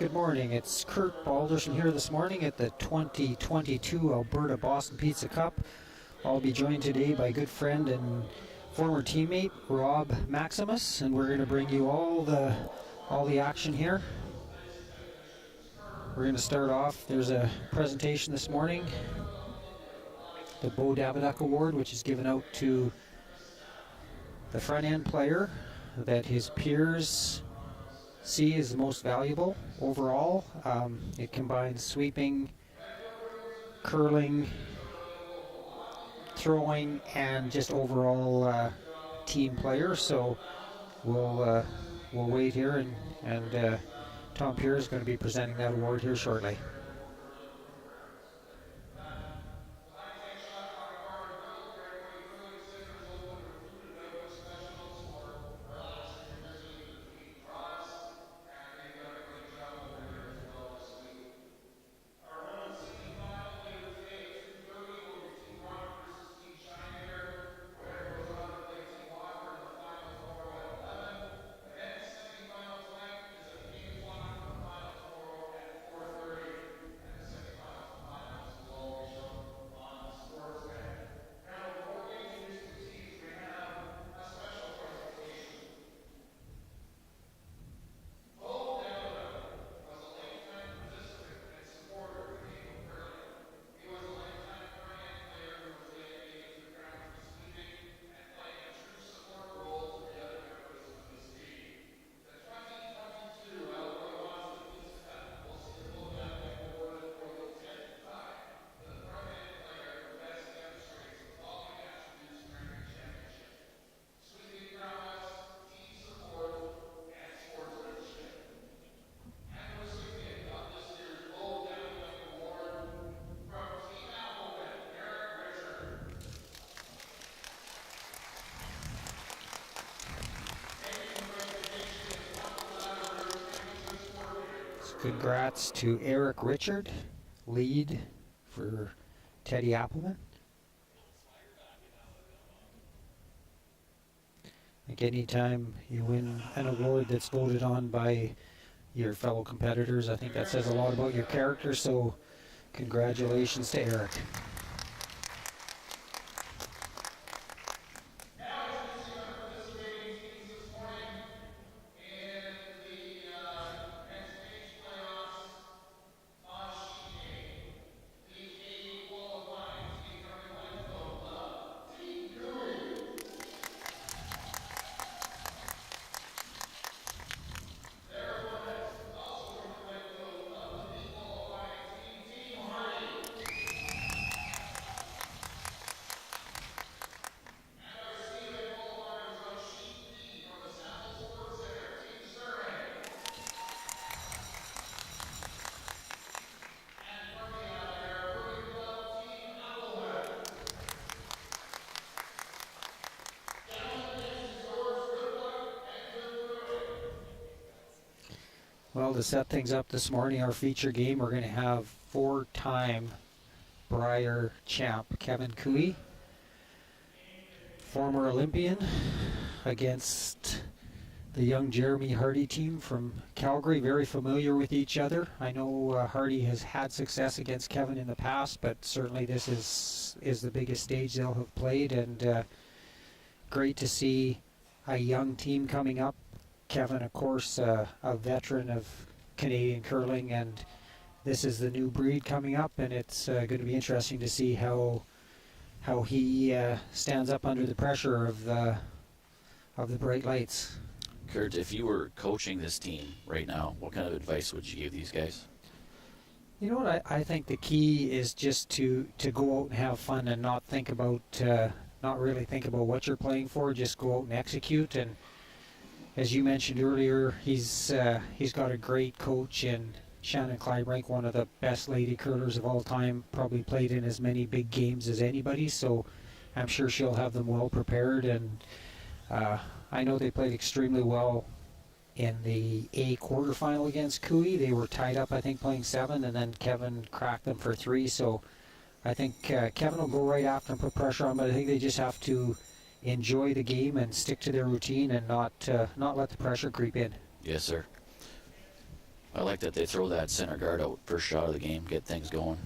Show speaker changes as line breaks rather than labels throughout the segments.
Good morning. It's Kurt Balderson here this morning at the 2022 Alberta Boston Pizza Cup. I'll be joined today by good friend and former teammate Rob Maximus, and we're going to bring you all the action here. We're going to start off. There's a presentation this morning, the Bo Daviduck Award, which is given out to the front end player that his peers see is the most valuable overall. It combines sweeping, curling, throwing, and just overall team player. So we'll wait here, and Tom Pierre is going to be presenting that award here shortly. Congrats to Eric Richard, lead for Teddy Appleman. I think anytime you win an award that's voted on by your fellow competitors, I think that says a lot about your character, so congratulations to Eric. Well, to set things up this morning, our feature game, we're going to have four-time Brier champ Kevin Cooey, former Olympian, against the young Jeremy Harty team from Calgary, very familiar with each other. I know Harty has had success against Kevin in the past, but certainly this is the biggest stage they'll have played, and great to see a young team coming up. Kevin, of course, a veteran of Canadian curling, and this is the new breed coming up, and it's going to be interesting to see how he stands up under the pressure of the bright lights.
Kurt, if you were coaching this team right now, what kind of advice would you give these guys?
You know what, I think the key is just to go out and have fun and not really think about what you're playing for. Just go out and execute. And as you mentioned earlier, he's got a great coach in Shannon Kleibrink, one of the best lady curlers of all time, probably played in as many big games as anybody, so I'm sure she'll have them well prepared. And I know they played extremely well in the A quarterfinal against Cooey. They were tied up, I think, playing 7, and then Kevin cracked them for 3, so I think Kevin will go right after and put pressure on, but I think they just have to enjoy the game and stick to their routine and not let the pressure creep in.
Yes, sir. I like that they throw that center guard out first shot of the game, get things going.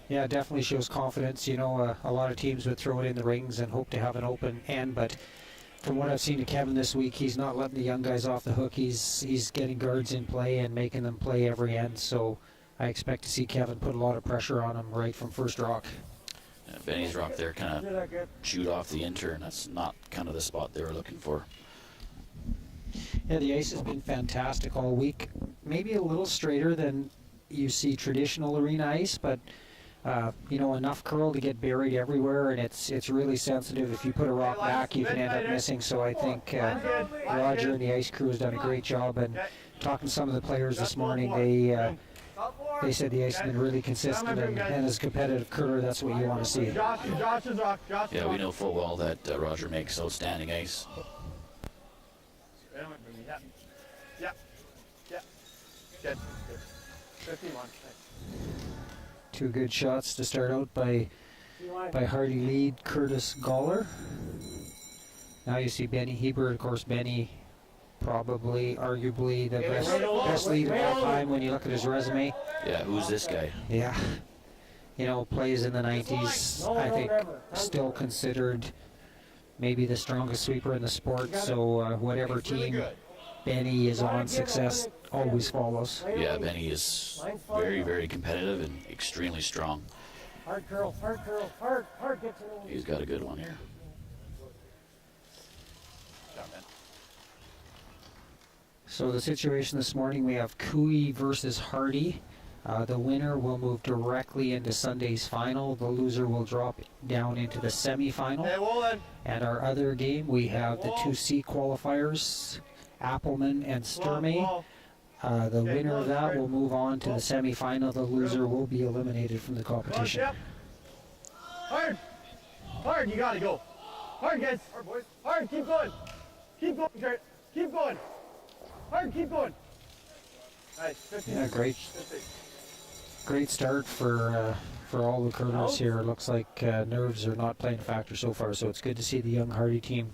Yeah, it definitely shows confidence. You know, a lot of teams would throw it in the rings and hope to have an open end, but from what I've seen to Kevin this week, he's not letting the young guys off the hook. He's getting guards in play and making them play every end. So I expect to see Kevin put a lot of pressure on him right from first rock.
Yeah, Benny's rock there kind of chewed off the intern. That's not kind of the spot they were looking for.
Yeah, the ice has been fantastic all week. Maybe a little straighter than you see traditional arena ice, but you know, enough curl to get buried everywhere, and it's really sensitive. If you put a rock back, you can end up missing. So I think Roger and the ice crew has done a great job. And talking to some of the players this morning, they said the ice has been really consistent, and as a competitive curler, that's what you want to see.
Yeah, we know full well that Roger makes outstanding ice.
Good. 51.
Two good shots to start out by Harty lead Curtis Goller. Now you see Benny Hebert. Of course, Benny probably, arguably, the best lead of all time when you look at his resume.
Yeah, who's this guy?
Yeah. You know, plays in the 90s. I think still considered maybe the strongest sweeper in the sport. So whatever team Benny is on, success always follows.
Yeah, Benny is very, very competitive and extremely strong.
Hard curl.
He's got a good one here.
So the situation this morning, we have Cooey versus Harty. The winner will move directly into Sunday's final. The loser will drop down into the semifinal. And our other game, we have the 2C qualifiers, Appelman and Sturmey. The winner of that will move on to the semifinal. The loser will be eliminated from the competition.
Hard, you gotta go. Hard, guys. Hard, boys. Hard, keep going. Keep going, Jared. Keep going. Hard, keep going. Nice. 50.
Yeah, great start for all the curlers here. Looks like nerves are not playing a factor so far, so it's good to see the young Harty team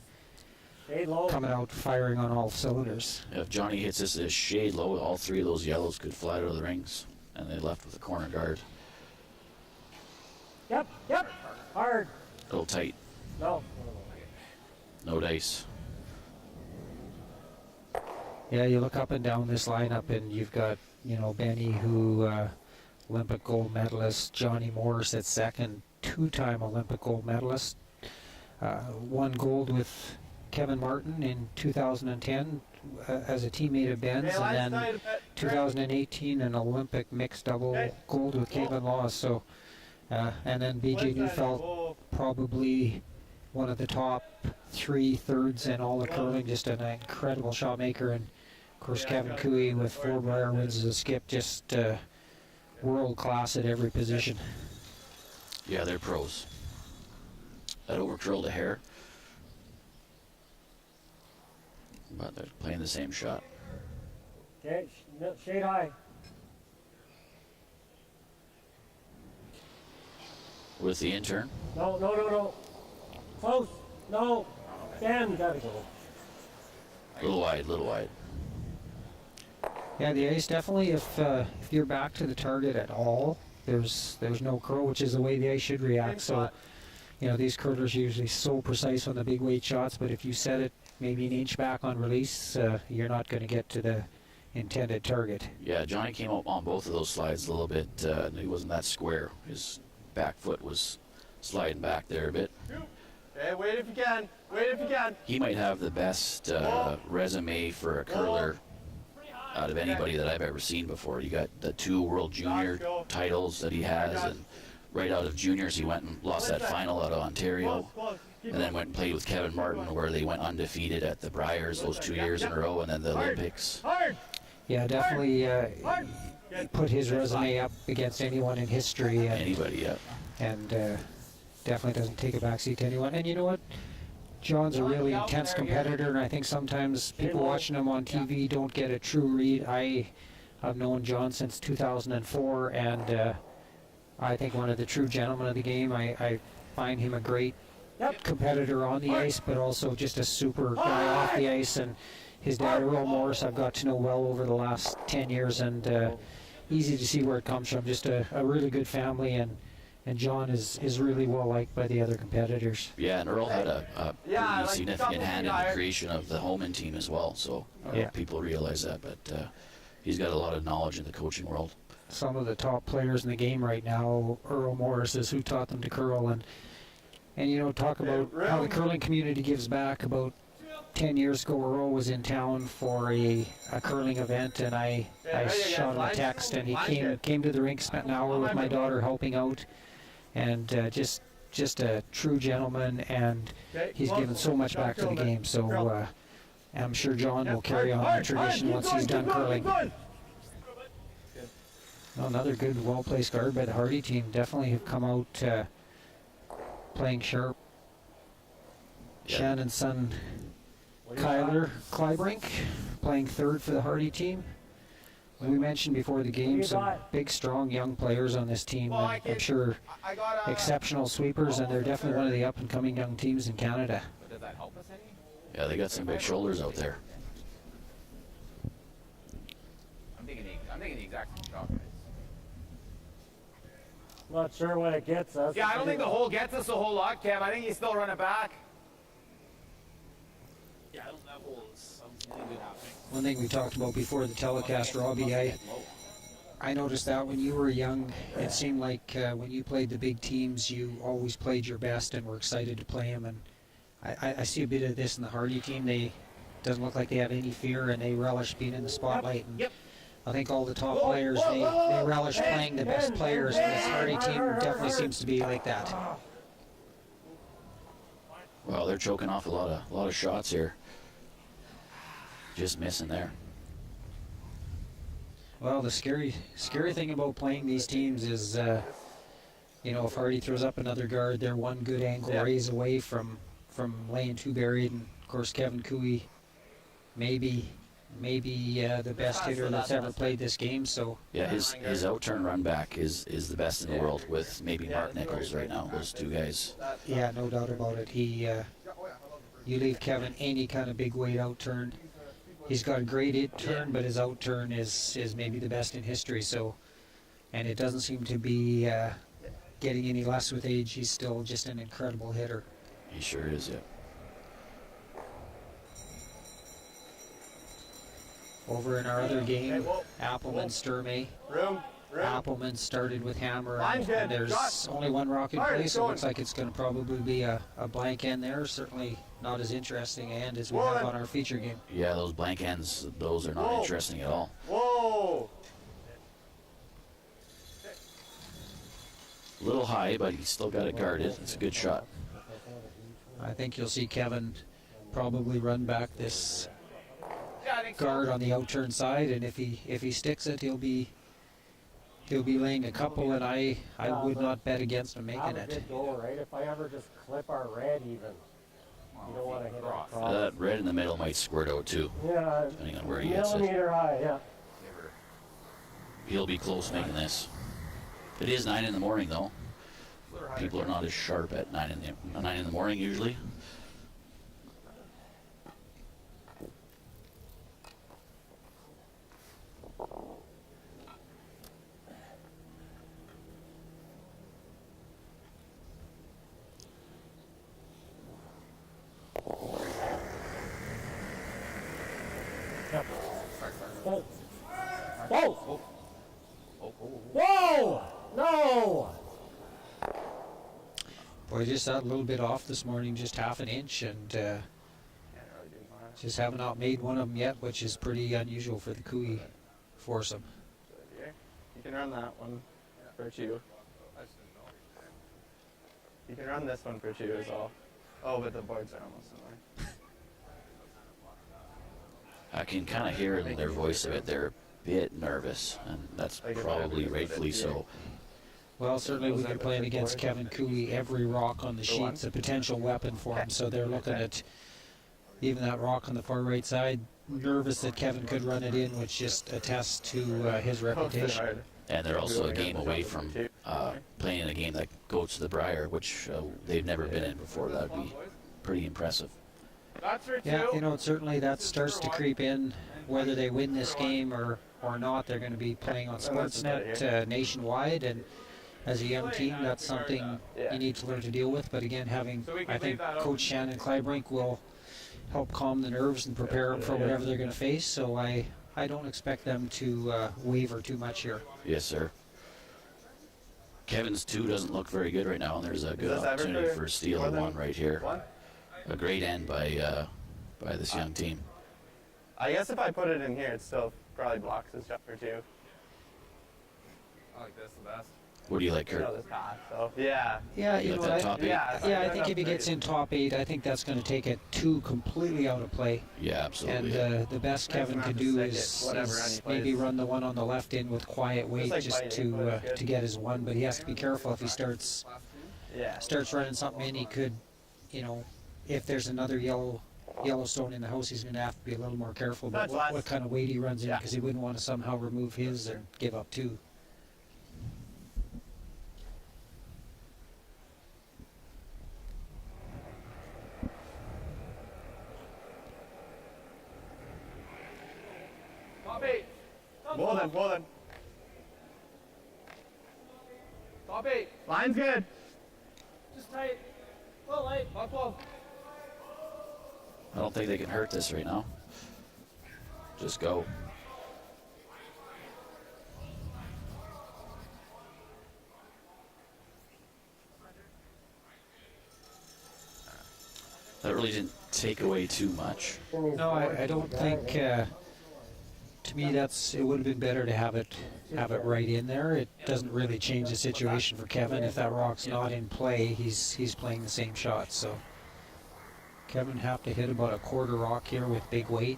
coming out firing on all cylinders.
If Johnny hits this a shade low, all three of those yellows could fly out of the rings, and they left with a corner guard.
Yep. Hard.
A little tight.
No.
No dice.
Yeah, you look up and down this lineup, and you've got, you know, Benny, who Olympic gold medalist, Johnny Morris at second, two-time Olympic gold medalist, won gold with Kevin Martin in 2010 as a teammate of Ben's, and then 2018 an Olympic mixed double gold with Caitlin Laws. So, and then BJ Neufeld, probably one of the top 3/3 in all the curling, just an incredible shot maker. And of course Kevin Cooey with 4 Brier wins as a skip, just world class at every position.
Yeah, they're pros. That over-curled a hair. But they're playing the same shot.
Okay, shade high.
With the intern.
No. Close. No. Dan, gotta go.
A little wide.
Yeah, the ice definitely, if you're back to the target at all, there's no curl, which is the way the ice should react. So, you know, these curlers are usually so precise on the big weight shots, but if you set it maybe an inch back on release, you're not going to get to the intended target.
Yeah, Johnny came up on both of those slides a little bit. He wasn't that square. His back foot was sliding back there a bit.
Okay, wait if you can.
He might have the best resume for a curler out of anybody that I've ever seen before. You got the 2 World Junior titles that he has, and right out of juniors he went and lost that final out of Ontario, and then went and played with Kevin Martin, where they went undefeated at the Briers those 2 years in a row, and then the Olympics.
Yeah, definitely put his resume up against anyone in history.
Anybody, yeah.
And definitely doesn't take a backseat to anyone. And you know what? John's a really intense competitor, and I think sometimes people watching him on TV don't get a true read. I've known John since 2004, and I think one of the true gentlemen of the game. I find him a great competitor on the ice, but also just a super guy off the ice. And his dad, Earl Morris, I've got to know well over the last 10 years, and easy to see where it comes from. Just a really good family, and John is really well liked by the other competitors.
Yeah, and Earl had a pretty significant hand in the creation of the Homan team as well, so people realize that, but he's got a lot of knowledge in the coaching world.
Some of the top players in the game right now, Earl Morris is who taught them to curl, and you know, talk about how the curling community gives back. About 10 years ago, Earl was in town for a curling event, and I shot him a text, and he came to the rink, spent an hour with my daughter helping out, and just a true gentleman, and he's given so much back to the game. So I'm sure John will carry on the tradition once he's done curling. Another good, well-placed guard by the Harty team. Definitely have come out playing sharp. Shannon's son, Kyler Kleibrink, playing third for the Harty team. We mentioned before the game some big, strong young players on this team. And I'm sure exceptional sweepers, and they're definitely one of the up-and-coming young teams in Canada.
Does that help us any?
Yeah, they got some big shoulders out there.
I'm thinking the exact same shot, guys.
Not sure when it gets us.
Yeah, I don't think the hole gets us a whole lot, Kev. I think you still run it back.
Yeah, that hole is something good happening.
One thing we talked about before the telecast, Robbie, I noticed that when you were young, it seemed like when you played the big teams, you always played your best and were excited to play them. And I see a bit of this in the Harty team. They doesn't look like they have any fear, and they relish being in the spotlight. And I think all the top players, they relish playing the best players, and this Harty team definitely seems to be like that.
Well, they're choking off a lot of shots here. Just missing there.
Well, the scary thing about playing these teams is, you know, if Harty throws up another guard, they're one good angle raise away from laying two buried. And of course, Kevin Cooey, maybe the best hitter that's ever played this game. So
yeah, his outturn run back is the best in the world, with maybe Mark Nichols right now. Those two guys.
Yeah, no doubt about it. You leave Kevin any kind of big weight outturn. He's got a great in turn, but his outturn is maybe the best in history. So, and it doesn't seem to be getting any less with age. He's still just an incredible hitter.
He sure is, yeah.
Over in our other game, Appleman Sturmey. Appleman started with hammer, and there's only one rock in place, so it looks like it's going to probably be a blank end there. Certainly not as interesting a end as we have on our feature game.
Yeah, those blank ends, those are not interesting at all.
Whoa!
A little high, but he's still got it guarded. It's a good shot.
I think you'll see Kevin probably run back this guard on the outturn side, and if he sticks it, he'll be laying a couple, and I would not bet against him making it.
Good goal, right? If I ever just clip our red even, you don't want to hit it across.
That red in the middle might squirt out too,
Yeah,
depending on where he hits it.
millimeter high, yeah.
He'll be close making this. It is 9 in the morning though. People are not as sharp at 9 in the morning usually.
Whoa! Whoa! Whoa! No!
Boy, just that little bit off this morning, just half an inch, and just have not made one of them yet, which is pretty unusual for the Cooey foursome.
You can run that one for two. You can run this one for two as well. Oh, but the boards are almost similar.
I can kind of hear in their voice of it. They're a bit nervous, and that's probably rightfully so.
Well, certainly we've been playing against Kevin Cooey. Every rock on the sheet's a potential weapon for him, so they're looking at even that rock on the far right side, nervous that Kevin could run it in, which just attests to his reputation.
And they're also a game away from playing in a game that goes to the Briar, which they've never been in before. That would be pretty impressive.
That's for two.
Yeah, certainly that starts to creep in. Whether they win this game or not, they're going to be playing on Sportsnet nationwide, and as a young team, that's something you need to learn to deal with. But again, I think Coach Shannon Kleibrink will help calm the nerves and prepare them for whatever they're going to face. So I don't expect them to waver too much here.
Yes, sir. Kevin's 2 doesn't look very good right now, and there's a good opportunity for steal 1 right here. A great end by this young team.
I guess if I put it in here, it still probably blocks his shot for 2.
I like this the best.
What do you like, Kurt?
This pass, so yeah.
Yeah,
You like that top 8?
I think if he gets in top 8, I think that's going to take it 2 completely out of play.
Yeah, absolutely.
And the best Kevin could do is maybe run the one on the left in with quiet weight just to get his 1. But he has to be careful if he starts running something in. He could, if there's another Yellowstone in the house, he's going to have to be a little more careful about what kind of weight he runs in, because he wouldn't want to somehow remove his and give up 2.
Well then. Top 8. Line's good.
Just tight. Well, light.
Top 12.
I don't think they can hurt this right now. Just go. That really didn't take away too much.
No, I don't think. To me, it would have been better to have it right in there. It doesn't really change the situation for Kevin. If that rock's not in play, he's playing the same shot. So Kevin have to hit about a quarter rock here with big weight.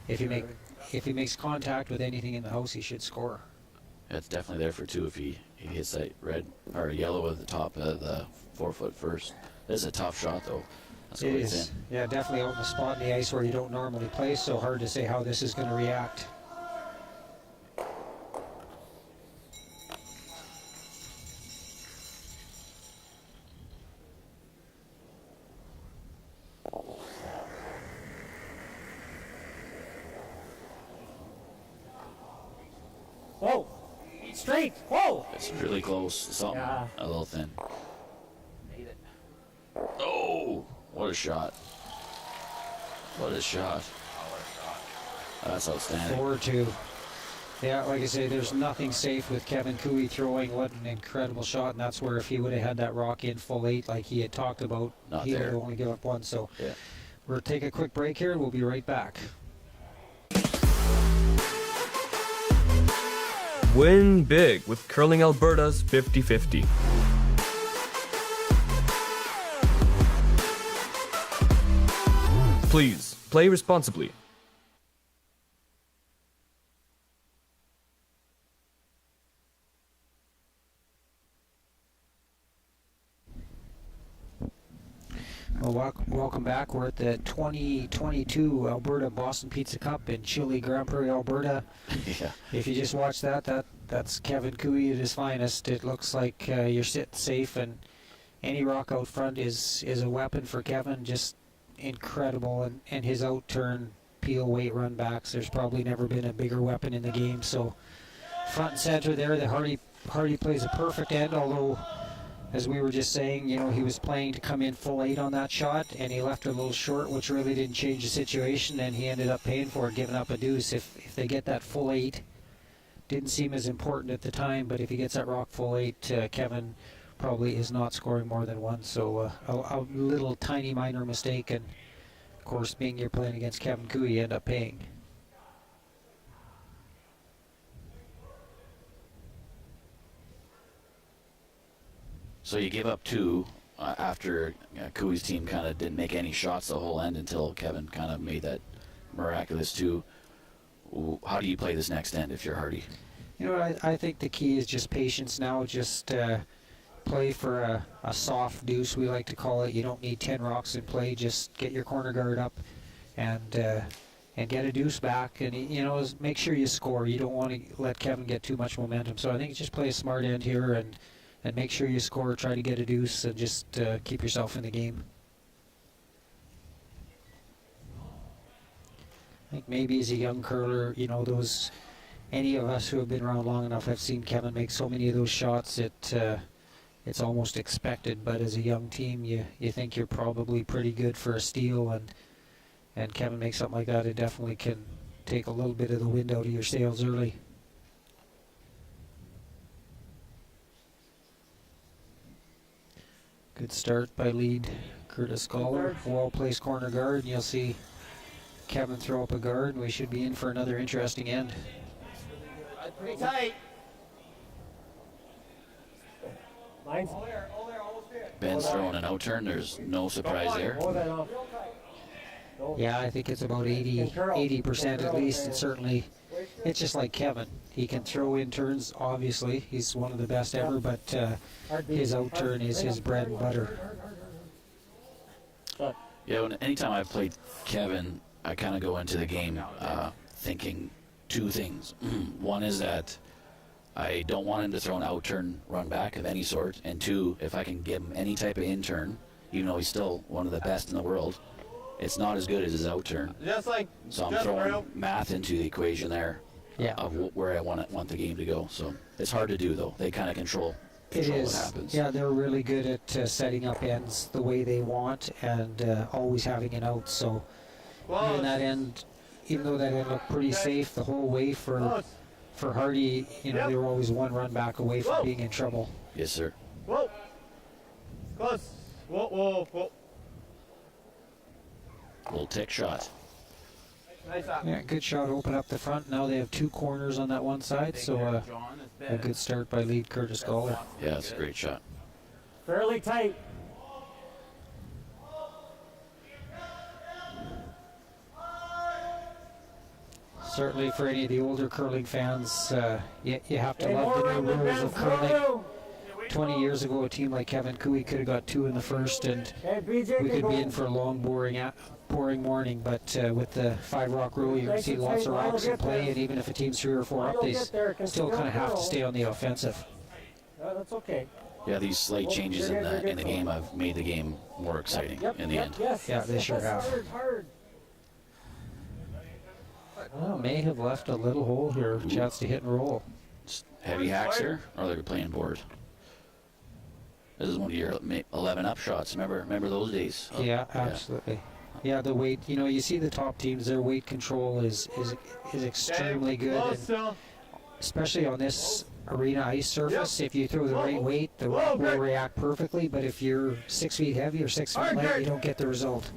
And if he makes contact with anything in the house, he should score.
Yeah, it's definitely there for 2 if he hits that red or yellow at the top of the 4-foot first. This is a tough shot though. That's
It is. Yeah, definitely out in the spot in the ice where you don't normally play, so hard to say how this is going to react. Whoa! Straight! Whoa!
It's really close. Something a little thin.
Made it.
Oh! What a shot. What a shot. That's outstanding.
4-2. Yeah, like I say, there's nothing safe with Kevin Cooey throwing. What an incredible shot, and that's where if he would have had that rock in full 8 like he had talked about, he would have only give up 1. So we'll take a quick break here, and we'll be right back.
Win big with Curling Alberta's 50-50. Please, play responsibly.
Well, welcome back. We're at the 2022 Alberta Boston Pizza Cup in Chile, Grand Prairie, Alberta.
Yeah.
If you just watch that's Kevin Cooey at his finest. It looks like you're sitting safe, and any rock out front is a weapon for Kevin. Just incredible, and his out-turn peel weight run backs. There's probably never been a bigger weapon in the game. So front and center there, the Harty plays a perfect end, although, as we were just saying, he was playing to come in full 8 on that shot, and he left it a little short, which really didn't change the situation, and he ended up paying for it, giving up a deuce. If they get that full 8, didn't seem as important at the time, but if he gets that rock full 8, Kevin probably is not scoring more than 1. So a little tiny minor mistake, and of course, being you're playing against Kevin Cooey, you end up paying.
So you give up 2 after Cooey's team kind of didn't make any shots the whole end until Kevin kind of made that miraculous 2. How do you play this next end if you're Harty?
I think the key is just patience now. Just play for a soft deuce, we like to call it. You don't need 10 rocks in play. Just get your corner guard up and get a deuce back. And, make sure you score. You don't want to let Kevin get too much momentum. So I think just play a smart end here and make sure you score, try to get a deuce, and just keep yourself in the game. think maybe as a young curler, you know, any of us who have been around long enough have seen Kevin make so many of those shots. It's almost expected. But as a young team, you think you're probably pretty good for a steal, and Kevin makes something like that. It definitely can take a little bit of the wind out of your sails early. Good start by lead Curtis Scholar. Well-placed corner guard, and you'll see Kevin throw up a guard, and we should be in for another interesting end.
Pretty tight.
Mine's
Ben's throwing an out turn. There's no surprise there.
more than off.
Yeah, I think it's about 80% at least, and certainly it's just like Kevin. He can throw in turns, obviously. He's one of the best ever, but his out turn is his bread and butter.
Yeah, anytime I've played Kevin, I kind of go into the game thinking two things. One is that I don't want him to throw an out turn run back of any sort, and two, if I can give him any type of in turn, even though he's still one of the best in the world, it's not as good as his out turn.
Just like.
So I'm
just
throwing
real.
math into the equation there
Yeah.
of where I want the game to go. So it's hard to do, though. They kind of control
It
what
is.
happens.
Yeah, they're really good at setting up ends the way they want and always having an out. So
Close.
even that end, even though that end looked pretty safe the whole way for Harty, you know,
Yep.
they were always one run back away from
Whoa.
being in trouble.
Yes, sir.
Whoa. Close. Whoa, whoa, whoa.
Little tick shot.
Nice up.
Yeah, good shot, open up the front. Now they have two corners on that one side, so a good start by lead Curtis Scholar.
Yeah, it's a great shot.
Fairly tight.
Certainly for any of the older curling fans, you have to
Hey,
love
more
the
room
new
with
rules
Ben's
of curling.
room.
20 years ago, a team like Kevin Cooey could have got two in the first, and
Hey, BJ
we
can
could be
go.
in for a long, boring morning. But with the 5-rock rule, you're going to see lots of rocks in play, and even if a team's 3 or 4 up, they still kind of have to stay on the offensive.
That's okay.
Yeah, these slight changes in the game have made the game more exciting in the end.
Yes.
Yeah, they sure have.
Hard.
Well, may have left a little hole here, chance to hit and roll.
It's heavy hacks here, or they're playing board. This is one of your 11 up shots. Remember those days?
Yeah, absolutely. Yeah, the weight. You know, you see the top teams; their weight control is extremely good,
Close
and
still.
especially on this arena ice surface.
Yep.
If you throw the right weight, the rock will react perfectly. But if you're 6 feet heavy or 6 feet light, you don't get the result.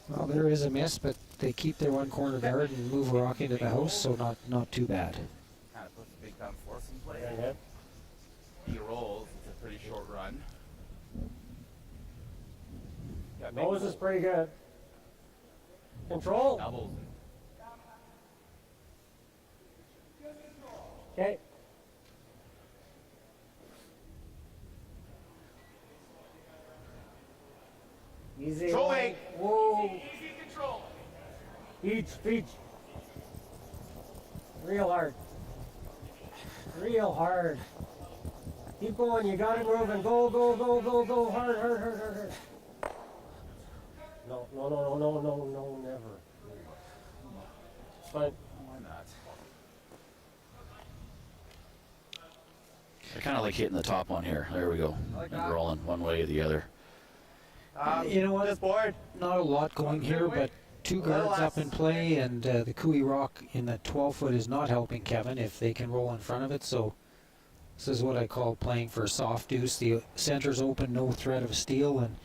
Well, there is a miss, but they keep their one corner guard and move a rock into the house, so not too bad.
Kind of puts a big time force in play.
Yeah.
He rolls. It's a pretty short run. Got big
Nose is pretty good. Control.
doubles.
Okay. Easy.
Control weight.
Whoa.
Easy control.
Feet. Real hard. Real hard. Keep going. You got it moving. Go. Hard. No, never. It's fine.
Why not?
I kind of like hitting the top one here. There we go.
like
And
that.
rolling one way or the other.
You know what?
This board.
Not a lot going here, but two guards up in play, and the Cooey Rock in the 12-foot is not helping Kevin if they can roll in front of it. So this is what I call playing for a soft deuce. The center's open, no threat of steal, and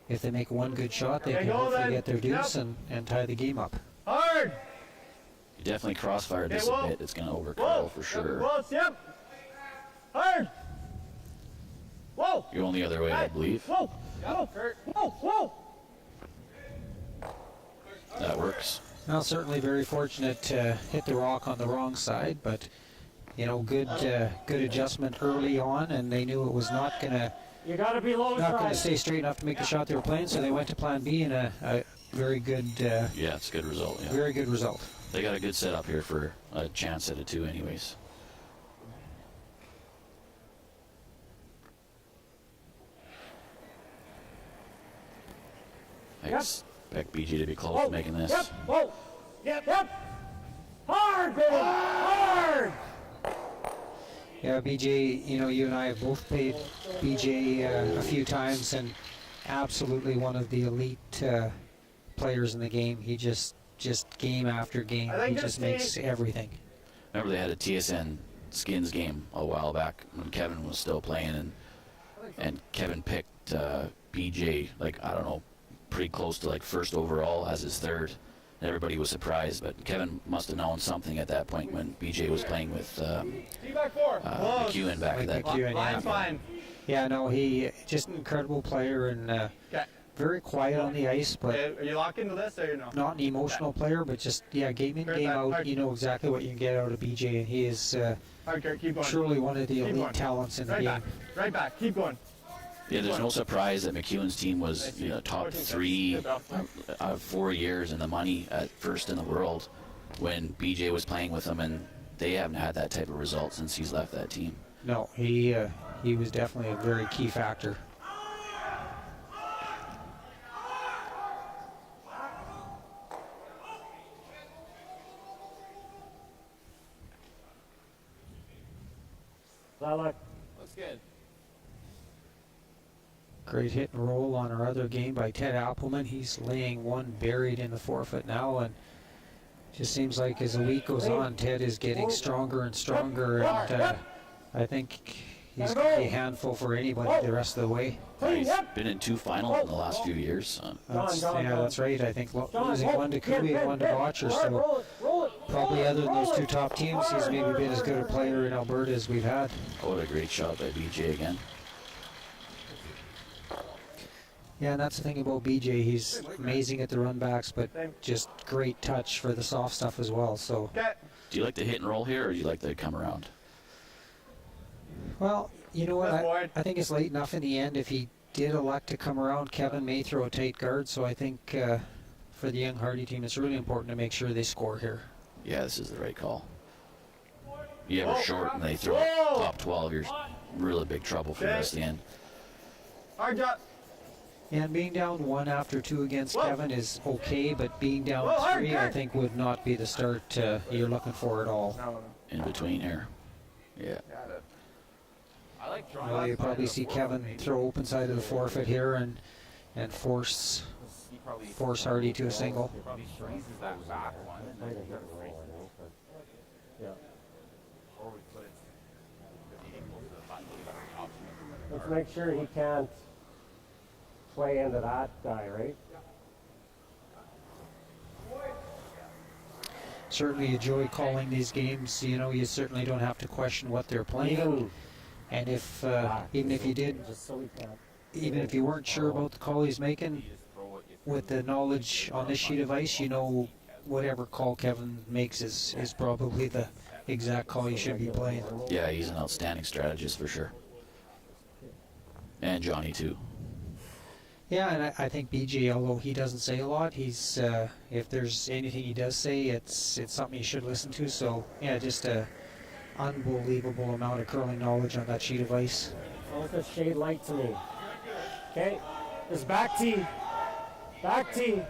if they make one good shot, they
Okay,
can
go
hopefully
then.
get their deuce
Yep.
and tie the game up.
Hard.
You definitely crossfire this
Okay,
a
whoa.
bit. It's going to
Whoa.
overcurl for sure.
Close. Yep. Hard. Whoa.
You're going the other way, I believe.
Whoa. Whoa.
That works.
Well, certainly very fortunate to hit the rock on the wrong side, but you know, good adjustment early on, and they knew it was not gonna
be low
stay straight enough to make the shot they were playing, so they went to Plan B, and a very good,
Yeah, it's a good result. Yeah.
very good result.
They got a good setup here for a chance at a 2 anyways. Thanks. Expect BJ to be close to making this.
Yep. Whoa. Yep. Hard, baby. Hard.
Yeah, BJ, you and I have both played BJ a few times, and absolutely one of the elite players in the game. He just game after game, he just makes everything.
Remember they had a TSN Skins game a while back when Kevin was still playing, and Kevin picked BJ, like, I don't know, pretty close to like first overall as his third. And everybody was surprised, but Kevin must have known something at that point when BJ was playing with McEwen back at that time.
McEwen,
Line's
yeah.
fine.
Yeah, no, he just an incredible player, and
Okay.
very quiet on the ice, but
Are you locked into this or no?
not an emotional player, but just, game in, game out, you know exactly what you can get out of BJ, and he is
Hard, Kurt, keep going.
truly one of the
Keep
elite
going.
talents in the
Right
game.
back. Right back. Keep going.
Yeah, there's no surprise that McEwen's team was top 3 out of 4 years in the money at first in the world when BJ was playing with them, and they haven't had that type of result since he's left that team.
No, he was definitely a very key factor.
Looks
good.
Great hit and roll on our other game by Ted Appleman. He's laying one buried in the forefeit now, and just seems like as the week goes on, Ted is getting stronger and stronger, and I think he's going to be a handful for anybody the rest of the way.
He's been in 2 finals in the last few years.
That's right. I think losing one to Cooey and one to Botcher, so probably other than those 2 top teams, he's maybe been as good a player in Alberta as we've had.
Oh, what a great shot by BJ again.
Yeah, and that's the thing about BJ. He's amazing at the run backs, but just great touch for the soft stuff as well. So,
Okay.
Do you like the hit and roll here, or do you like the come around?
well, you know what?
That's wide.
I think it's late enough in the end. If he did elect to come around, Kevin may throw a tight guard. So I think for the young Harty team, it's really important to make sure they score here.
Yeah, this is the right call. You ever short and they throw it top 12, you're really big trouble for the rest of the end.
Hard job.
And being down 1 after 2 against Kevin is okay, but being down
Whoa, hard,
3, I
hard.
think, would not be the start you're looking for at all.
No.
In between here. Yeah.
Got it.
I like drawing.
Well, you probably see Kevin throw open side of the forfeit here and force Harty to a single.
He probably freezes that back one and then he freezes. Or we put it equal to the button. Option.
Let's make sure he can't play into that guy, right?
Certainly enjoy calling these games. You certainly don't have to question what they're playing. And if even if you did,
Just so we can't.
even if you weren't sure about the call he's making, with the knowledge on this sheet of ice, whatever call Kevin makes is probably the exact call you should be playing.
Yeah, he's an outstanding strategist for sure. And Johnny too.
Yeah, and I think BJ, although he doesn't say a lot, he's if there's anything he does say, it's something you should listen to. So yeah, just a unbelievable amount of curling knowledge on that sheet of ice.
Both a shade light to me. Okay, there's back tee. Back tee.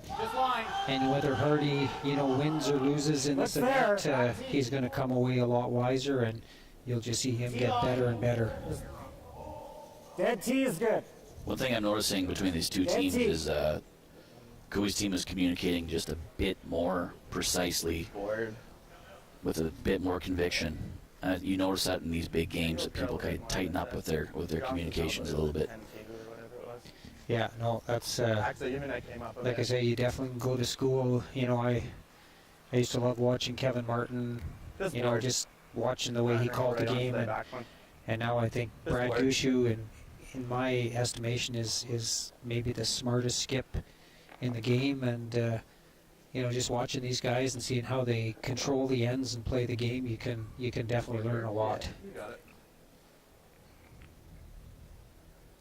Just line.
And whether Harty, wins or loses in this
What's there?
event, he's going to come away a lot wiser, and you'll just see him get better and better.
Dead tee is good.
One thing I'm noticing between these two teams is Cooey's team is communicating just a bit more precisely, with a bit more conviction. You notice that in these big games that people kind of tighten up with their communications a little bit.
Yeah, no, that's
Actually, even I came up with
like I
it.
say, you definitely can go to school. I used to love watching Kevin Martin.
This
Just watching the way he called the game, and now I think
This
Brad
board.
Gushu, in my estimation, is maybe the smartest skip in the game, and just watching these guys and seeing how they control the ends and play the game, you can definitely learn a lot.
You got it.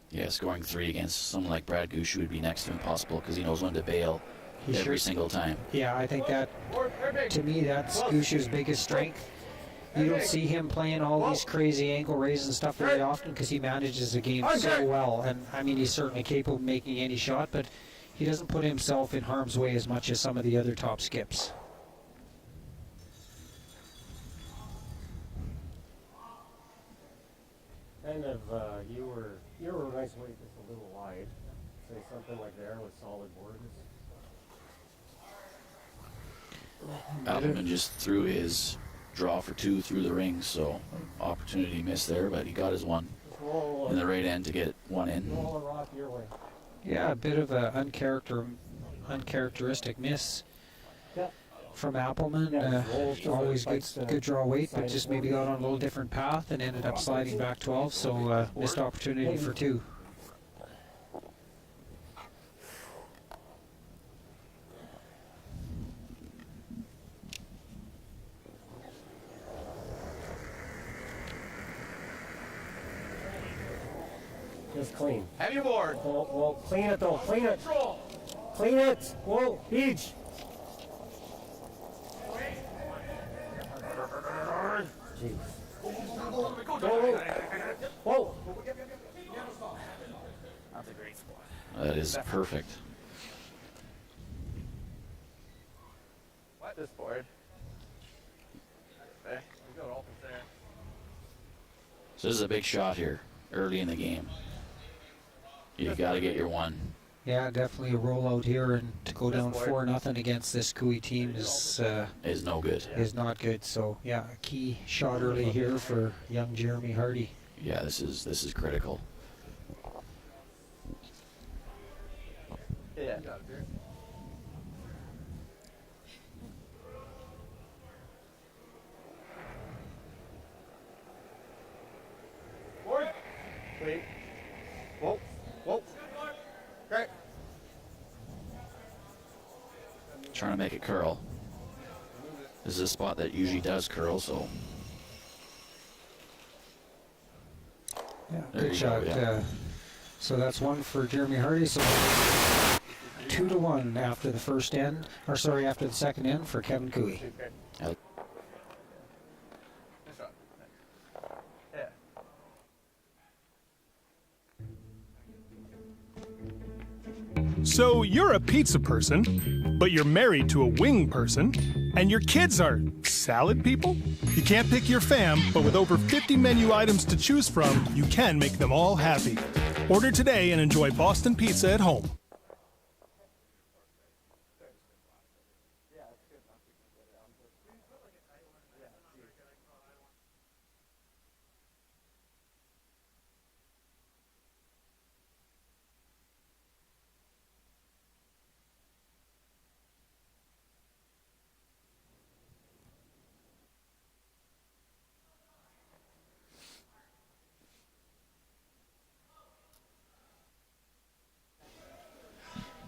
Yeah, scoring 3 against someone like Brad Gushu would be next to impossible because he knows when to bail
He
every
sure-
single time.
Yeah, I think that, to me, that's Gushu's biggest strength. You don't see him playing all these crazy ankle raises and stuff very often because he manages the game so well. And I mean, he's certainly capable of making any shot, but he doesn't put himself in harm's way as much as some of the other top skips.
Kind of, you were a nice weight, just a little wide. Say something like there with solid boards.
Appleman just threw his draw for 2 through the ring, so opportunity missed there, but he got his one in the right end to get one in.
Roll a rock your way.
Yeah, a bit of a uncharacteristic miss from Appleman. Always good draw weight, but just maybe got on a little different path and ended up sliding back 12, so missed opportunity for 2.
Just clean.
Have your board.
Well, clean it though. Clean it. Clean it. Whoa, Beach. Jeez. Whoa.
That's a great spot.
That is perfect.
What? This board. Okay. We got all there.
So this is a big shot here early in the game. You got to get your one.
Yeah, definitely a rollout here, and to go down 4-0 against this Cooey team is
No good.
is not good. So yeah, a key shot early here for young Jeremy Harty.
Yeah, this is critical.
Yeah. Board. Wait. Whoa. Whoa. Okay.
Trying to make it curl. This is a spot that usually does curl, so
Yeah,
There
good
you
shot.
go, yeah.
So that's one for Jeremy Harty. So 2-1 after the first end, or sorry, after the second end for Kevin Cooey.
Nice shot. Yeah.
So you're a pizza person, but you're married to a wing person, and your kids are salad people? You can't pick your fam, but with over 50 menu items to choose from, you can make them all happy. Order today and enjoy Boston Pizza at home.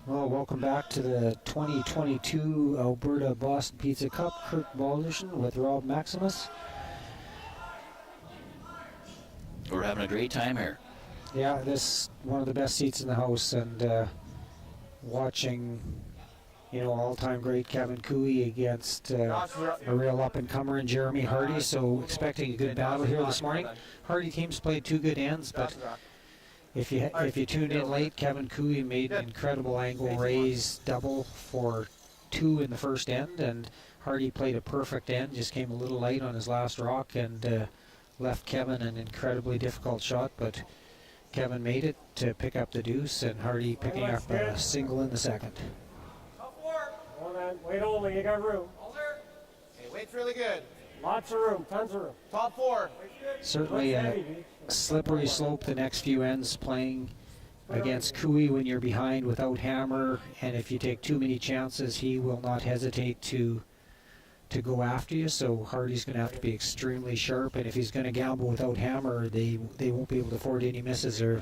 Well, welcome back to the 2022 Alberta Boston Pizza Cup. Kirk Balderson with Rob Maximus.
we're having a great time here.
Yeah, this one of the best seats in the house, and watching, all-time great Kevin Cooey against a real up-and-comer in Jeremy Harty. So expecting a good battle here this morning. Harty teams played 2 good ends, but if you tuned in late, Kevin Cooey made an incredible angle raise double for 2 in the first end, and Harty played a perfect end, just came a little light on his last rock and left Kevin an incredibly difficult shot, but Kevin made it to pick up the deuce, and Harty picking up a single in the second.
Hold on. Wait only. You got room.
Hey, weight's really good.
Lots of room. Tons of room.
Top 4.
Certainly a slippery slope the next few ends playing against Cooey when you're behind without hammer, and if you take too many chances, he will not hesitate to go after you. So Harty's going to have to be extremely sharp, and if he's going to gamble without hammer, they won't be able to afford any misses, or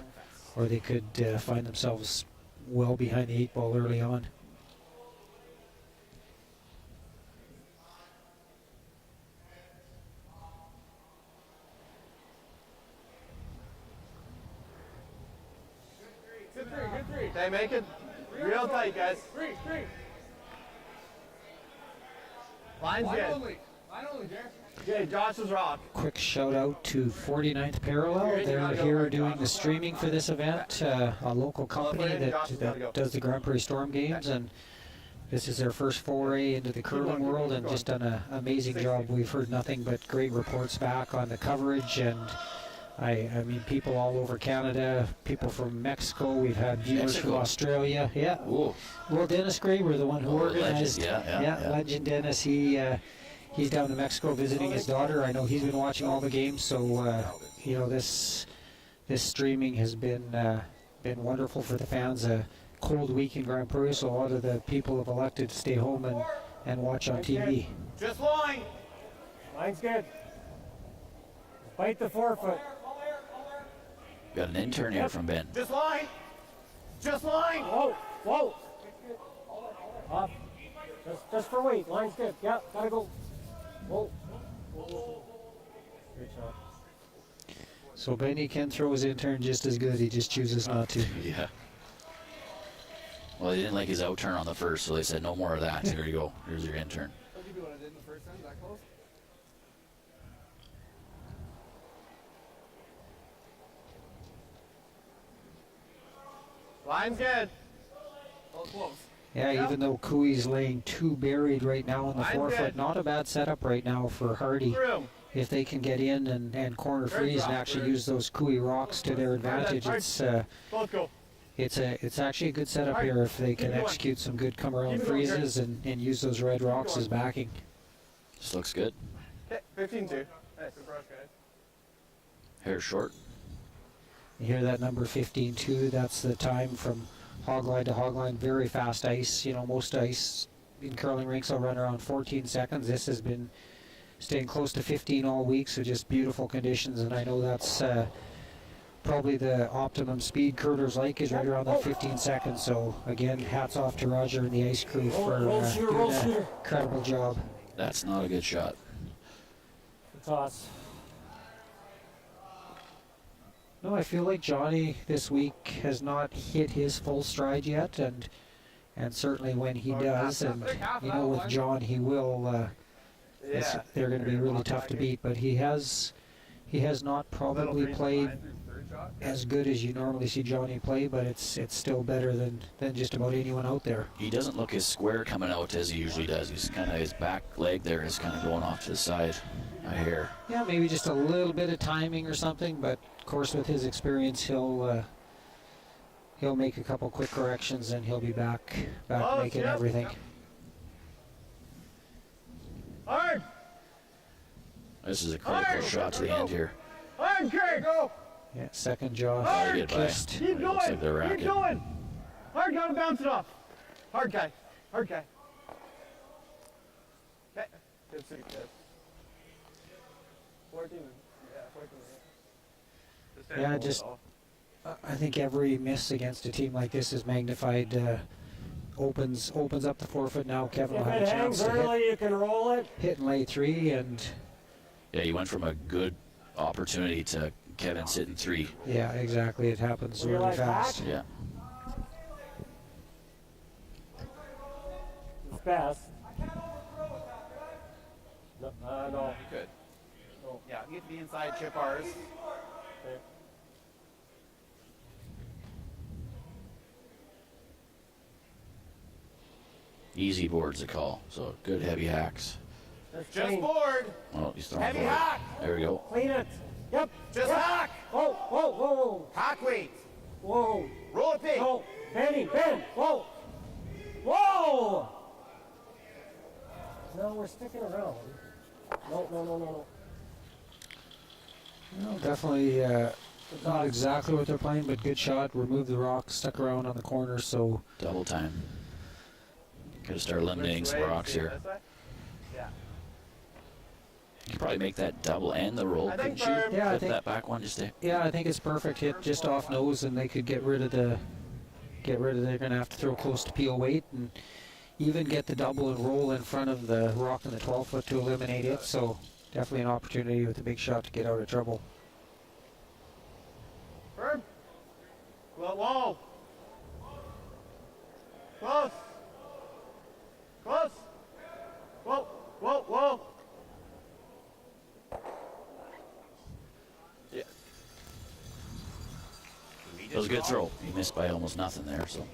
they could find themselves well behind the 8 ball early on.
Good 3, good 3. Okay, make it real tight, guys. 3. Line's good.
Line only, Jared.
Okay, Josh's rock.
quick shout out to 49th Parallel. They're here doing the streaming for this event, a local company that does the Grand Prix Storm games, and this is their first foray into the curling world, and just done an amazing job. We've heard nothing but great reports back on the coverage, and I mean, people all over Canada, people from Mexico. We've had viewers from Australia. Yeah.
Ooh.
Well, Dennis Graber, the one who organized.
Legend, yeah.
Legend Dennis. He's down in Mexico visiting his daughter. I know he's been watching all the games. So you know, this streaming has been wonderful for the fans. A cold week in Grand Prix, so a lot of the people have elected to stay home and watch on TV.
Just line.
Line's good. Fight the forefoot.
Got an intern here from Ben.
Just line. Just line.
Whoa, whoa. Up. Just for weight. Line's good. Yeah, gotta go. Whoa. Good shot.
So Benny can throw his intern just as good. He just chooses not to.
Yeah. Well, they didn't like his out turn on the first, so they said no more of that. Here you go. Here's your intern.
What did you do when I did in the first time? Is that close? Line's good. Oh, close.
Yeah, even though Cooey's laying 2 buried right now on the
I'm
forefoot,
good.
not a bad setup right now for Harty.
Room.
If they can get in and corner freeze and actually use those Cooey rocks to their advantage,
Both go.
it's actually a good setup here if they can execute some good come around freezes and use those red rocks as backing.
This looks good.
Okay, 15-2. Nice. Good brush, guys.
Hair short.
You hear that number 15-2, that's the time from hogline to hogline, very fast ice. You know, most ice in curling rinks will run around 14 seconds. This has been staying close to 15 all week, so just beautiful conditions, and I know that's probably the optimum speed curlers like is right around that 15 seconds. So again, hats off to Roger and the ice crew for doing an incredible job.
That's not a good shot.
The toss.
No, I feel like Johnny this week has not hit his full stride yet, and certainly when he does, and you know, with John he will. They're going to be really tough to beat, but he has not probably played as good as you normally see Johnny play, but it's still better than just about anyone out there.
He doesn't look as square coming out as he usually does. He's kind of, his back leg there is kind of going off to the side. I hear.
Yeah, maybe just a little bit of timing or something, but of course with his experience he'll make a couple quick corrections and he'll be back making everything.
Hard.
This is a critical shot to the end here.
Hard, Kurt. Go.
Yeah, second jaw
Hard. Get by.
kissed.
Keep
Looks like they're
going.
racking.
Keep going. Hard, gotta bounce it off. Hard guy. Hard guy. Okay. Good suit, good. 14. Yeah, 14.
Yeah, just I think every miss against a team like this is magnified. Opens up the forefoot now. Kevin will
If
have
it
a chance
hangs
to
early, you can roll it.
hit and lay 3, and
Yeah, you went from a good opportunity to Kevin sitting 3.
yeah, exactly. It happens
Were you
really
like
fast.
Yeah.
It's best. No, no.
You could.
No.
Yeah, get the inside chip ours.
Okay.
Easy board's a call. So good heavy hacks.
Just
Just
clean.
board.
Oh, he's throwing
Heavy
board.
hack.
There we go.
Clean it. Yep.
Just
yep.
hack.
Whoa, whoa, whoa,
Hack weight.
whoa.
Roll it big.
Whoa. Benny, Ben. Whoa. Whoa. No, we're sticking around. No.
No, definitely not exactly what they're playing, but good shot. Removed the rock, stuck around on the corner, so
Double time. Gotta start eliminating some rocks here.
This way? Yeah.
You could probably make that double and the roll,
I think
couldn't you?
firm.
Yeah, I
Flip
think-
that back one just to.
yeah, I think it's perfect hit just off nose, and they could get rid of they're going to have to throw close to peel weight and even get the double and roll in front of the rock in the 12 foot to eliminate it. So definitely an opportunity with a big shot to get out of trouble.
Firm. Whoa. Close. Close. Whoa.
It was a good throw. He missed by almost nothing there. So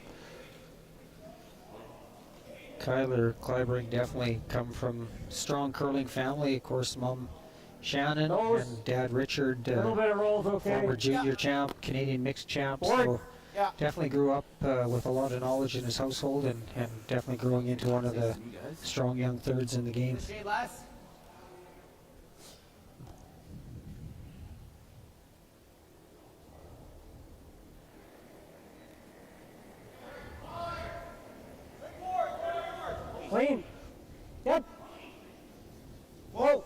Kyler Clybring definitely come from strong curling family. Of course, mom Shannon and dad Richard,
A little bit of rolls, okay.
former junior champ, Canadian mixed champ. So definitely grew up with a lot of knowledge in his household, and definitely growing into one of the strong young thirds in the game.
Okay, Les.
Clean. Yep. Whoa.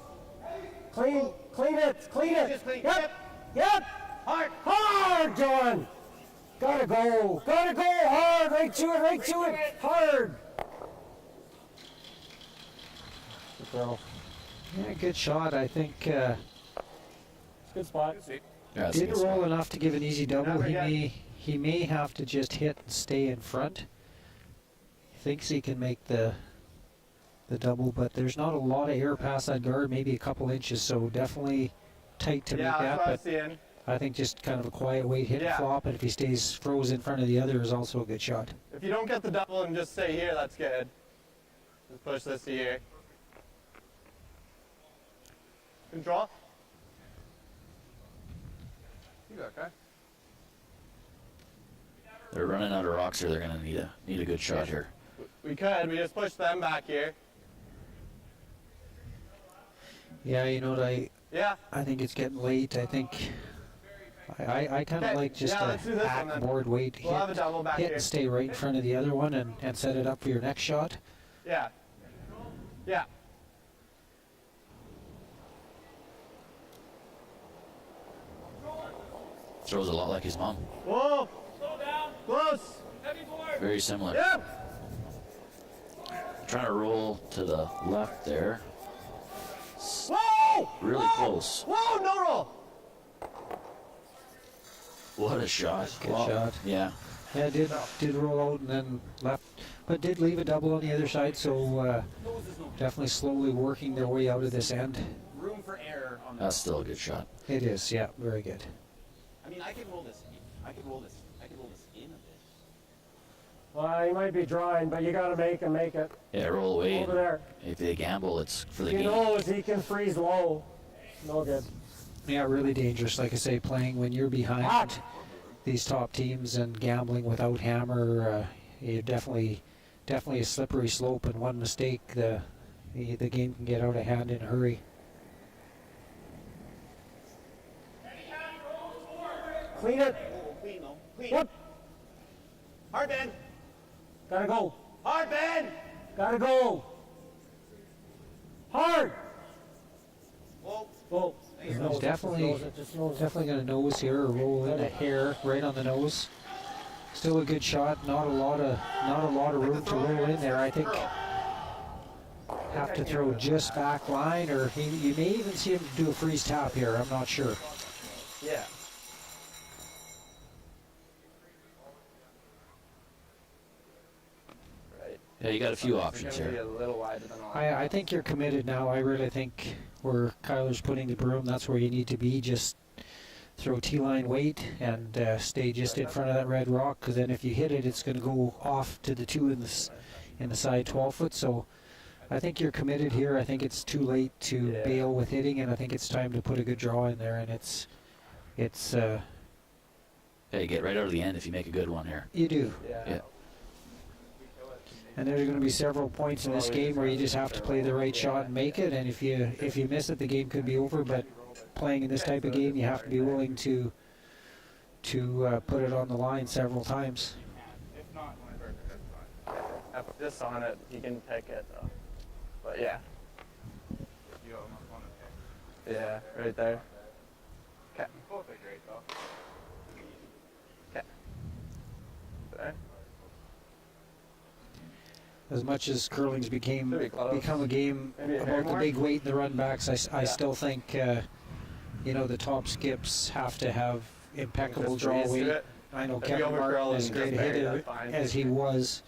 Clean. Clean it. Clean it.
Just clean.
Yep. Yep.
Hard.
Hard, John. Gotta go. Gotta go hard. Right to it. Right to it. Hard. Good throw.
Yeah, good shot. I think
Good spot.
yeah, that's a
didn't
good
roll
spot.
enough to give an easy double.
Never yet.
He may have to just hit and stay in front. Thinks he can make the double, but there's not a lot of air past that guard, maybe a couple inches, so definitely tight to
Yeah,
make
that's
that.
what I
But
was seeing.
I think just kind of a quiet weight hit and
Yeah.
flop, and if he stays froze in front of the other is also a good shot.
If you don't get the double and just stay here, that's good. Just push this to here. Control. You got okay.
They're running out of rocks here. They're gonna need a good shot here.
We could. We just push them back here.
Yeah, you know what,
Yeah.
I think it's getting late. I think I kind of
Okay,
like just
yeah, let's do
a
this one then.
backboard weight
We'll have a
hit,
double back
hit
here.
and stay right in front of the other one and set it up for your next shot.
Yeah. Yeah.
Throws a lot like his mom.
Whoa. Slow down. Close.
Very similar.
Yep.
Trying to roll to the left there.
Whoa.
Really
Whoa!
close.
Whoa, no roll.
What a shot.
Good
Wow.
shot.
Yeah.
Yeah, did roll out and then left, but did leave a double on the other side, so definitely slowly working their way out of this end.
Room for error on the.
That's still a good shot.
It is, yeah, very good.
I mean, I could roll this. I could roll this. I could roll this in a bit.
Well, he might be drawing, but you gotta make him make it.
Yeah, roll away.
Over there.
If they gamble, it's for the
He
game.
knows he can freeze low. No good.
Yeah, really dangerous, like I say, playing when you're behind these top teams and gambling without hammer, you're definitely a slippery slope, and one mistake, the game can get out of hand in a hurry.
Clean it.
Clean though. Clean.
Yep.
Hard bend.
Gotta go.
Hard bend.
Gotta go. Hard.
Whoa.
Whoa.
He's definitely going to nose here, or roll in a hair right on the nose. Still a good shot. Not a lot of room to roll in there. I think have to throw just back line, or you may even see him do a freeze tap here. I'm not sure.
Yeah. Right.
Yeah, you got a few options
They're gonna
here.
be a little wider than all.
I think you're committed now. I really think where Kyler's putting the broom, that's where you need to be. Just throw T-line weight and stay just in front of that red rock, because then if you hit it, it's going to go off to the two in the side 12 foot. So I think you're committed here. I think it's too late to bail with hitting, and I think it's time to put a good draw in there. And it's
Hey, get right out of the end if you make a good one here.
you do.
Yeah.
And there's going to be several points in this game where you just have to play the right shot and make it. And if you miss it, the game could be over. But playing in this type of game, you have to be willing to put it on the line several times.
If not, whenever, that's fine.
I put this on it, you can pick it though. But yeah.
You almost want to pick.
Yeah, right there. Okay.
Both are great though.
Okay. There.
As much as curling's
Should be close.
become a game
Maybe a hair
about the
more?
big weight and the run backs, I still think the top skips have to have impeccable
Just
draw
freeze to
weight.
it.
I know
If
Kevin
you
Martin,
overcurl
as
and
great a
just bury,
hitter
that's fine.
as he was,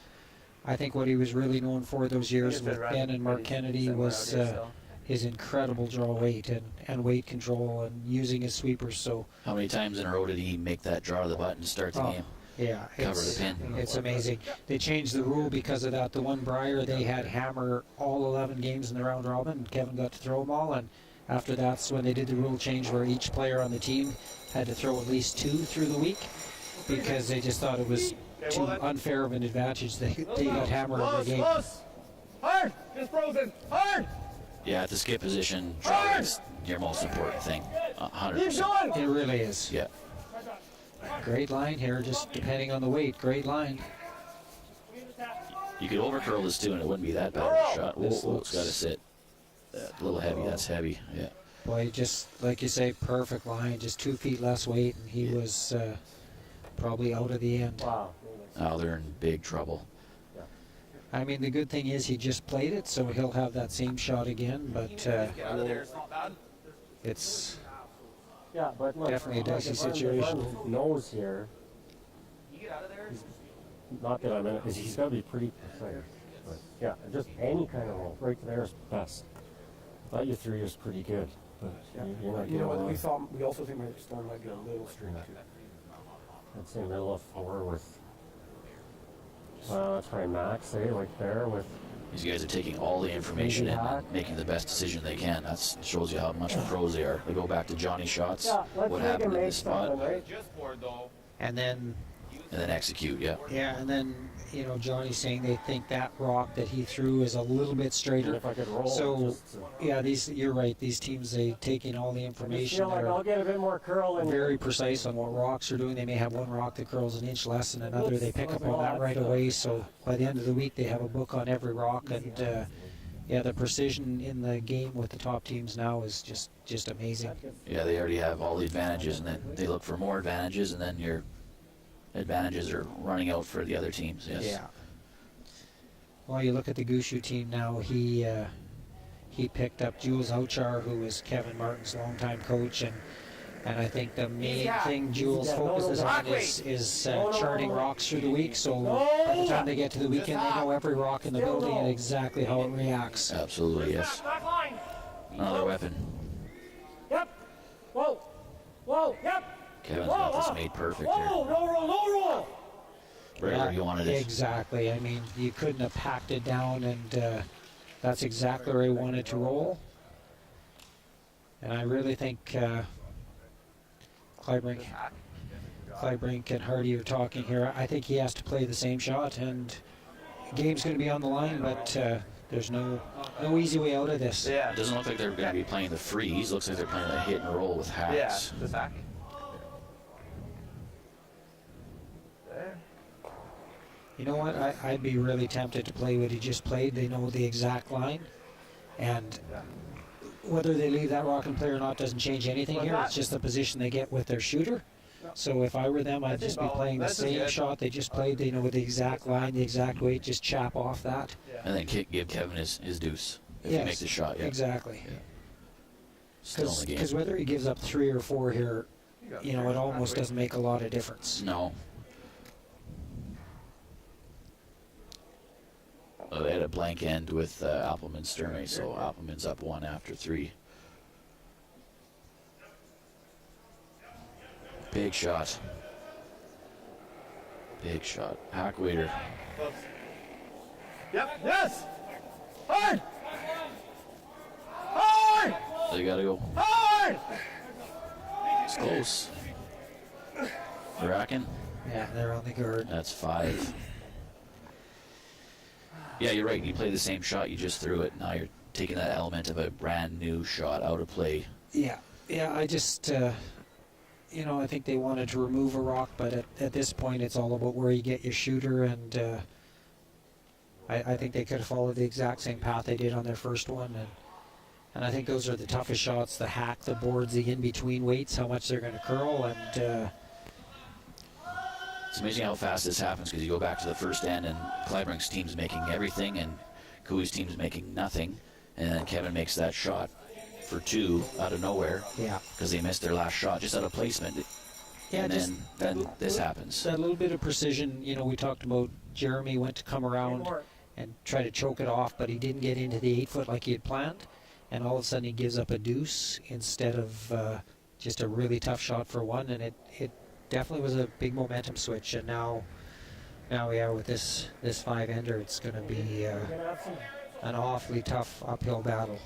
I think what he was really known for those years
Just
with
been
Ben and Mark
pretty
Kennedy
similar
was
out here, so.
his incredible draw weight and weight control and using his sweepers. So
How many times in a row did he make that draw to the button to start the game?
yeah,
Cover the pin.
It's amazing. They changed the rule because of that. The one Briar, they had hammer all 11 games in the round robin, and Kevin got to throw them all. And after that's when they did the rule change where each player on the team had to throw at least 2 through the week, because they just thought it was too unfair of an advantage. They got hammered every game.
Close. Hard. Just frozen. Hard.
Yeah, at the skip position, draw is your most important thing.
Keep
100%.
going.
It really is.
Yeah.
Great line here, just depending on the weight. Great line.
You could overcurl this too, and it wouldn't be that bad of a shot. Whoa,
This
whoa, it's got to
looks-
sit. A little heavy. That's heavy. Yeah.
Boy, just like you say, perfect line. Just 2 feet less weight, and he was probably out of the end.
Wow.
Now they're in big trouble.
I mean, the good thing is he just played it, so he'll have that same shot again. But
Get out of there. It's not bad.
it's
Yeah, but look,
Definitely a dicey
if I'm- if
situation.
I'm nose here.
You get out of there.
Not that I'm in it, he's got to be pretty precise. But yeah, just any kind of roll. Right there is best. I thought your 3 was pretty good, but you're not
You know what?
getting
We
a lot.
thought we also think my storm might be a little string too.
I'd say middle of 4 with. That's probably max, like there with.
These guys are taking all the information in and making the best decision they can. That shows you how much pros they are. They go back to Johnny shots.
Yeah, let's
What
make him
happened in
make
this spot?
something, right?
Just board though.
and then
And then execute. Yeah.
and then Johnny's saying they think that rock that he threw is a little bit
And
straighter.
if I could roll,
So
just,
you're right. These teams, they taking all the
I
information.
feel like
They're
I'll get a bit more curl and
very precise on what rocks are doing. They may have one rock that curls an inch less than another. They pick up on that right away. So by the end of the week, they have a book on every rock. And the precision in the game with the top teams now is just amazing.
Yeah, they already have all the advantages, and then they look for more advantages, and then your advantages are running out for the other teams. Yes.
Yeah. Well, you look at the Gushu team now. He picked up Jules Ouchar, who was Kevin Martin's longtime coach, and I think the main thing Jules focuses on is charting rocks through the week. So by the time they get to the weekend, they know every rock in the building and exactly how it reacts.
Absolutely, yes. Another weapon.
Yep. Whoa. Whoa. Yep.
Kevin's got this made perfect here.
Whoa. No roll. No roll.
Right where you wanted it.
Exactly. I mean, you couldn't have packed it down, and that's exactly where he wanted to roll. And I really think Clybrink and Harty are talking here. I think he has to play the same shot, and the game's going to be on the line, but there's no easy way out of this.
Yeah.
It doesn't look like they're going to be playing the freeze. Looks like they're playing a hit and roll with
Yeah.
hacks.
Just hack.
You know what? I'd be really tempted to play what he just played. They know the exact line, and whether they leave that rock and play or not doesn't change anything here. It's just the position they get with their shooter. So if I were them, I'd just be playing the same shot they just played. They know the exact line, the exact weight. Just chap off that.
And then give Kevin his deuce if he makes the shot. Yeah.
Exactly.
Still in the game.
Because whether he gives up 3 or 4 here, it almost doesn't make a lot of difference.
No. They had a blank end with Appelman Sturmey, so Appelman's up 1 after 3. Big shot. Big shot. Hack waiter.
Yep. Yes. Hard. Hard.
They gotta go.
Hard.
It's close. Bracken.
Yeah, they're on the guard.
That's 5. Yeah, you're right. You play the same shot, you just threw it. Now you're taking that element of a brand new shot out of play.
Yeah, I just, I think they wanted to remove a rock, but at this point it's all about where you get your shooter, and I think they could have followed the exact same path they did on their first one, and I think those are the toughest shots, the hack, the boards, the in-between weights, how much they're going to curl, and
It's amazing how fast this happens because you go back to the first end and Clybrink's team's making everything and Cooey's team's making nothing, and then Kevin makes that shot for 2 out of nowhere.
Yeah.
Because they missed their last shot just out of placement.
Yeah,
and
just
then this happens.
That little bit of precision, we talked about Jeremy went to come around and try to choke it off, but he didn't get into the 8 foot like he had planned. and all of a sudden he gives up a deuce instead of just a really tough shot for one, and it definitely was a big momentum switch. And now yeah, with this 5-ender, it's going to be
You're gonna have some.
an awfully tough uphill battle.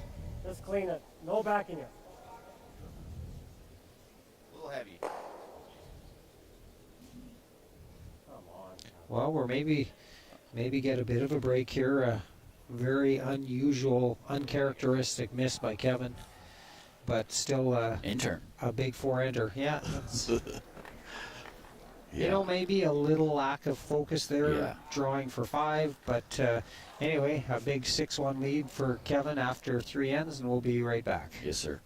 Just clean it. No backing it.
A little heavy.
Come on.
Well, we're maybe get a bit of a break here. A very unusual, uncharacteristic miss by Kevin, but still
Intern.
a big 4-ender. Yeah, that's,
Yeah.
you know, maybe a little lack of focus there,
Yeah.
drawing for 5. But anyway, a big 6-1 lead for Kevin after 3 ends, and we'll be right back.
Yes, sir.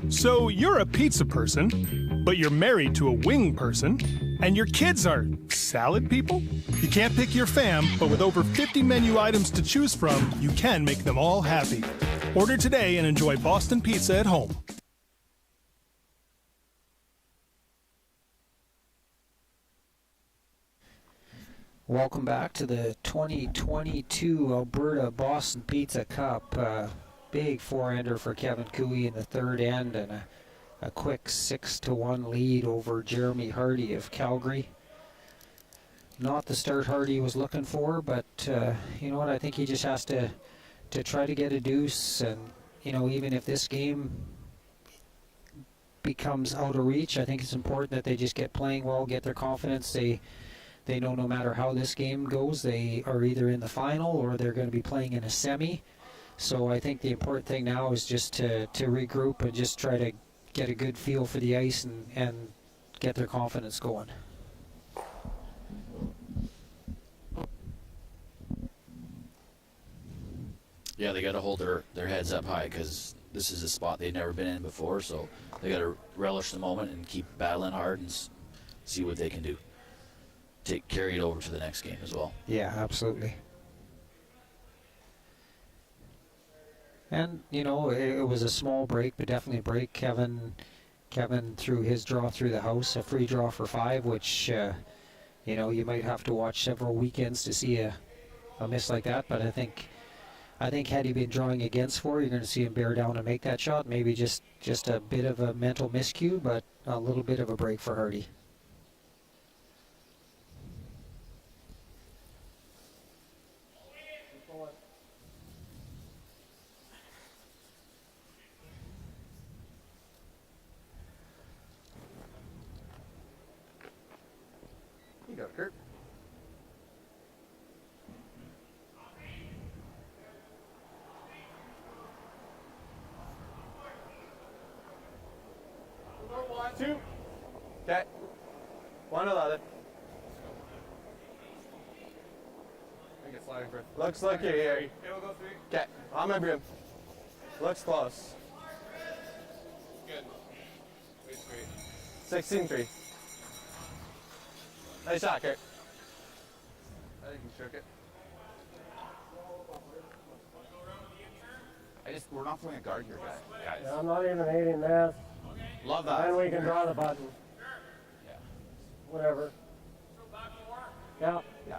So you're a pizza person, but you're married to a wing person, and your kids are salad people? You can't pick your fam, but with over 50 menu items to choose from, you can make them all happy. Order today and enjoy Boston Pizza at home.
Welcome back to the 2022 Alberta Boston Pizza Cup. Big 4-ender for Kevin Cooey in the 3rd end, and a quick 6-1 lead over Jeremy Harty of Calgary. Not the start Harty was looking for, but you know what? I think he just has to try to get a deuce, and you know, even if this game becomes out of reach, I think it's important that they just get playing well, get their confidence. They know no matter how this game goes, they are either in the final or they're going to be playing in a semi. So I think the important thing now is just to regroup and just try to get a good feel for the ice and get their confidence going.
Yeah, they got to hold their heads up high because this is a spot they've never been in before. So they got to relish the moment and keep battling hard and see what they can do. Carry it over to the next game as well.
Yeah, absolutely. And you know, it was a small break, but definitely a break. Kevin threw his draw through the house, a free draw for 5, which you know, you might have to watch several weekends to see a miss like that. But I think had he been drawing against 4, you're going to see him bear down and make that shot. Maybe just a bit of a mental miscue, but a little bit of a break for Harty.
You go, Kurt. Two. Okay. 111.
I get sliding for
Looks like you're here.
It will go 3.
Okay. On my broom. Looks close.
Good. Wait,
16-3. Nice shot, Kurt.
I think you shook it. We're not throwing a guard here, guys.
I'm not even hating that.
Love that.
Then we can draw the button.
Yeah.
Whatever. Yeah.
Yeah.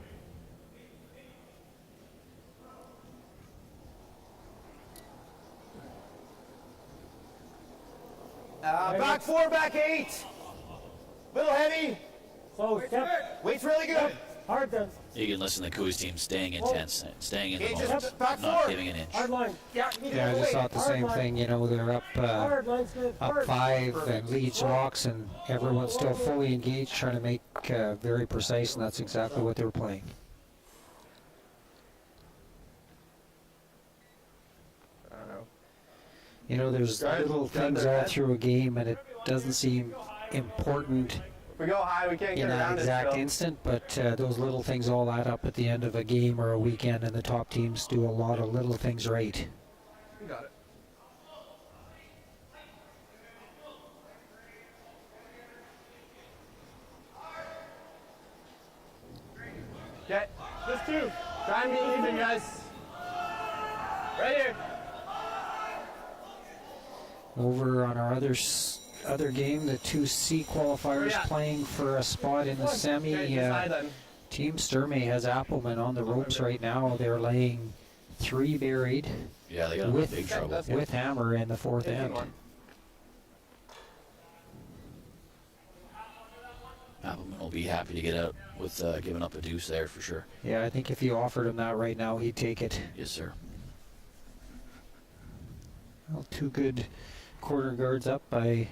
Back 4, back 8. Little heavy.
So step
Weight's really good.
hard then.
You can listen to Cooey's team staying intense, staying in the
Okay, just
moment,
back
not
forward.
giving an inch.
Hard line.
Yeah, you need to
Yeah, I
go
just
away.
thought the same thing. You know, they're
Hard line's good.
up
Hard.
5 and leads rocks, and everyone's still fully engaged, trying to make very precise, and that's exactly what they were playing.
I don't know.
You know, there's
Guys,
little
got
things
their
all
head.
through a game, and it doesn't seem important
If we go high, we can't
in
get
that
around it
exact
still.
instant, but those little things all add up at the end of a game or a weekend, and the top teams do a lot of little things right.
You got it. guys. Right here.
Over on our other game, the 2C qualifiers playing for a spot in the semi. Team Sturmey has Appleman on the ropes right now. They're laying 3 buried.
Yeah, they got in big trouble.
With Hammer in the 4th end.
Appleman will be happy to get out with giving up a deuce there for sure.
Yeah, I think if you offered him that right now, he'd take it.
Yes, sir.
Well, 2 good corner guards up by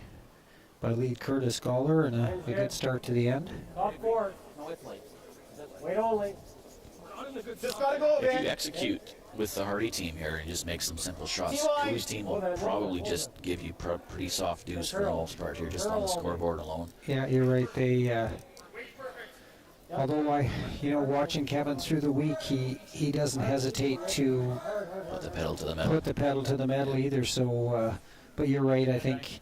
lead Curtis Scholar, and a good start to the end.
Top 4. Wait only.
Just gotta go,
If
man.
you execute with the Harty team here and just make some simple shots, Crew's team will probably just give you pretty soft deuce for the most part here, just on the scoreboard alone.
Yeah, you're right. They, although watching Kevin through the week, he doesn't hesitate to
Put the pedal to the metal.
put the pedal to the metal either. So, but you're right. I think,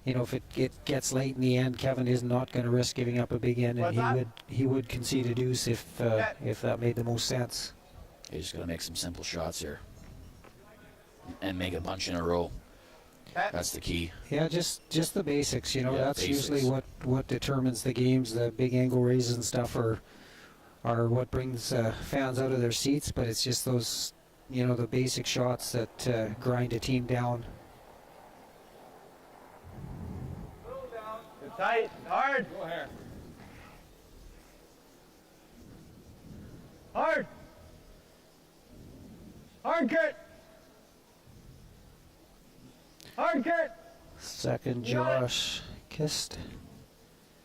if it gets late in the end, Kevin is not going to risk giving up a big end, and he would concede a deuce if that made the most sense.
You just got to make some simple shots here and make a bunch in a row. That's the key.
Yeah, just the basics. That's
basics.
usually what determines the games. The big angle raises and stuff are what brings fans out of their seats. But it's just those, the basic shots that grind a team down.
Tight, hard.
Go here.
Hard. Hard, Kurt. Hard, Kurt.
Second, Josh Kist.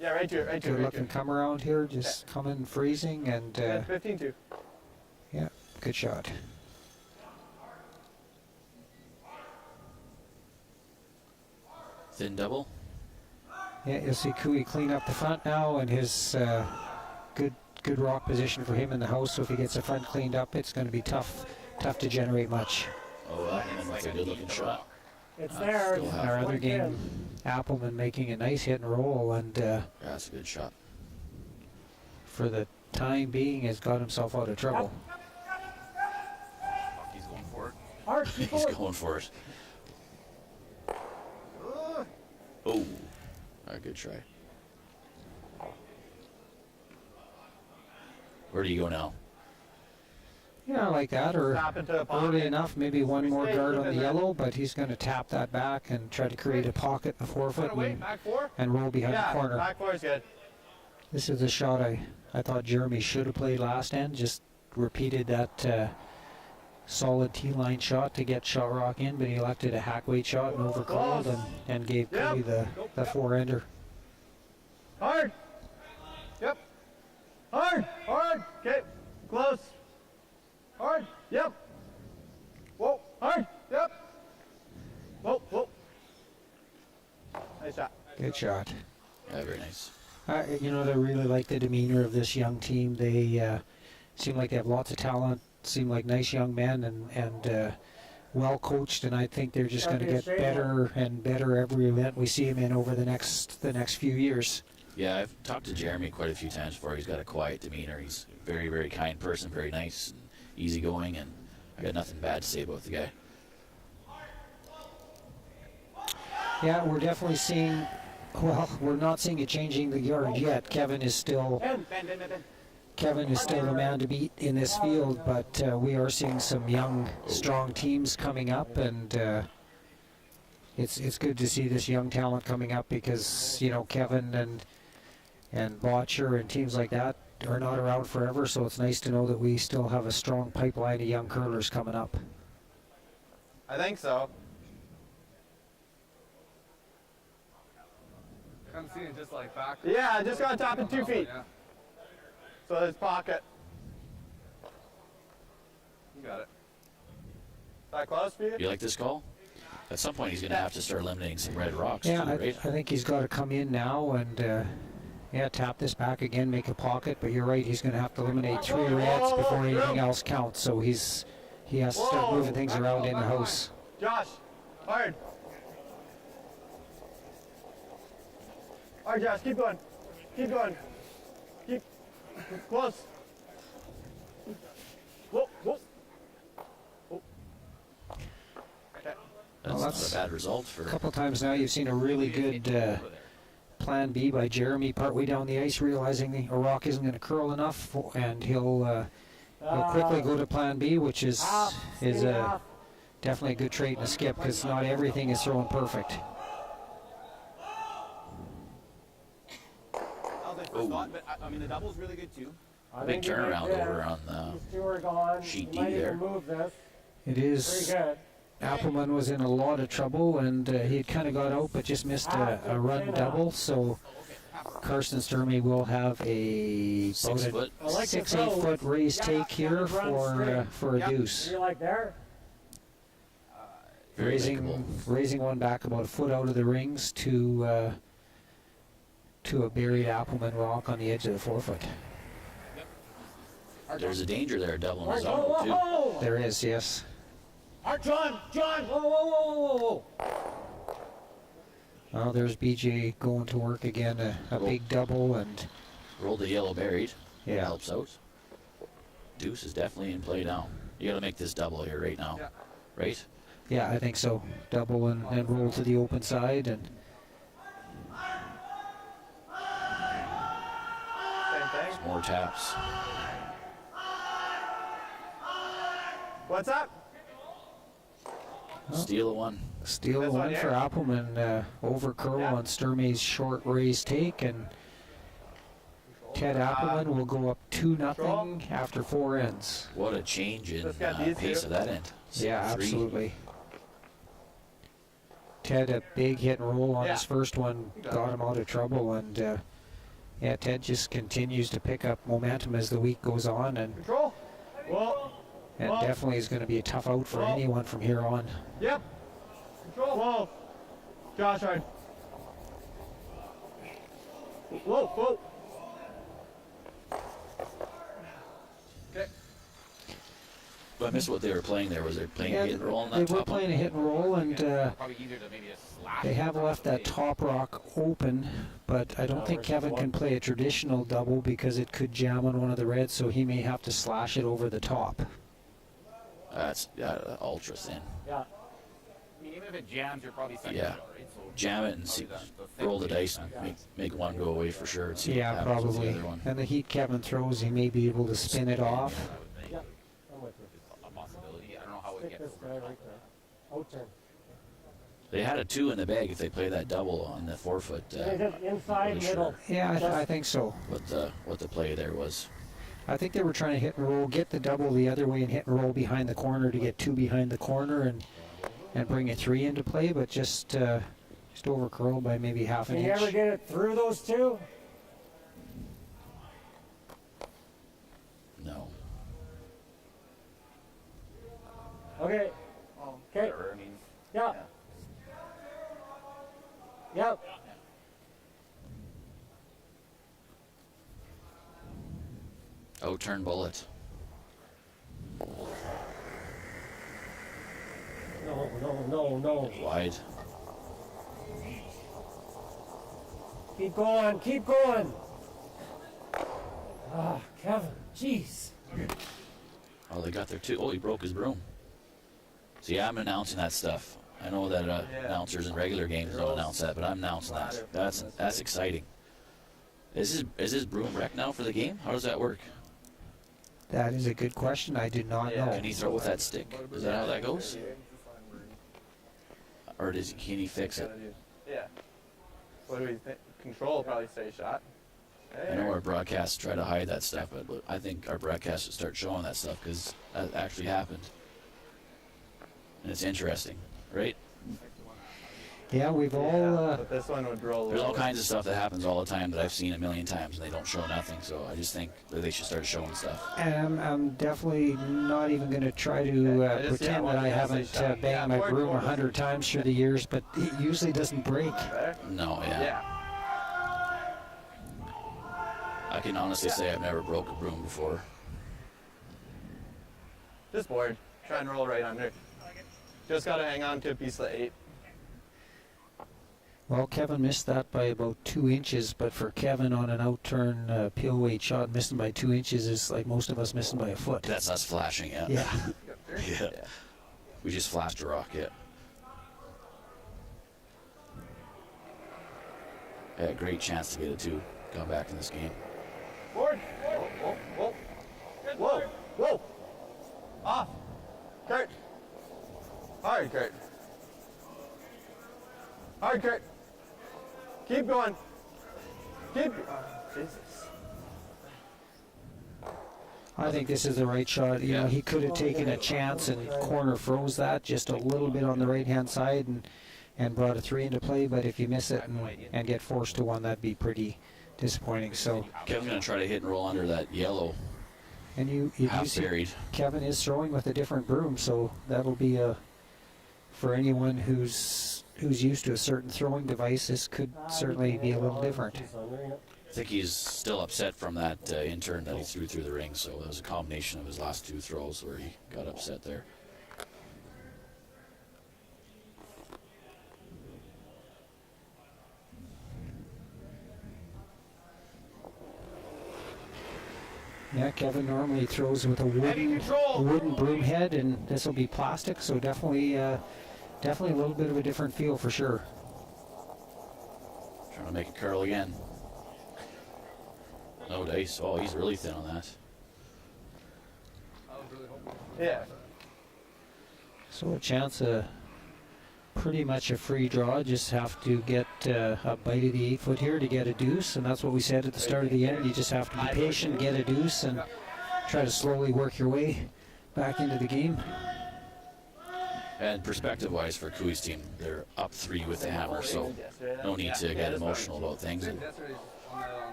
Yeah, right to it, right to it.
Good
Right to
looking
it.
come around here, just coming freezing, and
15-2.
yeah, good shot.
Thin double.
Yeah, you'll see Cooey clean up the front now, and his good rock position for him in the house. So if he gets the front cleaned up, it's going to be tough to generate much.
Oh, that's a good looking shot.
It's there.
Still half.
Our other game, Appleman making a nice hit and roll, and
Yeah, that's a good shot.
for the time being has got himself out of trouble.
He's going for it.
Hard, keep
He's
going.
going for it. Oh, a good try. Where do you go now?
Yeah, like that, or
Tap into a pocket.
early enough, maybe one more
Stay
guard on
within
the
that.
yellow, but he's going to tap that back and try to create a pocket in the forefoot
Wait,
and,
back 4?
and roll behind
Yeah,
the corner.
back 4 is good.
This is a shot I thought Jeremy should have played last end, just repeated that solid T-line shot to get shot rock in, but he elected a hack weight shot and overcalled and gave
Yep.
Cody the four-ender.
Hard. Yep. Hard. Hard. Okay. Close. Hard. Yep. Whoa. Hard. Yep. Whoa. Whoa. Nice shot.
Good shot.
Yeah, very nice.
I really like the demeanor of this young team. They seem like they have lots of talent, seem like nice young men, and well coached, and I think they're just going to get better and better every event we see them in over the next few years.
Yeah, I've talked to Jeremy quite a few times before. He's got a quiet demeanor. He's a very, very kind person, very nice and easygoing, and I got nothing bad to say about the guy.
Yeah, we're definitely seeing. Well, we're not seeing it changing the yard yet. Kevin is still the man to beat in this field, but we are seeing some young, strong teams coming up, and it's good to see this young talent coming up because Kevin and Botcher and teams like that are not around forever. So it's nice to know that we still have a strong pipeline of young curlers coming up.
I think so.
I'm seeing just like back.
Yeah, just gotta tap it 2 feet.
Yeah,
So there's pocket.
you got it.
Is that close for you?
You like this call? At some point, he's going to have to start eliminating some red rocks,
Yeah,
too,
I
right?
think he's got to come in now and tap this back again, make a pocket. But you're right, he's going to have to eliminate 3 reds before anything else counts. So he has to start moving things around in the house.
Josh, hard. Hard, Josh, keep going. Keep going. Keep close. Whoa, whoa.
That's not a bad result for.
A couple times now you've seen a really good plan B by Jeremy partway down the ice, realizing a rock isn't going to curl enough, and he'll quickly go to plan B, which is definitely a good trait in a skip, because not everything is thrown perfect.
But I mean, the double's really good too.
Big turnaround over on the sheet D there.
It is. Appleman was in a lot of trouble, and he had kind of got out, but just missed a run double. So Carson Sturmey will have a
6 foot.
6-8 foot raised take here for a deuce. Raising one back about a foot out of the rings to a buried Appleman rock on the edge of the 4 foot.
There's a danger there, doubling his own too.
There is, yes.
John! Whoa!
Well, there's BJ going to work again, a big double, and
Rolled the yellow buried.
yeah.
Helps out. Deuce is definitely in play now. You got to make this double here right now, right?
Yeah, I think so. Double and roll to the open side, and
Same thing.
More taps.
What's up?
Steal a one.
steal
This
one
one
for
here?
Appleman, over curl on Sturmey's short raise take, and Ted Appleman will go up 2-0 after 4 ends.
What a change in
Just got these
pace
two.
of that end.
Yeah,
7-3.
absolutely. Ted, a big hit and roll on his
Yeah.
first one, got him out of trouble, and yeah, Ted just continues to pick up momentum as the week goes on, and
Control. Whoa.
it definitely is going to be a tough out for anyone from here on.
Yep. Control. Whoa. Josh, hard. Whoa. Okay.
But I missed what they were playing there. Was they playing
Yeah,
hit and roll on
they
that
were
top
playing a
one?
hit and roll, and
Probably easier to maybe just slash.
they have left that top rock open, but I don't think Kevin can play a traditional double because it could jam on one of the reds, so he may have to slash it over the top.
That's ultra thin.
I mean, even if it jams, you're probably second
Yeah.
shot, right? So
Jam it and see, roll the dice and make one go away for sure. And see what
Yeah,
happens with
probably.
the other one.
And the heat Kevin throws, he may be able to spin it off.
a possibility. I don't know how it gets over.
They had a 2 in the bag if they play that double on the 4 foot.
Inside,
really
middle.
sure
Yeah, I think so.
what the play there was.
I think they were trying to hit and roll, get the double the other way and hit and roll behind the corner to get 2 behind the corner and bring a 3 into play, but just over curl by maybe half an
Can you ever
inch.
get it through those two?
No.
Okay. Okay.
Whatever, I mean,
Yeah. Yep.
Oh, turn bullet.
No.
Wide.
Keep going. Ah, Kevin, jeez.
Oh, they got their 2. Oh, he broke his broom. See, I'm announcing that stuff. I know that announcers in regular games don't announce that, but I'm announcing that. That's exciting. Is his broom wrecked now for the game? How does that work?
That is a good question. I do not know.
Can he throw with that stick? Is that how that goes? Or can he fix it?
Yeah. What do we think? Control probably say shot.
I know our broadcasts try to hide that stuff, but I think our broadcasts should start showing that stuff because that actually happened. And it's interesting, right?
Yeah, we've all.
But this one would roll.
There's all kinds of stuff that happens all the time that I've seen a million times and they don't show nothing. So I just think that they should start showing stuff.
And I'm definitely not even going to try to pretend that I haven't banged my broom 100 times through the years, but it usually doesn't break.
No, yeah. I can honestly say I've never broke a broom before.
Just bored. Try and roll right under. Just gotta hang on to a piece of the 8.
Well, Kevin missed that by about 2 inches, but for Kevin on an out-turn peel weight shot, missing by 2 inches is like most of us missing by a foot.
That's us flashing, yeah.
Yeah.
Yeah. We just flashed a rock, yeah. had a great chance to get a 2 come back in this game.
Forward. Whoa, whoa, whoa. Whoa, whoa. Off. Kurt. Hard, Kurt. Hard, Kurt. Keep going. Keep. Jesus.
I think this is the right shot. You know, he could have taken a chance and corner froze that just a little bit on the right-hand side and brought a 3 into play. But if you miss it and get forced to 1, that'd be pretty disappointing. So
Kevin's going to try to hit and roll under that yellow.
And you do
Half
see
buried.
Kevin is throwing with a different broom, so that'll be for anyone who's used to a certain throwing device. This could certainly be a little different.
I think he's still upset from that intern that he threw through the ring, so that was a combination of his last 2 throws where he got upset there.
Yeah, Kevin normally throws with a wooden broom head, and this will be plastic, so definitely a little bit of a different feel for sure.
Trying to make it curl again. No dice. Oh, he's really thin on that.
Yeah.
So a chance of pretty much a free draw. Just have to get a bite of the 8-foot here to get a deuce, and that's what we said at the start of the end. You just have to be patient, get a deuce, and try to slowly work your way back into the game.
And perspective-wise for Cooey's team, they're up 3 with the hammer, so no need to get emotional about things. And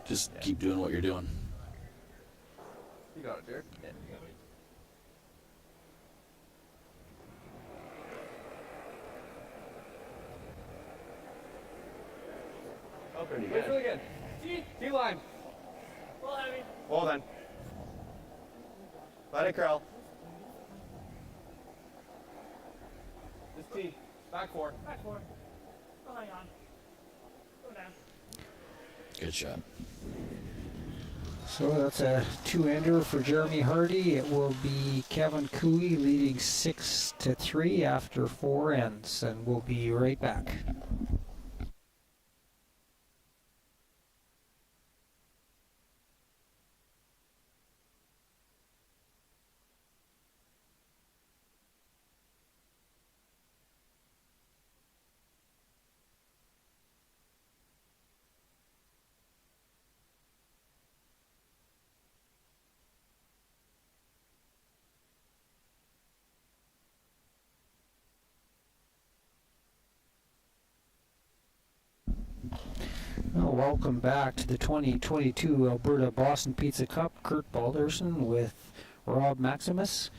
just keep doing what you're doing.
You got it, Derek. Yeah.
Oh, pretty
That's
good.
really good. T-line.
Well then. Let it curl.
This T. Back 4.
Good shot.
So that's a 2-ender for Jeremy Harty. It will be Kevin Cooey leading 6-3 after 4 ends, and we'll be right back. Well, welcome back to the 2022 Alberta Boston Pizza Cup. Kurt Balderson with Rob Maximus.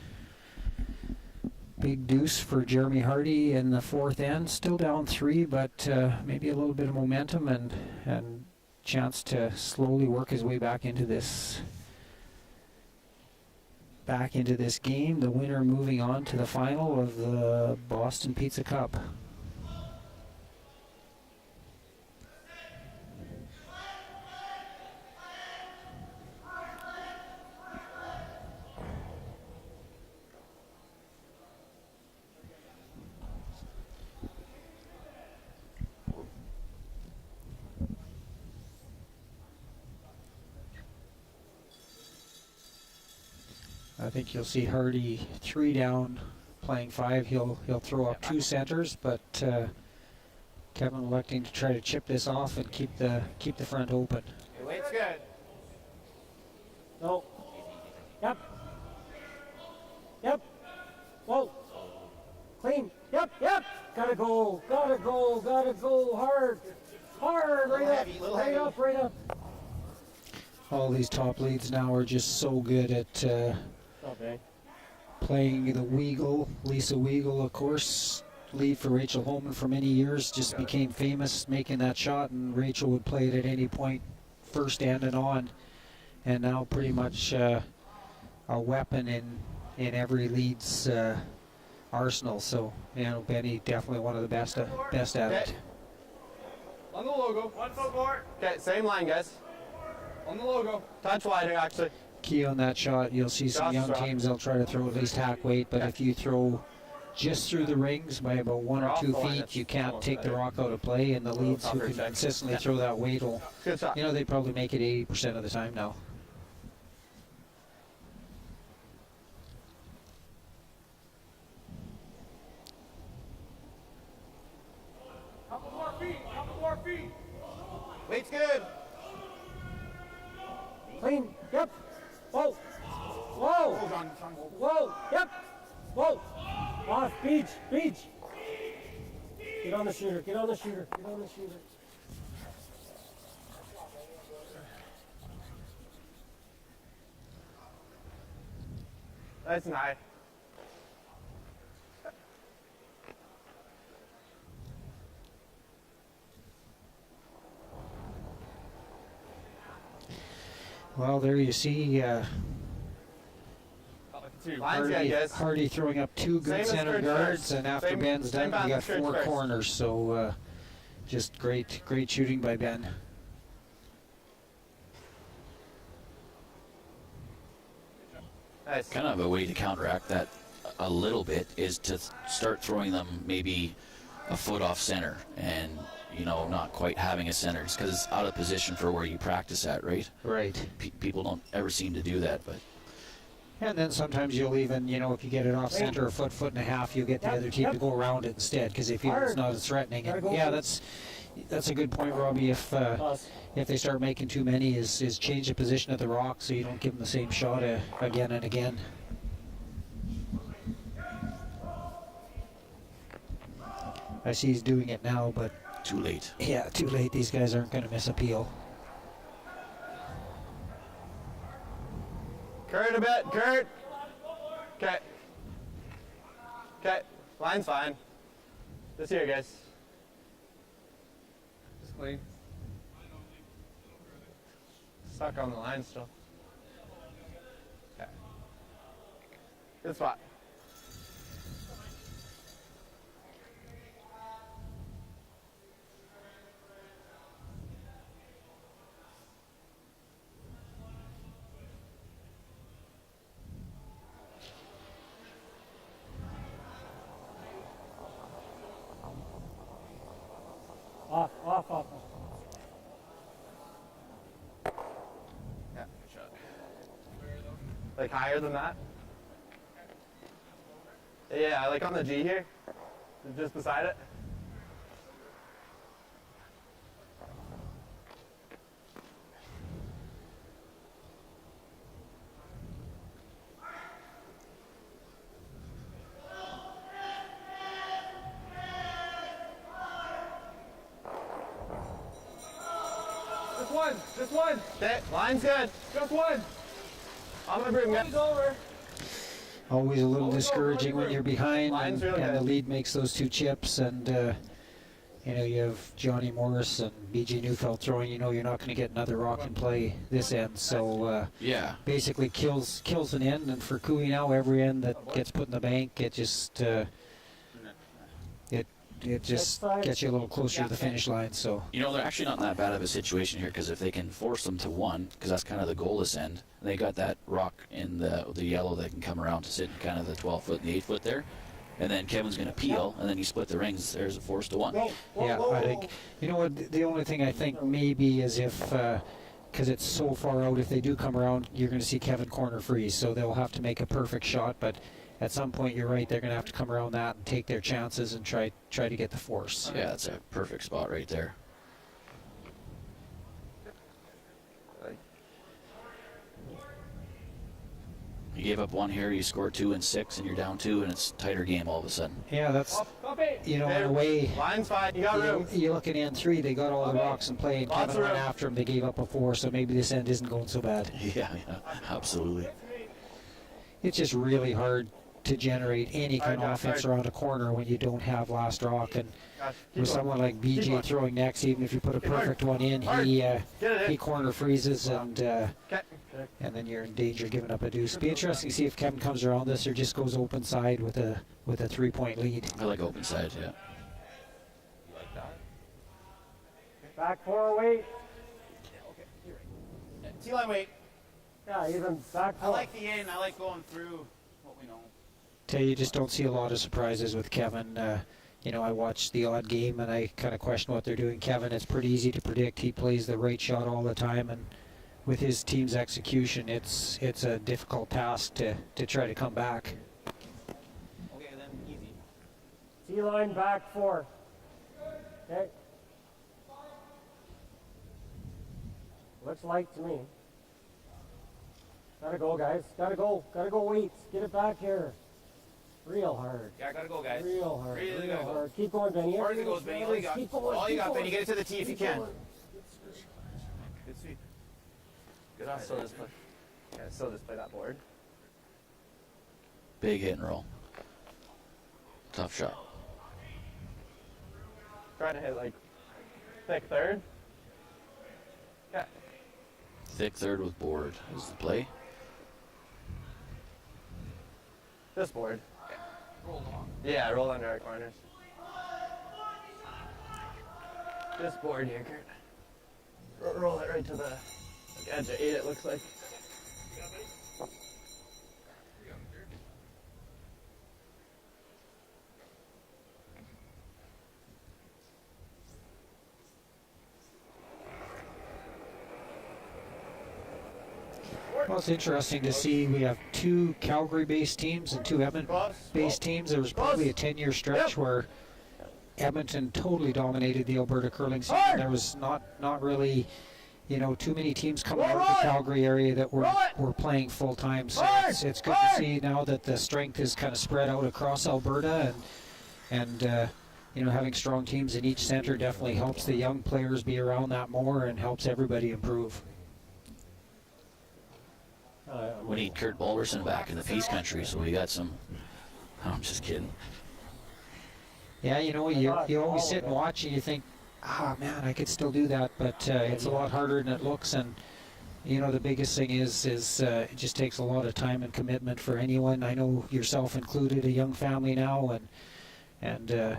Big deuce for Jeremy Harty in the 4th end. Still down 3, but maybe a little bit of momentum and chance to slowly work his way back into this game. The winner moving on to the final of the Boston Pizza Cup. I think you'll see Harty 3 down, playing 5. He'll throw up 2 centers, but Kevin electing to try to chip this off and keep the front open.
Your weight's good.
No. Yep. Yep. Whoa. Clean. Yep. Yep. Gotta go. Gotta go. Gotta go. Hard. Hard. Right up. Right up. Right up.
All these top leads now are just so good at
Okay.
playing the Weagle. Lisa Weagle, of course, lead for Rachel Holman for many years, just became famous making that shot, and Rachel would play it at any point, first end and on, and now pretty much a weapon in every lead's arsenal. So, you know, Benny definitely one of the best at it.
On the logo. 1 foot more.
Okay, same line, guys.
On the logo.
Touch wider, actually.
Key on that shot, you'll see some young teams, they'll try to throw at least hack weight, but if you throw just through the rings by about 1 or
Off
2
the line,
feet,
it's
you can't
almost
take the
better.
rock out of play, and the leads who
tougher
can
check.
consistently throw that weight will,
Good shot.
you know, they probably make it 80% of the time now.
Weight's good.
Clean. Yep. Whoa. Whoa. Whoa. Yep. Whoa. Off. Beach. Beach. Get on the shooter. Get on the shooter. Get on the shooter.
Nice and high.
Well, there you see
Line's good, guys.
Harty throwing up 2
Same
good
as
center
Church
guards,
first.
and after
Same-
Ben's
same
done, we got
pass as Church
4
first.
corners. So just great shooting by Ben.
Nice.
Kind of a way to counteract that a little bit is to start throwing them maybe a foot off center and, you know, not quite having a center because it's out of position for where you practice at, right?
Right.
People don't ever seem to do that, but
And then sometimes you'll even, you know, if you get it off center a foot, foot and a half, you'll get the other team to go around it instead because they feel it's not as threatening. And yeah, that's a good point, Robbie. If they start making too many, is change the position of the rock so you don't give them the same shot again and again. I see he's doing it now, but
too late.
yeah, too late. These guys aren't going to miss a peel.
Kurt a bit. Kurt. Okay. Okay. Line's fine. Just here, guys. Just clean. Stuck on the line still. Okay. Good spot.
Off. Off. Off.
Yeah, good shot. Like higher than that? Yeah, like on the G here. Just beside it.
Just one.
Okay, line's good.
Just one.
I'm gonna bring
He's over.
Always a little discouraging when you're behind
Line's
and
really
the
good.
lead makes those 2 chips, and you know, you have Johnny Morris and BJ Neufeld throwing. You know, you're not going to get another rock in play this end. So
Yeah.
basically kills an end, and for Cooey now, every end that gets put in the bank, it just it just gets you a little closer to the finish line. So
You know, they're actually not in that bad of a situation here because if they can force them to 1, because that's kind of the goal this end, they got that rock in the yellow that can come around to sit in kind of the 12 foot and the 8 foot there. And then Kevin's going to peel, and then you split the rings. There's a force to 1.
yeah, I think, you know what, the only thing I think maybe is if, because it's so far out, if they do come around, you're going to see Kevin corner freeze, so they'll have to make a perfect shot, but at some point, you're right, they're going to have to come around that and take their chances and try to get the force.
Yeah, that's a perfect spot right there. You gave up 1 here, you score 2 and 6, and you're down 2, and it's a tighter game all of a sudden.
Yeah, that's, you know, in a way,
Line's fine. You got room.
you look at end 3, they got all the rocks in play, and
Lots
Kevin
of
ran
room.
after him, they gave up a 4, so maybe this end isn't going so bad.
Yeah, absolutely.
It's just really hard to generate any kind of
Alright,
offense
alright.
around a corner when you don't have last rock. And
Gosh, keep
with
going.
someone like
Keep
BJ
going.
throwing next, even if you put a
Hard.
perfect one in,
Hard.
he
Get it
he
in.
corner freezes, and
Okay.
and then you're in danger of giving up a deuce. Be interesting to see if Kevin comes around this or just goes open side with a 3-point lead.
I like open side, yeah.
Back 408.
T-line weight.
Yeah, even back
I
4.
like the in. I like going through what we know.
you just don't see a lot of surprises with Kevin. You know, I watch the odd game and I kind of question what they're doing. Kevin, it's pretty easy to predict. He plays the right shot all the time, and with his team's execution, it's a difficult task to try to come back.
Okay, then easy.
T-line back 4. Okay. Looks like to me. Gotta go, guys. Gotta go. Gotta go, Waits. Get it back here. Real hard.
Yeah, gotta go, guys.
Real hard.
Really
real
gotta go.
hard. Keep going, Benny.
Hard as it goes, Benny. All you got.
Keep going.
All you
keep
got,
going.
Benny. Get it to the tee if you can.
Good sweep.
Good eye. So just play. Yeah, so just play that board.
Big hit and roll. Tough shot.
Trying to hit like thick third. Okay.
Thick third with board is the play.
This board.
Roll along.
Yeah, roll under our corners. This board here, Kurt. Roll it right to the edge of 8, it looks like.
Well, it's interesting to see we have 2 Calgary-based teams and 2 Edmonton-based teams. There was probably a 10-year stretch where Edmonton totally dominated the Alberta curling scene. There was not really, you know, too many teams coming out of the Calgary area that were playing full time. So it's good to see now that the strength is kind of spread out across Alberta, and you know, having strong teams in each center definitely helps the young players be around that more and helps everybody improve.
We need Kurt Balderson back in the Peace Country, so we got some. I'm just kidding.
Yeah, you know, you always sit and watch and you think, man, I could still do that, but it's a lot harder than it looks. And you know, the biggest thing is it just takes a lot of time and commitment for anyone. I know yourself included, a young family now, and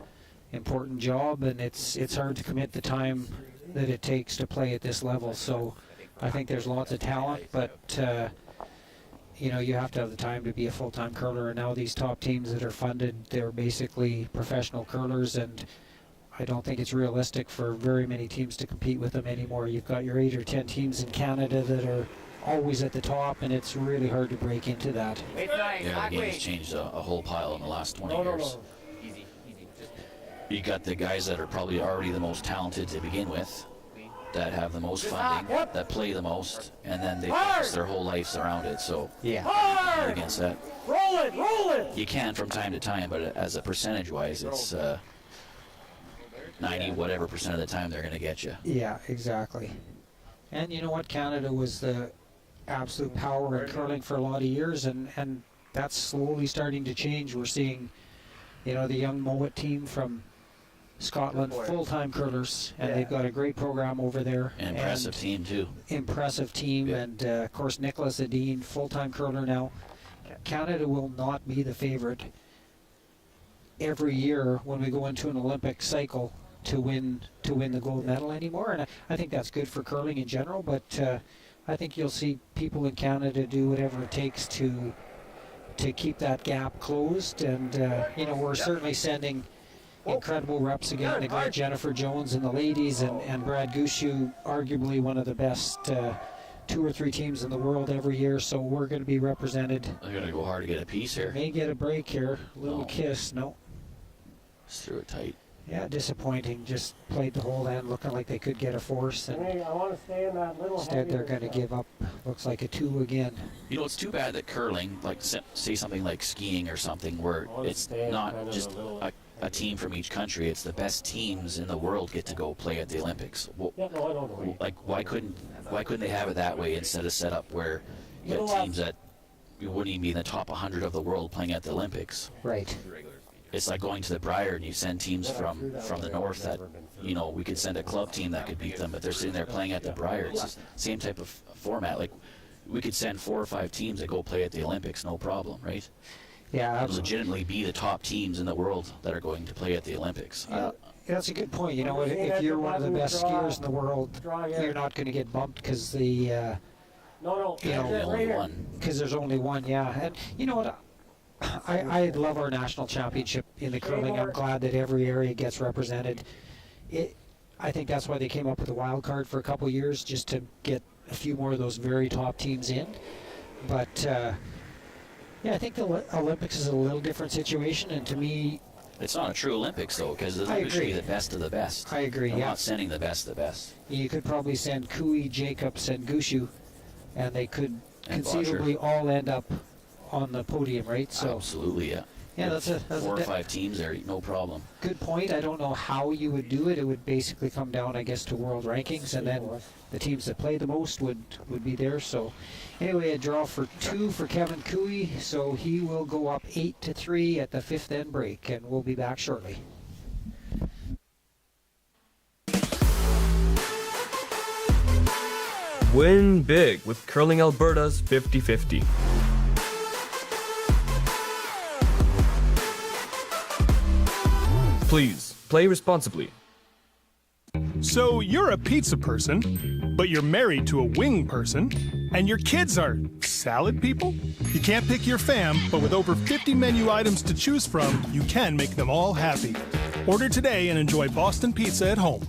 important job, and it's hard to commit the time that it takes to play at this level. So I think there's lots of talent, but you know, you have to have the time to be a full-time curler. And now these top teams that are funded, they're basically professional curlers, and I don't think it's realistic for very many teams to compete with them anymore. You've got your 8 or 10 teams in Canada that are always at the top, and it's really hard to break into that.
Yeah, the game's changed a whole pile in the last 20 years.
Easy, easy. Just
You got the guys that are probably already the most talented to begin with, that have the most funding, that play the most, and then they focus their whole lives around it. So
Yeah.
against that,
Roll it, roll it.
you can from time to time, but as a percentage-wise, it's 90 whatever percent of the time they're going to get you.
Yeah, exactly. And you know what? Canada was the absolute power in curling for a lot of years, and that's slowly starting to change. We're seeing, you know, the young Mowat team from Scotland, full-time curlers, and they've got a great program over there.
An impressive team, too.
Impressive team, and of course Nicholas Adine, full-time curler now. Canada will not be the favorite every year when we go into an Olympic cycle to win the gold medal anymore, and I think that's good for curling in general. But I think you'll see people in Canada do whatever it takes to keep that gap closed, and you know, we're certainly sending incredible reps again, the great Jennifer Jones and the ladies, and Brad Gushu, arguably one of the best 2 or 3 teams in the world every year. So we're going to be represented.
They're going to go hard to get a piece here.
May get a break here, a little
No.
kiss. No.
Just threw it tight.
Yeah, disappointing. Just played the whole end, looking like they could get a force, and
Hey, I want to stay in that little
instead they're
heavier
going to
stuff.
give up. Looks like a 2 again.
You know, it's too bad that curling, like say something like skiing or something, where it's not just a team from each country. It's the best teams in the world get to go play at the Olympics. Well,
Yeah, no, I don't know.
like why couldn't they have it that way instead of set up where you got teams that you wouldn't even be in the top 100 of the world playing at the Olympics?
Right.
It's like going to the Briar and you send teams from the north that, you know, we could send a club team that could beat them, but they're sitting there playing at the Briar. It's the same type of format. Like, we could send 4 or 5 teams that go play at the Olympics, no problem, right?
Yeah,
And
absolutely.
legitimately be the top teams in the world that are going to play at the Olympics.
That's a good point. You know, if you're one of the best skiers in the world, you're not going to get bumped because
No,
you know,
the
right
only
here.
one.
because there's only one. Yeah, and you know what? I love our national championship in the curling. I'm glad that every area gets represented. I think that's why they came up with a wild card for a couple of years, just to get a few more of those very top teams in. But yeah, I think the Olympics is a little different situation, and to me,
It's not a true Olympics, though, because the Olympics should be the best of the best.
I agree.
I'm
yeah,
not sending the best of the best.
you could probably send Cooey, Jacobs, and Gushu, and they could
And
conceivably all end up on the podium, right? So
Absolutely, yeah.
yeah, that's a
4 or 5 teams there, no problem.
good point. I don't know how you would do it. It would basically come down, I guess, to world rankings, and then the teams that play the most would be there. So anyway, a draw for 2 for Kevin Cooey, so he will go up 8-3 at the 5th end break, and we'll be back shortly.
Win big with Curling Alberta's 50-50. Please, play responsibly.
So you're a pizza person, but you're married to a wing person, and your kids are salad people? You can't pick your fam, but with over 50 menu items to choose from, you can make them all happy. Order today and enjoy Boston Pizza at home.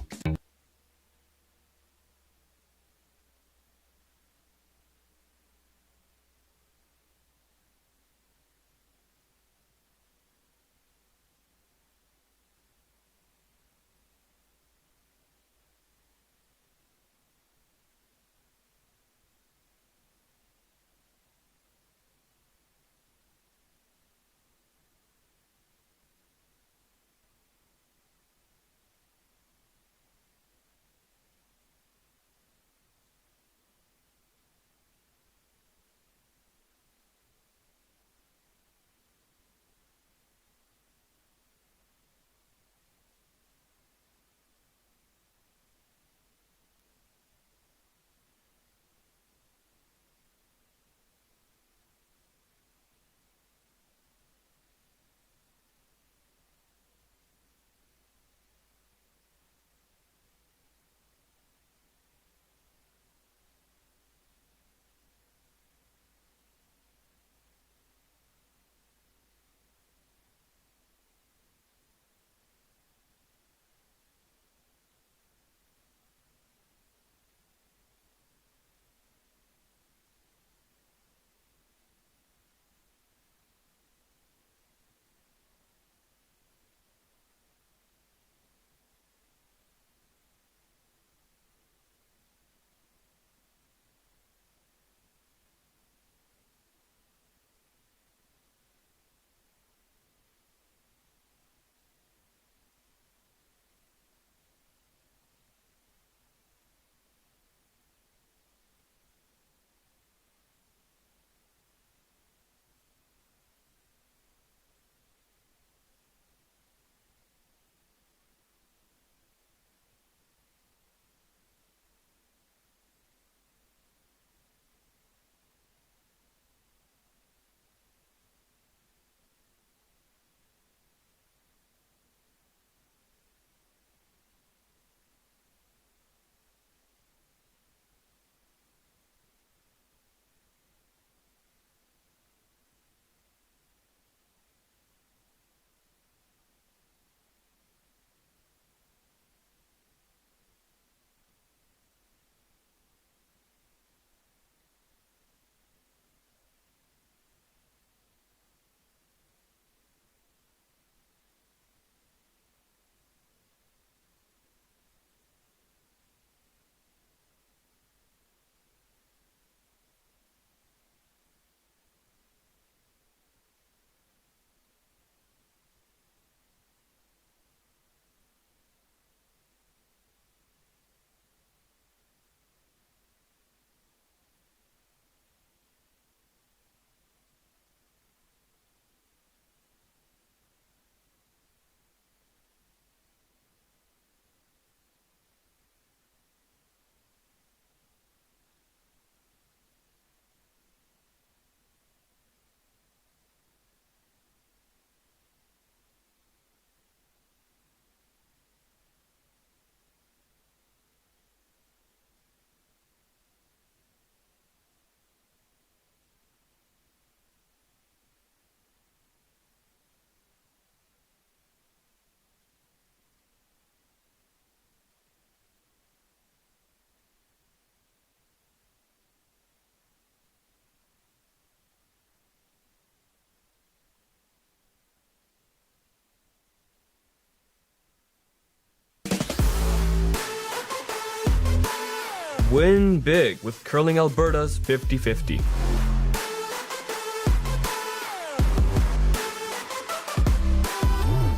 Win big with Curling Alberta's 50-50.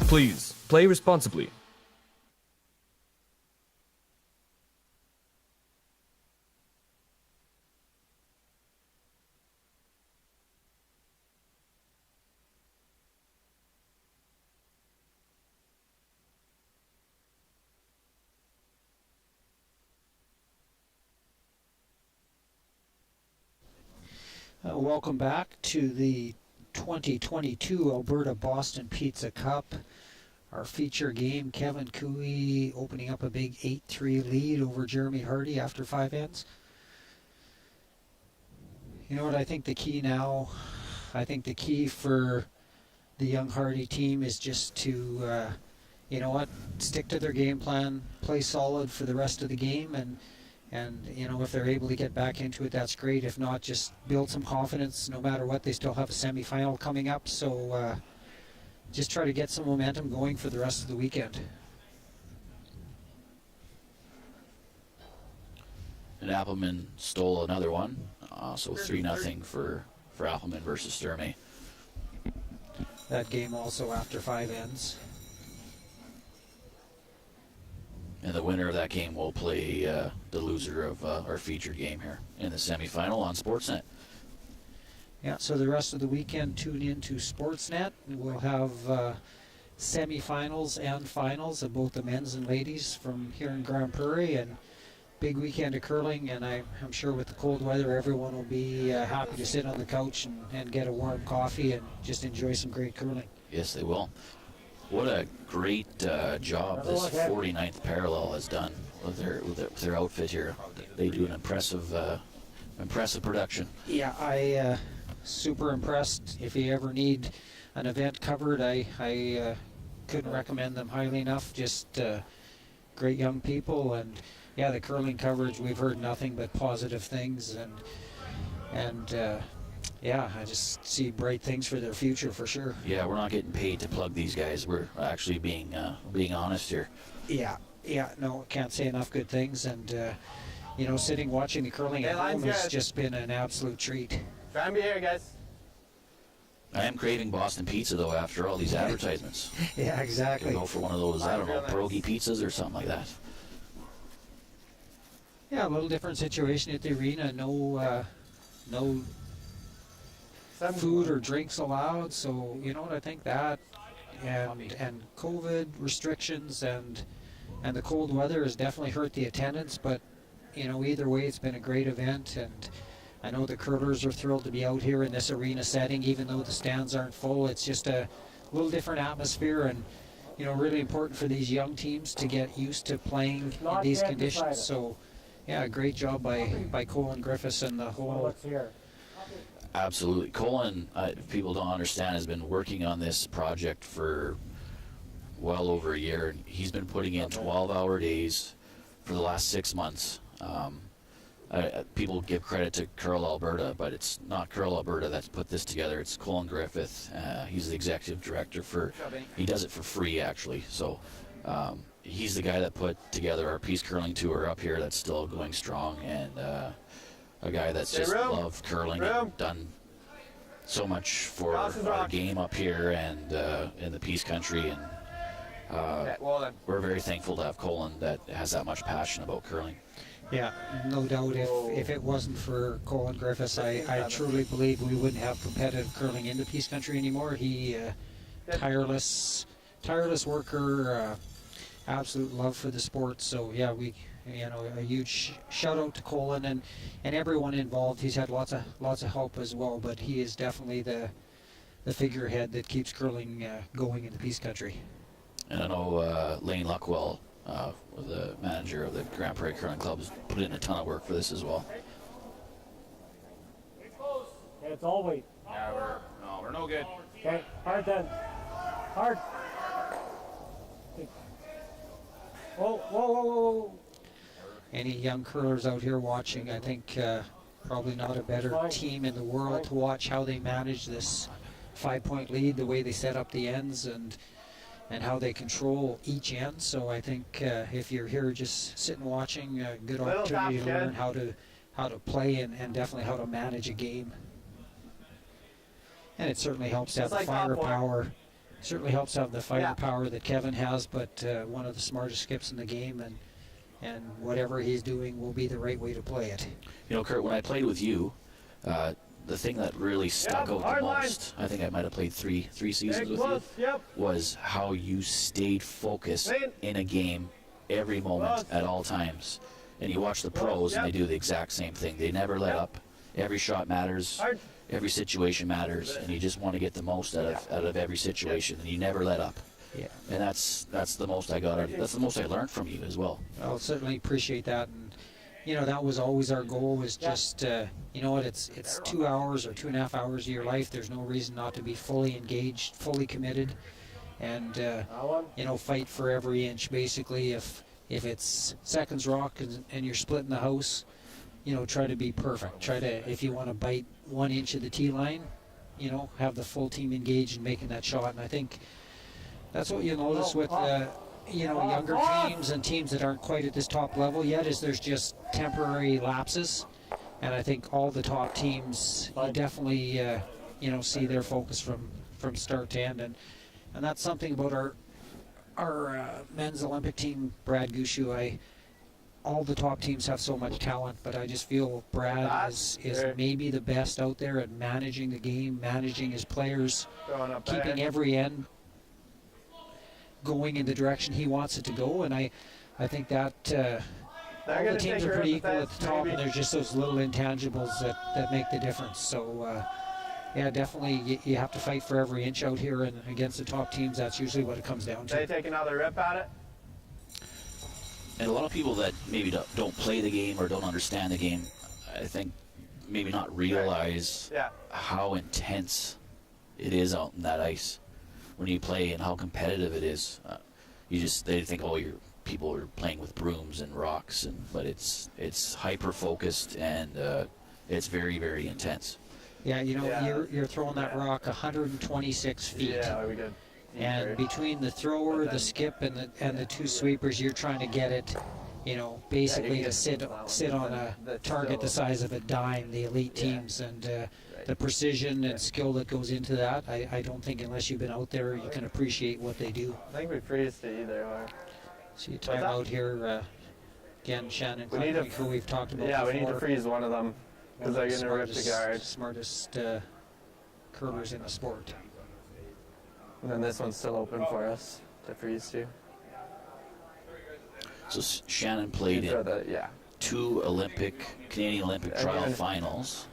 Please, play responsibly.
Welcome back to the 2022 Alberta Boston Pizza Cup. Our feature game, Kevin Cooey opening up a big 8-3 lead over Jeremy Harty after 5 ends. You know what, I think the key now, I think the key for the young Harty team is just to, you know what, stick to their game plan, play solid for the rest of the game, and you know, if they're able to get back into it, that's great. If not, just build some confidence. No matter what, they still have a semifinal coming up, so just try to get some momentum going for the rest of the weekend.
And Appleman stole another one, so 3-0 for Appleman versus Sturmey.
That game also after 5 ends.
And the winner of that game will play the loser of our featured game here in the semifinal on Sportsnet.
Yeah, so the rest of the weekend, tune in to Sportsnet. We'll have semifinals and finals of both the men's and ladies from here in Grand Prairie, and big weekend of curling. And I'm sure with the cold weather, everyone will be happy to sit on the couch and get a warm coffee and just enjoy some great curling.
Yes, they will. What a great job this 49th Parallel has done with their outfit here. They do an impressive production.
Yeah, I super impressed. If you ever need an event covered, I couldn't recommend them highly enough. Just great young people, and yeah, the curling coverage, we've heard nothing but positive things, and yeah, I just see bright things for their future for sure.
Yeah, we're not getting paid to plug these guys. We're actually being honest here.
Yeah, no, can't say enough good things, and you know, sitting watching the curling at home has just been an absolute treat.
Try and be here, guys.
I am craving Boston pizza though after all these advertisements.
Yeah, exactly.
Go for one of those, I don't know, pierogi pizzas or something like that.
Yeah, a little different situation at the arena. No food or drinks allowed, so you know what, I think that and COVID restrictions and the cold weather has definitely hurt the attendance, but you know, either way, it's been a great event, and I know the curlers are thrilled to be out here in this arena setting, even though the stands aren't full. It's just a little different atmosphere, and you know, really important for these young teams to get used to playing in these conditions. So yeah, great job by Colin Griffiths and the whole.
Absolutely. Colin, if people don't understand, has been working on this project for well over a year. He's been putting in 12-hour days for the last 6 months. People give credit to Curl Alberta, but it's not Curl Alberta that's put this together. It's Colin Griffith. He's the executive director he does it for free, actually. So he's the guy that put together our Peace Curling Tour up here that's still going strong, and a guy that's just loved curling and done so much for our game up here and in the Peace Country, and we're very thankful to have Colin that has that much passion about curling.
Yeah, no doubt. If it wasn't for Colin Griffiths, I truly believe we wouldn't have competitive curling in the Peace Country anymore. He tireless worker, absolute love for the sport. So yeah, a huge shout out to Colin and everyone involved. He's had lots of help as well, but he is definitely the figurehead that keeps curling going in the Peace Country.
And I know Lane Luckwell, the manager of the Grand Prairie Curling Club, has put in a ton of work for this as well.
Okay, it's all weight.
Yeah, we're no good.
Okay, hard then. Hard. Whoa.
Any young curlers out here watching, I think probably not a better team in the world to watch how they manage this 5-point lead, the way they set up the ends, and and how they control each end. So I think if you're here just sitting watching, a good
Little
opportunity
tap,
to learn
kid.
how to play and definitely how to manage a game. And it certainly helps to have
Just
the
like top four.
firepower. Certainly helps to have the
Yeah.
firepower that Kevin has, but one of the smartest skips in the game, and whatever he's doing will be the right way to play it.
You know, Kurt, when I played with you, the thing that really stuck
Yep,
out
hard
the
line.
most, I think I might have played three seasons
Hey,
with
close.
you,
Yep.
was how you stayed focused
Clean.
in a game every moment
Close.
at all times. And you watch the pros, and they
Yep.
do the exact same thing. They never let
Yep.
up. Every shot matters.
Hard.
Every situation matters, and you just want to get the most out of every situation, and you never let up.
Yeah.
And that's the most I got. That's the most I learned from you as well.
I'll certainly appreciate that, and that was always our goal. Was just you know what, it's 2 hours or 2.5 hours of your life. There's no reason not to be fully engaged, fully committed, and fight for every inch. Basically, if it's seconds rock and you're splitting the house, try to be perfect. Try to, if you want to bite 1 inch of the tee line, have the full team engaged in making that shot. And I think that's what you notice with younger teams and teams that aren't quite at this top level yet, is there's just temporary lapses. And I think all the top teams, you definitely see their focus from start to end, and that's something about our men's Olympic team. Brad Gushu, all the top teams have so much talent, but I just feel Brad is maybe the best out there at managing the game, managing his players,
Throwing up
keeping
there.
every end going in the direction he wants it to go. And I think that all the
gonna
teams
take
are
her
pretty
up
equal
the
at the
fence,
top,
maybe.
and there's just those little intangibles that make the difference. So yeah, definitely you have to fight for every inch out here, and against the top teams, that's usually what it comes down
They
to.
take another rip at it.
And a lot of people that maybe don't play the game or don't understand the game, I think maybe not realize
Yeah.
how intense it is out in that ice when you play and how competitive it is. They think, oh, people are playing with brooms and rocks, but it's hyper focused, and it's very, very intense.
Yeah,
Yeah.
you're throwing that rock 126 feet.
Yeah, we good.
And between the thrower, the skip, and the two sweepers, you're trying to get it, basically
Yeah,
to sit on a
that's
target the
still-
size of a dime. The elite
Yeah.
teams, and the precision and skill that goes into that. I don't think unless you've been out there, you can appreciate what they do.
I think we freeze to either or.
So you time
that?
out here again, Shannon,
We need to-
who we've talked about
Yeah,
before.
we need to freeze one of them because they're gonna rip the guard.
Smartest curlers in the sport.
And then this one's still open for us to freeze to.
So Shannon played
So
in
the, yeah.
2 Canadian Olympic
Yeah,
trial
even-
finals,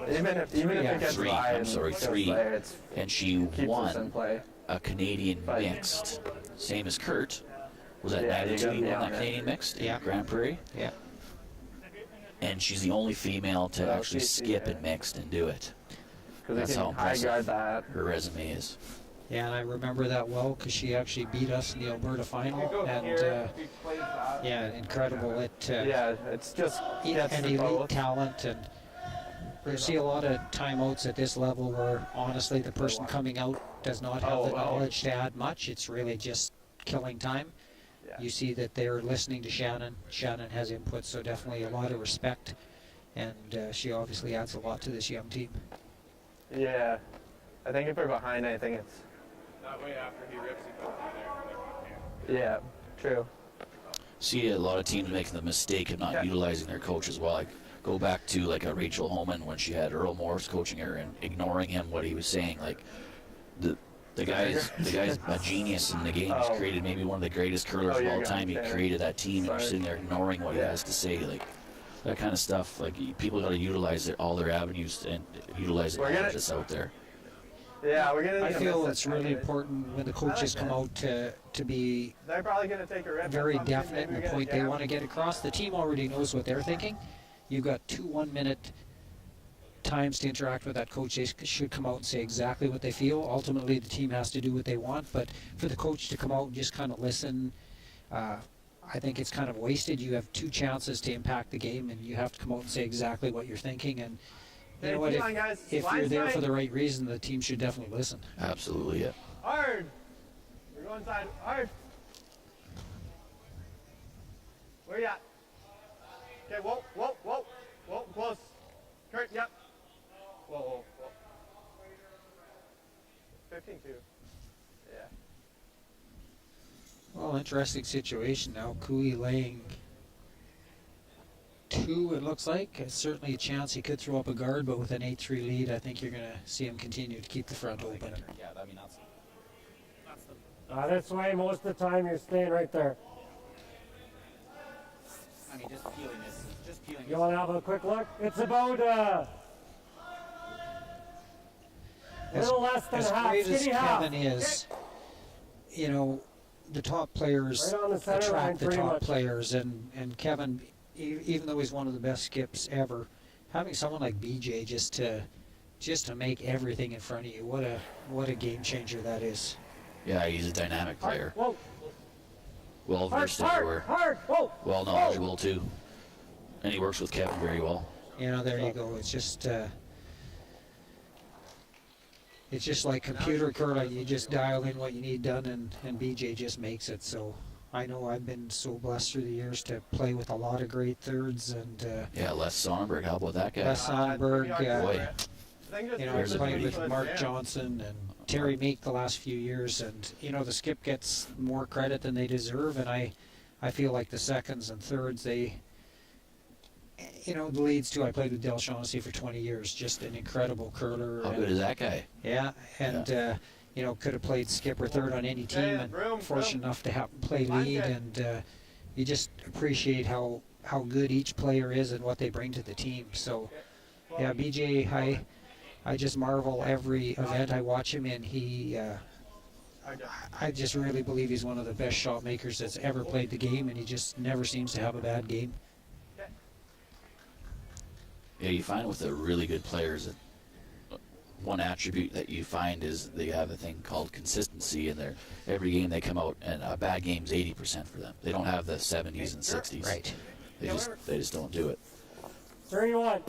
Even if
Yeah,
it gets
three,
by
I'm
and
sorry,
goes
three.
by, it's
and she
keeps us in
won
play.
a Canadian
But-
mixed, same as Kurt. Was that
Yeah, you
92
gotta
you
be
won
on
that
it.
Canadian mixed
Yeah.
in Grand Prairie?
Yeah.
And she's the only female to
Well,
actually
she's-
skip
yeah.
and mixed and do it.
Because
That's
they
how
can high
impressive.
guard that.
Her resume is.
Yeah, and I remember that well because she actually beat us in the Alberta final, and yeah, incredible. It
Yeah, it's just gets
and
to
elite
both.
talent, and you see a lot of timeouts at this level where honestly the person coming out does not have the knowledge to add much. It's really just killing time.
Yeah.
You see that they're listening to Shannon. Shannon has input, so definitely a lot of respect, and she obviously adds a lot to this young team.
Yeah. I think if we're behind, I think it's.
That way after he rips, he goes in there.
Yeah, true.
See a lot of teams making the mistake of not
Yeah.
utilizing their coach as well. Like, go back to like a Rachel Holman when she had Earl Morris coaching her and ignoring him what he was saying. Like the guy's a genius in the game. He's
Oh.
created maybe one of the greatest curlers
Oh,
of
you're
all
gonna
time. He
say it.
created that team, and you're
Sorry.
sitting there ignoring what he
Yeah.
has to say. Like that kind of stuff. Like people got to utilize all their avenues and utilize the
We're gonna-
knowledge that's out there.
Yeah, we're gonna.
I
need to
feel
miss
it's
it.
really important when the coaches come out to be
They're probably gonna take a rip.
very
or something.
definite in
Maybe
the
we
point
get a
they
jam.
want to get across. The team already knows what they're thinking. You've got 2 1-minute times to interact with that coach. They should come out and say exactly what they feel. Ultimately, the team has to do what they want, but for the coach to come out and just kind of listen, I think it's kind of wasted. You have 2 chances to impact the game, and you have to come out and say exactly what you're thinking. And you know what?
Come on, guys.
If you're
Line's
there
tight.
for the right reason, the team should definitely listen.
Absolutely, yeah.
Hard. We're We're going inside. Hard. Where you at? Okay, whoa, whoa, whoa. Whoa, close. Kurt, yep. Whoa, whoa, whoa. 15-2. Yeah.
Well, interesting situation now. Cooey laying 2, it looks like. It's certainly a chance he could throw up a guard, but with an 8-3 lead, I think you're going to see him continue to keep the front open.
Yeah, I mean, that's
This way, most of the time you're staying right there.
I mean, just feeling this. Just feeling
You want to have a quick look? It's about a little less than
As
half.
great as
Skinny half.
Kevin is, you know, the top players
Right on the center line,
attract the
pretty
top
much.
players, and Kevin, even though he's one of the best skips ever, having someone like BJ just to make everything in front of you, what a game changer that is.
Yeah, he's a dynamic player.
Whoa,
Well
hard,
versed everywhere.
hard, whoa.
Well knowledgeable too. And he works with Kevin very well.
You know, there you go. It's just like computer curling. You just dial in what you need done, and BJ just makes it. So I know I've been so blessed through the years to play with a lot of great thirds, and
Yeah, Les Sonnenberg, how about that guy?
Les Sonnenberg,
Boy.
you know, I've played with Mark Johnson and Terry Meek the last few years, and you know, the skip gets more credit than they deserve, and I feel like the seconds and thirds, they, you know, the leads too. I played with Del Shaughnessy for 20 years, just an incredible curler.
How good is that guy?
Yeah, and you know, could have played skip or third on any team, and fortunate enough to have play lead, and you just appreciate how good each player is and what they bring to the team. So yeah, BJ, I just marvel every event I watch him in. I just really believe he's one of the best shot makers that's ever played the game, and he just never seems to have a bad game.
Yeah, you find with the really good players that one attribute that you find is they have a thing called consistency, and every game they come out, and a bad game's 80% for them. They don't have the 70s and 60s.
Right.
They just don't do it.
31.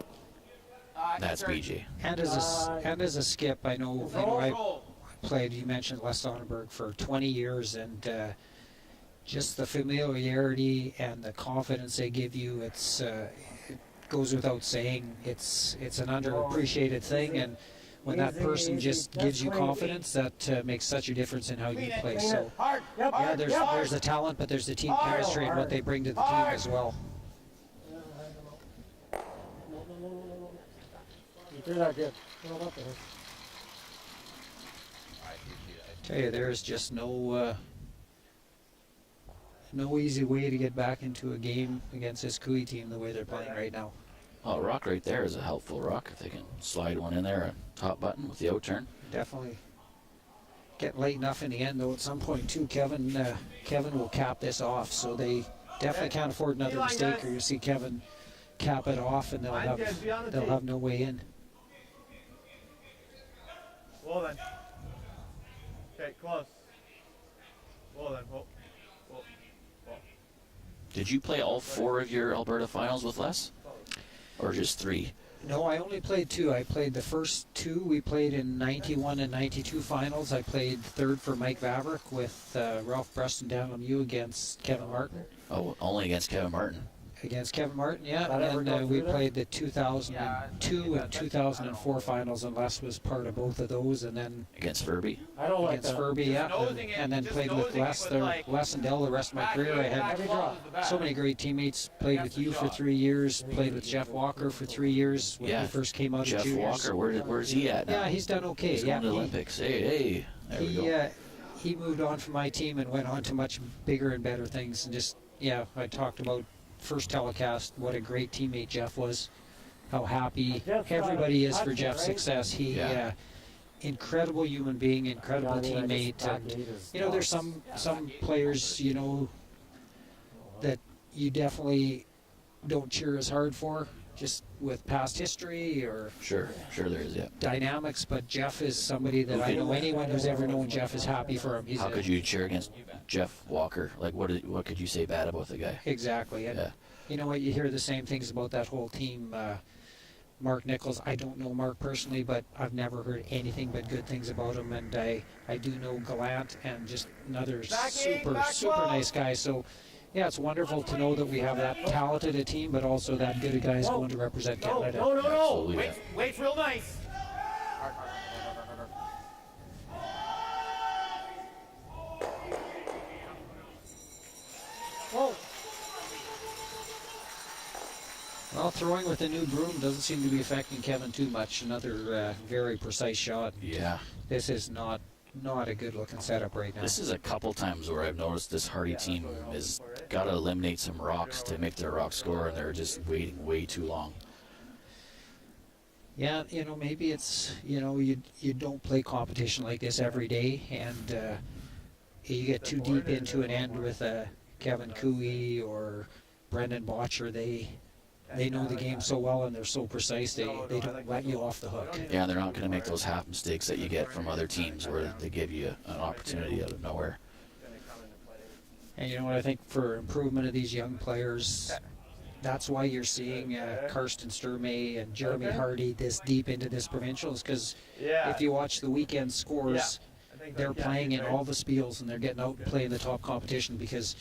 That's BJ.
And as a skip, I know I played. You mentioned Les Sonnenberg for 20 years, and just the familiarity and the confidence they give you. It goes without saying. It's an underappreciated thing, and when that person just gives you confidence, that makes such a difference in how you play. So yeah, there's the talent, but there's the team chemistry and what they bring to the team as well.
You do that good. Well, what the heck?
Tell you, there's just no easy way to get back into a game against this Cooey team the way they're playing right now.
Oh, rock right there is a helpful rock. If they can slide one in there, a top button with the out turn.
Definitely getting late enough in the end, though. At some point, too, Kevin will cap this off, so they definitely can't afford another mistake, or you see Kevin cap it off, and they'll have no way in.
Well then. Okay, close. Well then, whoa. Whoa. Whoa.
Did you play all 4 of your Alberta finals with Les? Or just 3?
No, I only played 2. I played the first 2. We played in 91 and 92 finals. I played third for Mike Vavrick with Ralph Preston down on you against Kevin Martin.
Oh, only against Kevin Martin.
Against Kevin Martin, yeah.
That ever
And
go
then we
through there?
played the 2002 and 2004 finals, and Les was part of both of those. And then
Against Furby.
I don't like
against
that.
Furby, yeah.
nosing it,
And then
just
played with
nosing it
Les,
with, like,
Les and Dell the rest of my career. I had so many great teammates. Played with you for 3 years. Played with Jeff Walker for 3 years when
Yeah,
he first came out
Jeff
of juniors.
Walker, where's he at now?
Yeah, he's done okay.
He's
yeah,
going to the Olympics. Hey, there we go.
he moved on from my team and went on to much bigger and better things. And just, yeah, I talked about first telecast, what a great teammate Jeff was, how happy
Jeff's
everybody is
got
for
it,
Jeff's
right?
success. He,
Yeah.
incredible human being, incredible
I mean, I
teammate.
just
And,
backdated his
you know, there's
thoughts.
some players, you know, that you definitely don't cheer as hard for, just with past history or
Sure there is, yeah.
dynamics. But Jeff is somebody that I know anyone who's ever known Jeff is happy for him. He's
How could you cheer against Jeff Walker? Like, what could you say bad about the guy?
Exactly. And
Yeah.
you know what? You hear the same things about that whole team. Mark Nichols. I don't know Mark personally, but I've never heard anything but good things about him. And I do know Gallant and just another super nice guy. So, yeah, it's wonderful to know that we have that talented a team, but also that good a guys going to represent Canada.
No.
Absolutely.
Wait, real nice.
Whoa.
Well, throwing with a new broom doesn't seem to be affecting Kevin too much. Another very precise shot.
Yeah.
This is not a good looking setup right now.
This is a couple times where I've noticed this Harty team has got to eliminate some rocks to make their rock score, and they're just waiting way too long.
Yeah, maybe it's, you don't play competition like this every day, and you get too deep into an end with Kevin Cooey or Brendan Botcher. They know the game so well, and they're so precise, they don't let you off the hook.
Yeah, and they're not going to make those half mistakes that you get from other teams where they give you an opportunity out of nowhere.
And you know what, I think for improvement of these young players, that's why you're seeing Karsten Sturmay and Jeremy Harty this deep into this provincials, because if you watch the weekend scores, they're playing in all the spiels and they're getting out and playing the top competition, because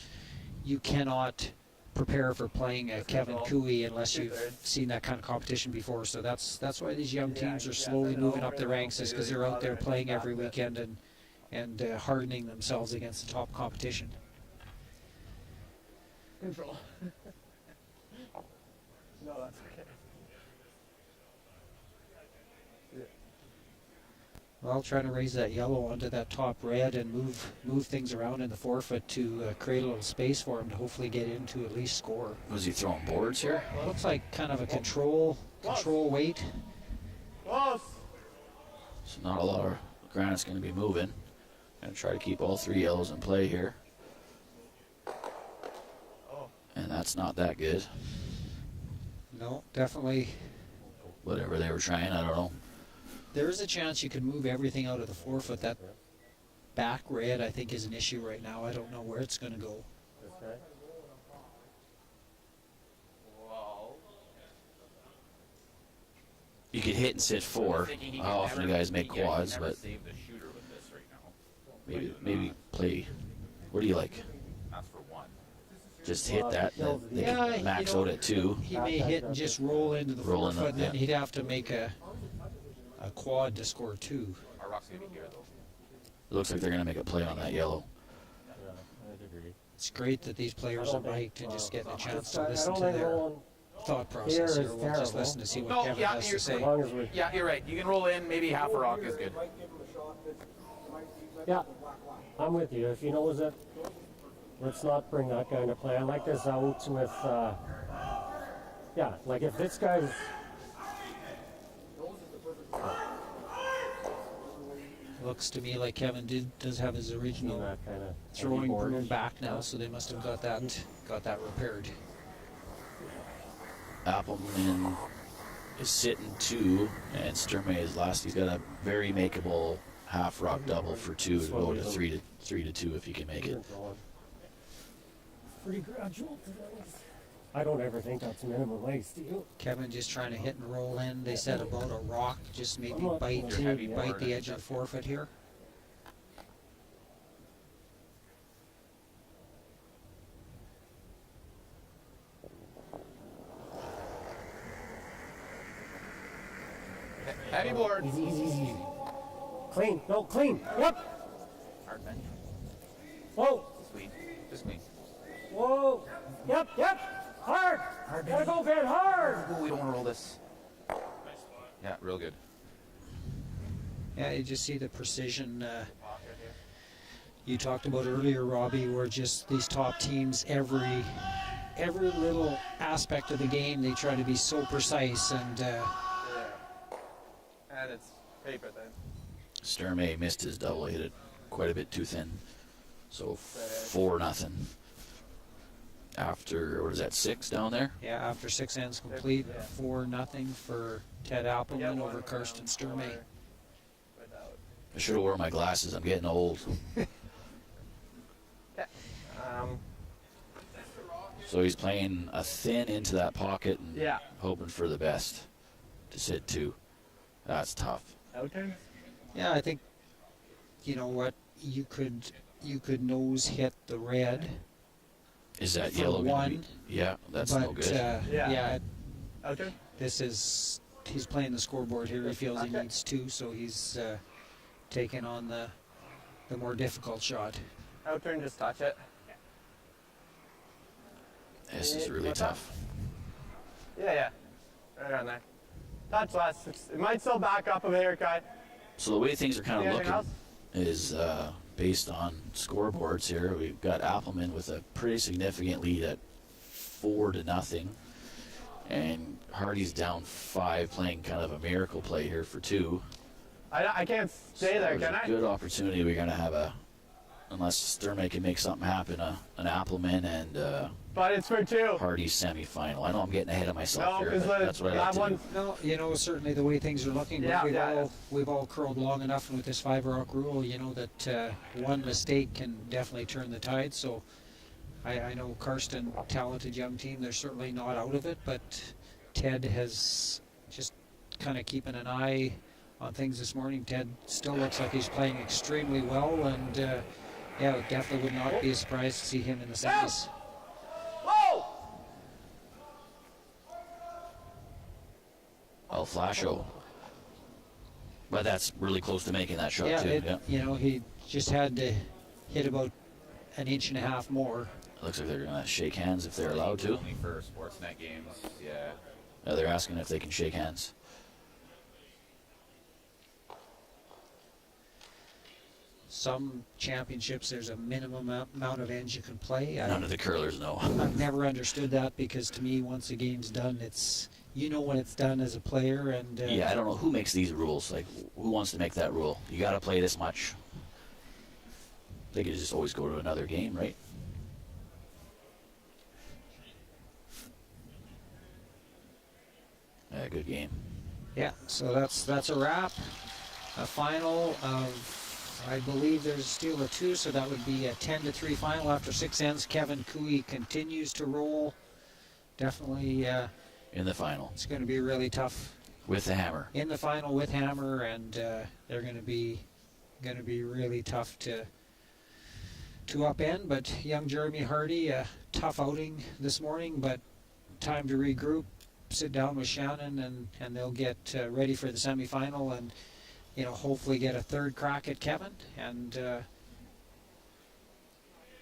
you cannot prepare for playing Kevin Cooey unless you've seen that kind of competition before. So that's why these young teams are slowly moving up the ranks, is because they're out there playing every weekend and hardening themselves against the top competition.
Control. No, that's okay.
Well, trying to raise that yellow onto that top red and move things around in the forefoot to create a little space for him to hopefully get into at least score.
Was he throwing boards here?
Well, looks like kind of a control weight.
Close.
So not a lot of granite's going to be moving. Going to try to keep all three yellows in play here. And that's not that good.
No, definitely.
Whatever they were trying, I don't know.
There is a chance you could move everything out of the forefoot. That back red, I think, is an issue right now. I don't know where it's going to go.
You could hit and sit four. How often do guys make quads? But maybe play. What do you like?
That's for one.
Just hit that. They can max out at two.
He may hit and just roll into the
Roll in
forefoot, and then
yeah.
he'd have to make a quad to score two.
Our rock's gonna be here though.
It looks like they're going to make a play on that yellow.
It's great that these players are mic'd and just getting a chance to listen to
I don't
their
know.
thought process here.
is
We'll just
terrible.
listen to see what
No,
Kevin
yeah,
has to
you're-
say.
As long as we,
Yeah, you're right. You can roll in. Maybe half a rock is good.
yeah, I'm with you. If he knows it, let's not bring that kind of play. I like this out with, yeah, like if this guy's,
Looks to me like Kevin does have his original
that kind of
throwing broom back now, so they must have got that repaired.
Appleman is sitting two, and Sturmay is last. He's got a very makeable half rock double for two to go to three to two if he can make it.
pretty gradual. I don't ever think that's minimum ice, do you?
Kevin just trying to hit and roll in. They said about a rock, just maybe bite the edge of the forefoot here.
Heavy board.
Easy, easy, easy. Clean, no, clean. Yep.
Hard bench.
Whoa,
Sweet. Just clean.
whoa. Yep, yep. Hard. Gotta go, Ben, hard.
Ooh, we don't want to roll this. Yeah, real good.
Yeah, you just see the precision you talked about earlier, Robbie, where just these top teams, every little aspect of the game, they try to be so precise, and
And it's paper then.
Sturmay missed his double, hit it quite a bit too thin. So 4-0. After, what is that, 6 down there?
yeah, after 6 ends complete, 4-0 for Ted Appleman over Karsten Sturmay.
I should have worn my glasses. I'm getting old. So he's playing a thin into that pocket and
Yeah.
hoping for the best to sit two. That's tough.
Out turn?
Yeah, I think, you know what, you could nose hit the red.
Is that
For
yellow gonna
one,
be? Yeah, that's
but
no good.
Yeah. Out turn?
he's playing the scoreboard here. He feels he
Okay.
needs two, so he's taking on the more difficult shot.
Out turn, just touch it.
This is really
What's that?
tough.
Yeah. Right on there. Touch less. It might still back up a bit here, Kai.
So the way things are kind of
Anything
looking
else?
is based on scoreboards here. We've got Appleman with a pretty significant lead at 4-0, and Harty's down 5, playing kind of a miracle play here for 2.
I can't stay
So
there,
there's
can
a
I?
good opportunity. We're going to have unless Sturmey can make something happen, an Appleman and
But it's for 2.
Hardy's semifinal. I know I'm getting ahead of myself
No,
here,
because
but that's what I like
that
to
one.
do.
No, you know, certainly the way things are looking,
Yeah,
we've all curled long enough, and with this 5-rock rule, you know that one mistake can definitely turn the tide. So I know Karsten, talented young team, they're certainly not out of it, but Ted has just kind of keeping an eye on things this morning. Ted still looks like he's playing extremely well, and yeah, it definitely would not be a surprise to see him in the semis.
Whoa!
El Flasho. But that's really close to making that shot,
Yeah,
too. Yeah.
you know, he just had to hit about an inch and a half more.
Looks like they're going to shake hands if they're allowed to.
Only for Sportsnet games, yeah.
They're asking if they can shake hands.
Some championships, there's a minimum amount of ends you can play.
None of the curlers know.
I've never understood that, because to me, once a game's done, it's, you know, when it's done as a player, and
Yeah, I don't know who makes these rules. Like, who wants to make that rule? You got to play this much. They could just always go to another game, right? Yeah, good game.
yeah. So that's a wrap. A final of, I believe there's still a 2, so that would be a 10-3 final after 6 ends. Kevin Cooey continues to roll. Definitely,
In the final
it's going to be really tough
with the hammer.
in the final with Hammer, and they're going to be really tough to upend. But young Jeremy Harty, a tough outing this morning, but time to regroup, sit down with Shannon, and they'll get ready for the semifinal, and you know, hopefully get a third crack at Kevin. And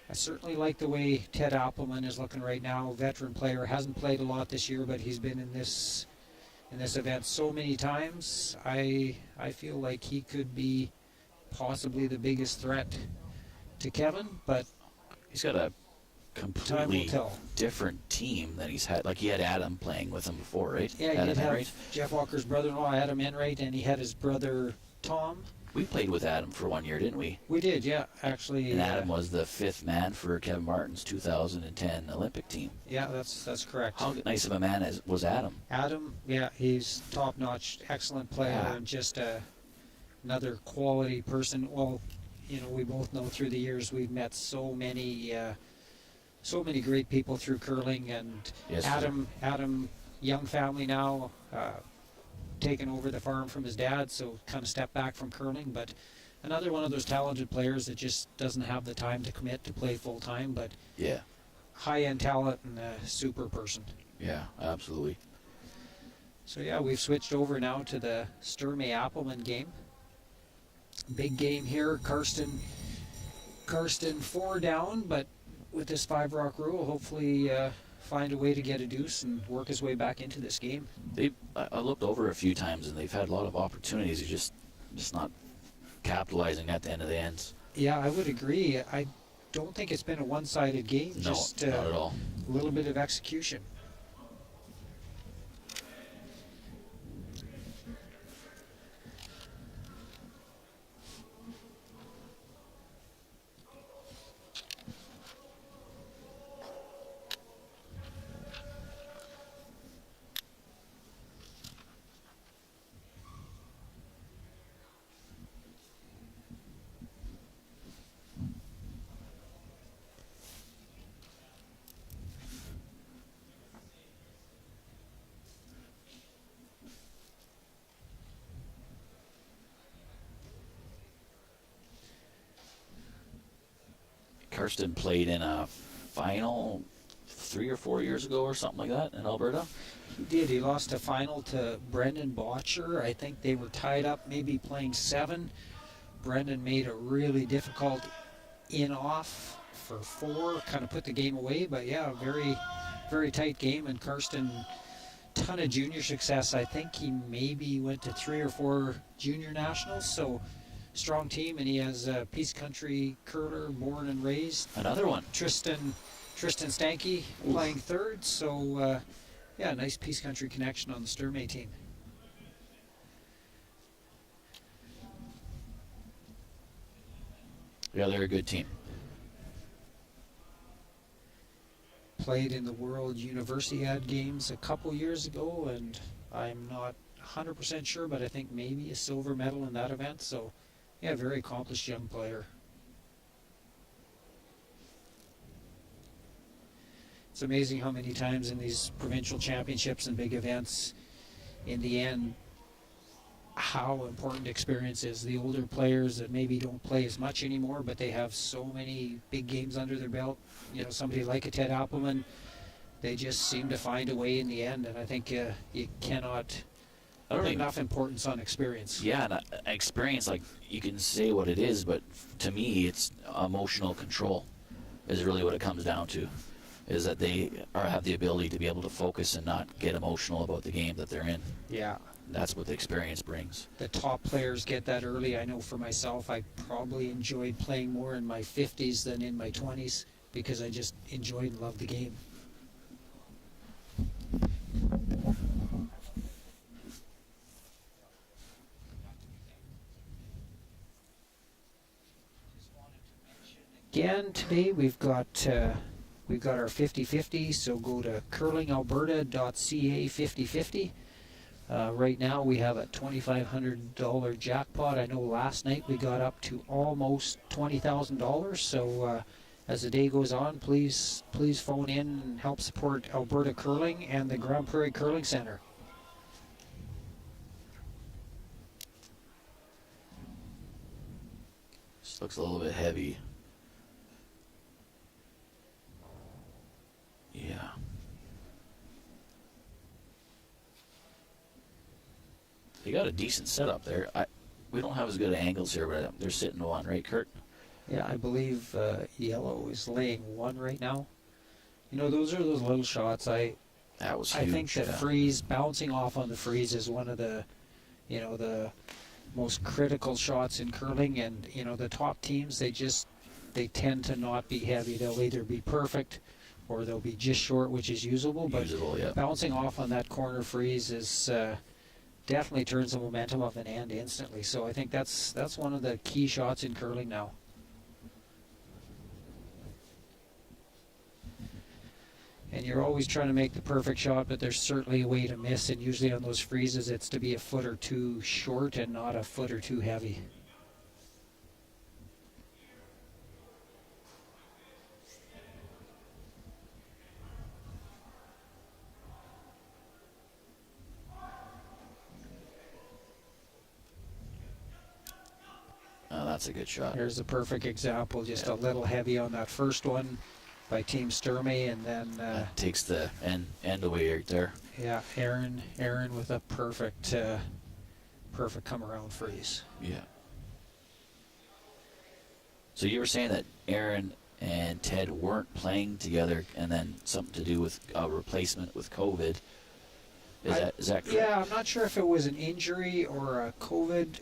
I certainly like the way Ted Appleman is looking right now. Veteran player, hasn't played a lot this year, but he's been in this event so many times. I feel like he could be possibly the biggest threat to Kevin, but
He's got a
time will
completely
tell.
different team than he's had. Like, he had Adam playing with him before, right?
Yeah,
Adam
you'd have
Enright.
Jeff Walker's brother-in-law, Adam Enright, and he had his brother Tom.
We played with Adam for 1 year, didn't we?
We did, yeah, actually.
And Adam was the 5th man for Kevin Martin's 2010 Olympic team.
Yeah, that's correct.
How nice of a man was Adam?
Adam, yeah, he's top-notch, excellent player,
Yeah.
and just another quality person. Well, you know, we both know through the years we've met so many great people through curling, and
Yes,
Adam, young family now, taken over the farm from his dad, so kind of stepped back from curling, but another one of those talented players that just doesn't have the time to commit to play full-time, but
Yeah,
high-end talent and a super person.
yeah, absolutely.
So yeah, we've switched over now to the Sturmey Appleman game. Big game here. Karsten 4 down, but with this 5-rock rule, hopefully find a way to get a deuce and work his way back into this game.
I looked over a few times, and they've had a lot of opportunities. They're just not capitalizing at the end of the ends.
Yeah, I would agree. I don't think it's been a one-sided game.
No,
just
not at all.
a little bit of execution.
Karsten played in a final 3 or 4 years ago or something like that in Alberta.
He did. He lost a final to Brendan Botcher. I think they were tied up, maybe playing 7. Brendan made a really difficult in-off for 4, kind of put the game away. But yeah, very, very tight game. And Karsten, ton of junior success. I think he maybe went to 3 or 4 junior nationals. So strong team, and he has a Peace Country curler, born and raised.
Another one.
Tristan Stanky playing 3rd. So yeah, nice Peace Country connection on the Sturmey team.
Yeah, they're a good team.
Played in the World Universiade Games a couple years ago, and I'm not 100% sure, but I think maybe a silver medal in that event. So yeah, very accomplished young player. It's amazing how many times in these provincial championships and big events, in the end, how important experience is. The older players that maybe don't play as much anymore, but they have so many big games under their belt. You know, somebody like a Ted Appelman, they just seem to find a way in the end. And I think you cannot put enough importance on experience.
Yeah, and experience, like, you can say what it is, but to me, it's emotional control is really what it comes down to. Is that they have the ability to be able to focus and not get emotional about the game that they're in.
Yeah.
That's what the experience brings.
The top players get that early. I know for myself, I probably enjoyed playing more in my 50s than in my 20s because I just enjoyed and loved the game. Again, today we've got our 50-50, so go to curlingalberta.ca 50-50. Right now we have a $2,500 jackpot. I know last night we got up to almost $20,000. So as the day goes on, please phone in and help support Alberta Curling and the Grand Prairie Curling Center.
This looks a little bit heavy. Yeah. They got a decent setup there. We don't have as good angles here, but they're sitting one, right, Kurt?
Yeah, I believe yellow is laying 1 right now. You know, those are those little shots.
That was huge.
I think that freeze, bouncing off on the freeze is one of the, the most critical shots in curling. And, the top teams, they tend to not be heavy. They'll either be perfect or they'll be just short, which is usable. But
yeah.
Bouncing off on that corner freeze is definitely turns the momentum of an end instantly. So I think that's one of the key shots in curling now. And you're always trying to make the perfect shot, but there's certainly a way to miss, and usually on those freezes it's to be a foot or two short and not a foot or two heavy.
That's a good shot.
Here's a perfect example, just a little heavy on that first one by Team Sturmey, and then
that takes the end away right there.
Yeah, Aaron with a perfect come around freeze.
Yeah. So you were saying that Aaron and Ted weren't playing together, and then something to do with a replacement with COVID. Is that correct?
Yeah, I'm not sure if it was an injury or a COVID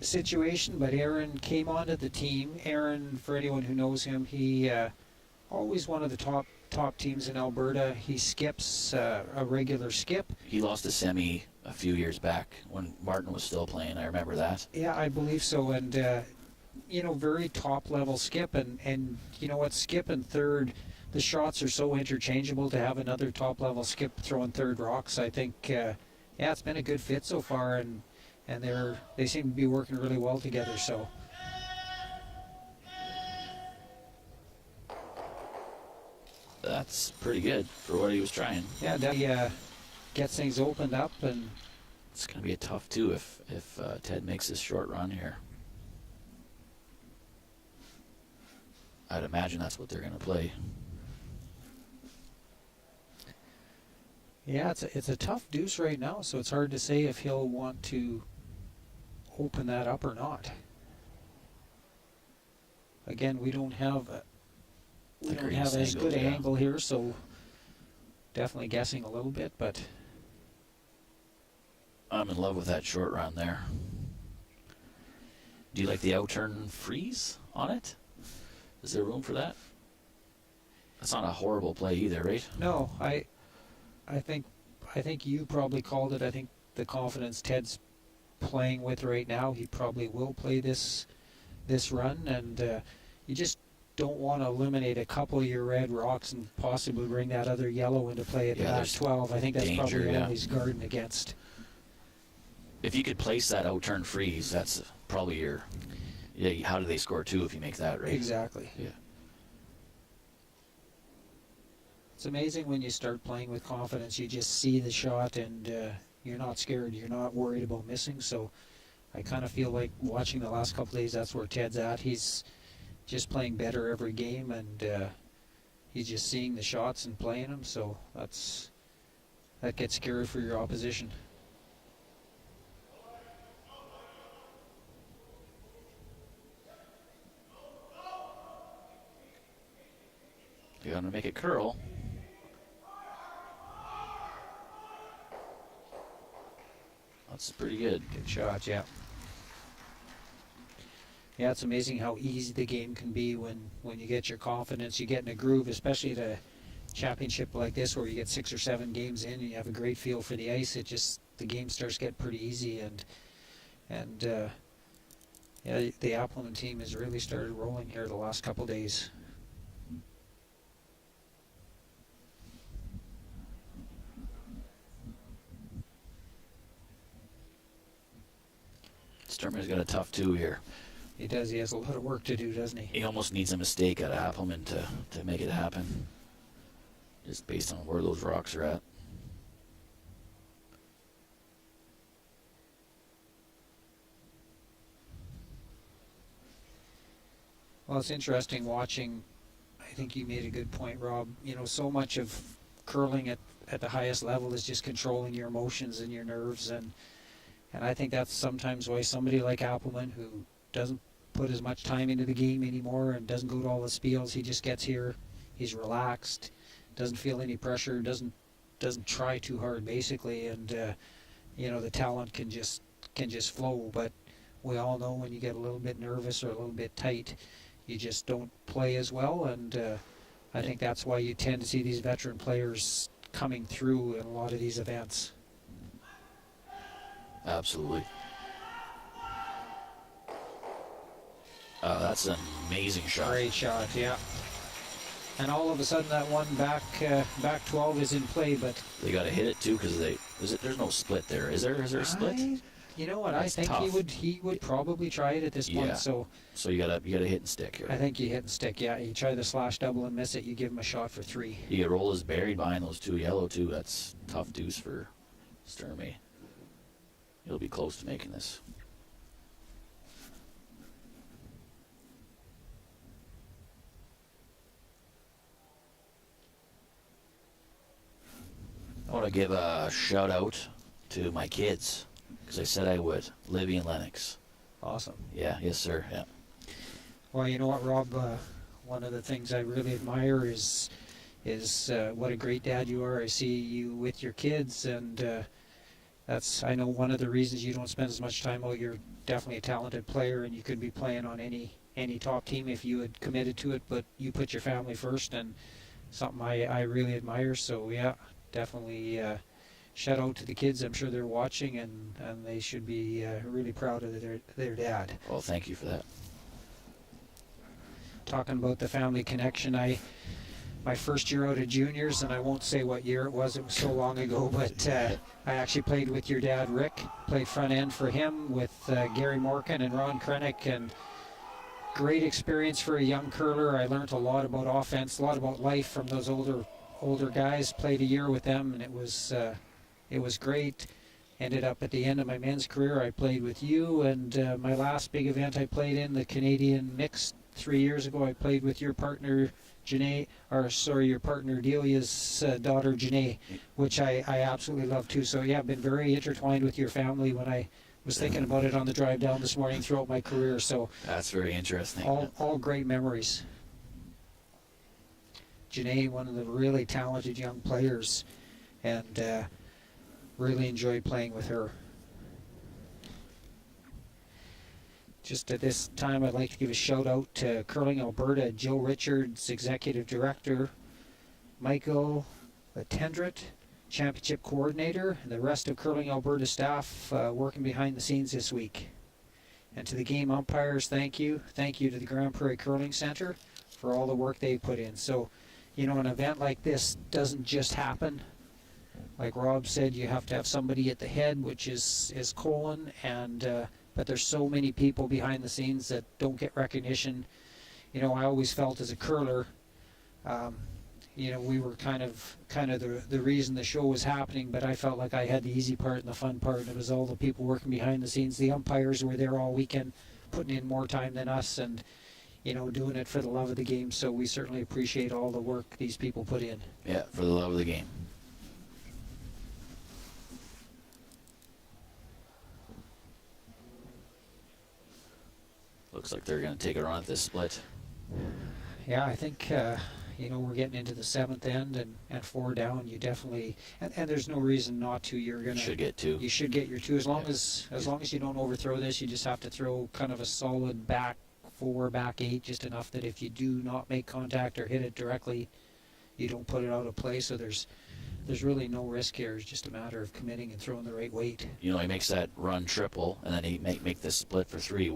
situation, but Aaron came onto the team. Aaron, for anyone who knows him, he always one of the top teams in Alberta. He skips a regular skip.
He lost a semi a few years back when Martin was still playing. I remember that.
Yeah, I believe so. And very top level skip. And you know what, skip and third, the shots are so interchangeable. To have another top level skip throwing third rocks, I think it's been a good fit so far, and they seem to be working really well together. So
that's pretty good for what he was trying.
Yeah, that gets things opened up, and
it's going to be a tough too if Ted makes this short run here. I'd imagine that's what they're going to play.
Yeah, it's a tough deuce right now, so it's hard to say if he'll want to open that up or not. Again, we don't have as good an angle here, so definitely guessing a little bit, but
I'm in love with that short round there. Do you like the out-turn freeze on it? Is there room for that? That's not a horrible play either, right?
no, I think you probably called it. I think the confidence Ted's playing with right now, he probably will play this run, and you just don't want to eliminate a couple of your red rocks and possibly bring that other yellow into play at the back 12. I think that's
danger,
probably what he's guarding against.
If you could place that out-turn freeze, that's probably your... Yeah, how do they score 2 if you make that, right?
Exactly.
Yeah.
It's amazing when you start playing with confidence. You just see the shot and you're not scared. You're not worried about missing. So I kind of feel like watching the last couple of days, that's where Ted's at. He's just playing better every game, and he's just seeing the shots and playing them. So that gets scary for your opposition.
You're going to make it curl. That's pretty good.
Good shot, yeah. Yeah, it's amazing how easy the game can be when you get your confidence, you get in a groove, especially at a championship like this where you get 6 or 7 games in and you have a great feel for the ice. The game starts to get pretty easy, and yeah, the Appleman team has really started rolling here the last couple days.
Sturmer's got a tough 2 here.
He does. He has a lot of work to do, doesn't he?
He almost needs a mistake out of Appleman to make it happen, just based on where those rocks are at.
Well, it's interesting watching. I think you made a good point, Rob. You know, so much of curling at the highest level is just controlling your emotions and your nerves, and I think that's sometimes why somebody like Appleman, who doesn't put as much time into the game anymore and doesn't go to all the spiels, he just gets here, he's relaxed, doesn't feel any pressure, doesn't try too hard basically, and you know, the talent can just flow. But we all know when you get a little bit nervous or a little bit tight, you just don't play as well, and I think that's why you tend to see these veteran players coming through in a lot of these events.
Absolutely. That's an amazing shot.
Great shot, yeah. And all of a sudden that one back 12 is in play, but
They got to hit it too, because there's no split there. Is there a split?
You know what?
That's
I think
tough.
he would probably try it at this point.
Yeah.
So
you gotta hit and stick here.
I think you hit and stick. Yeah, you try the slash double and miss it. You give him a shot for 3.
You get Rollers buried behind those 2 yellow too. That's tough deuce for Sturmey. He'll be close to making this. I want to give a shout out to my kids, because I said I would. Livy and Lennox.
Awesome.
Yeah, yes sir, yeah.
Well, you know what, Rob? One of the things I really admire is what a great dad you are. I see you with your kids, and that's, I know, one of the reasons you don't spend as much time out. You're definitely a talented player, and you could be playing on any top team if you had committed to it, but you put your family first, and something I really admire. So yeah, definitely shout out to the kids. I'm sure they're watching, and they should be really proud of their dad.
Well, thank you for that.
Talking about the family connection, my first year out of juniors, and I won't say what year it was so long ago, but I actually played with your dad, Rick. Played front end for him with Gary Morgan and Ron Krennick, and great experience for a young curler. I learned a lot about offense, a lot about life from those older guys. Played a year with them, and it was great. Ended up at the end of my men's career, I played with you, and my last big event I played in, the Canadian mixed 3 years ago I played with your partner your partner Delia's daughter Janae, which I absolutely love too. So yeah, I've been very intertwined with your family when I was thinking about it on the drive down this morning throughout my career. So
That's very interesting.
all great memories. Janae, one of the really talented young players, and really enjoyed playing with her. Just at this time, I'd like to give a shout out to Curling Alberta, Joe Richards, Executive Director, Michael Latendrit, Championship Coordinator, and the rest of Curling Alberta staff working behind the scenes this week. And to the game umpires, thank you. Thank you to the Grand Prairie Curling Center for all the work they put in. So, you know, an event like this doesn't just happen. Like Rob said, you have to have somebody at the head, which is Colin, and but there's so many people behind the scenes that don't get recognition. You know, I always felt as a curler, you know, we were kind of the reason the show was happening, but I felt like I had the easy part and the fun part. It was all the people working behind the scenes. The umpires were there all weekend, putting in more time than us, and you know, doing it for the love of the game. So we certainly appreciate all the work these people put in.
Yeah, for the love of the game. Looks like they're going to take a run at this split.
Yeah, I think you know, we're getting into the seventh end, and 4 down. You definitely, and there's no reason not to. You're gonna
Should get 2.
You should get your 2 as long as you don't overthrow this. You just have to throw kind of a solid back 4, back 8, just enough that if you do not make contact or hit it directly, you don't put it out of play. So there's really no risk here. It's just a matter of committing and throwing the right weight.
You know, he makes that run triple, and then he make this split for 3.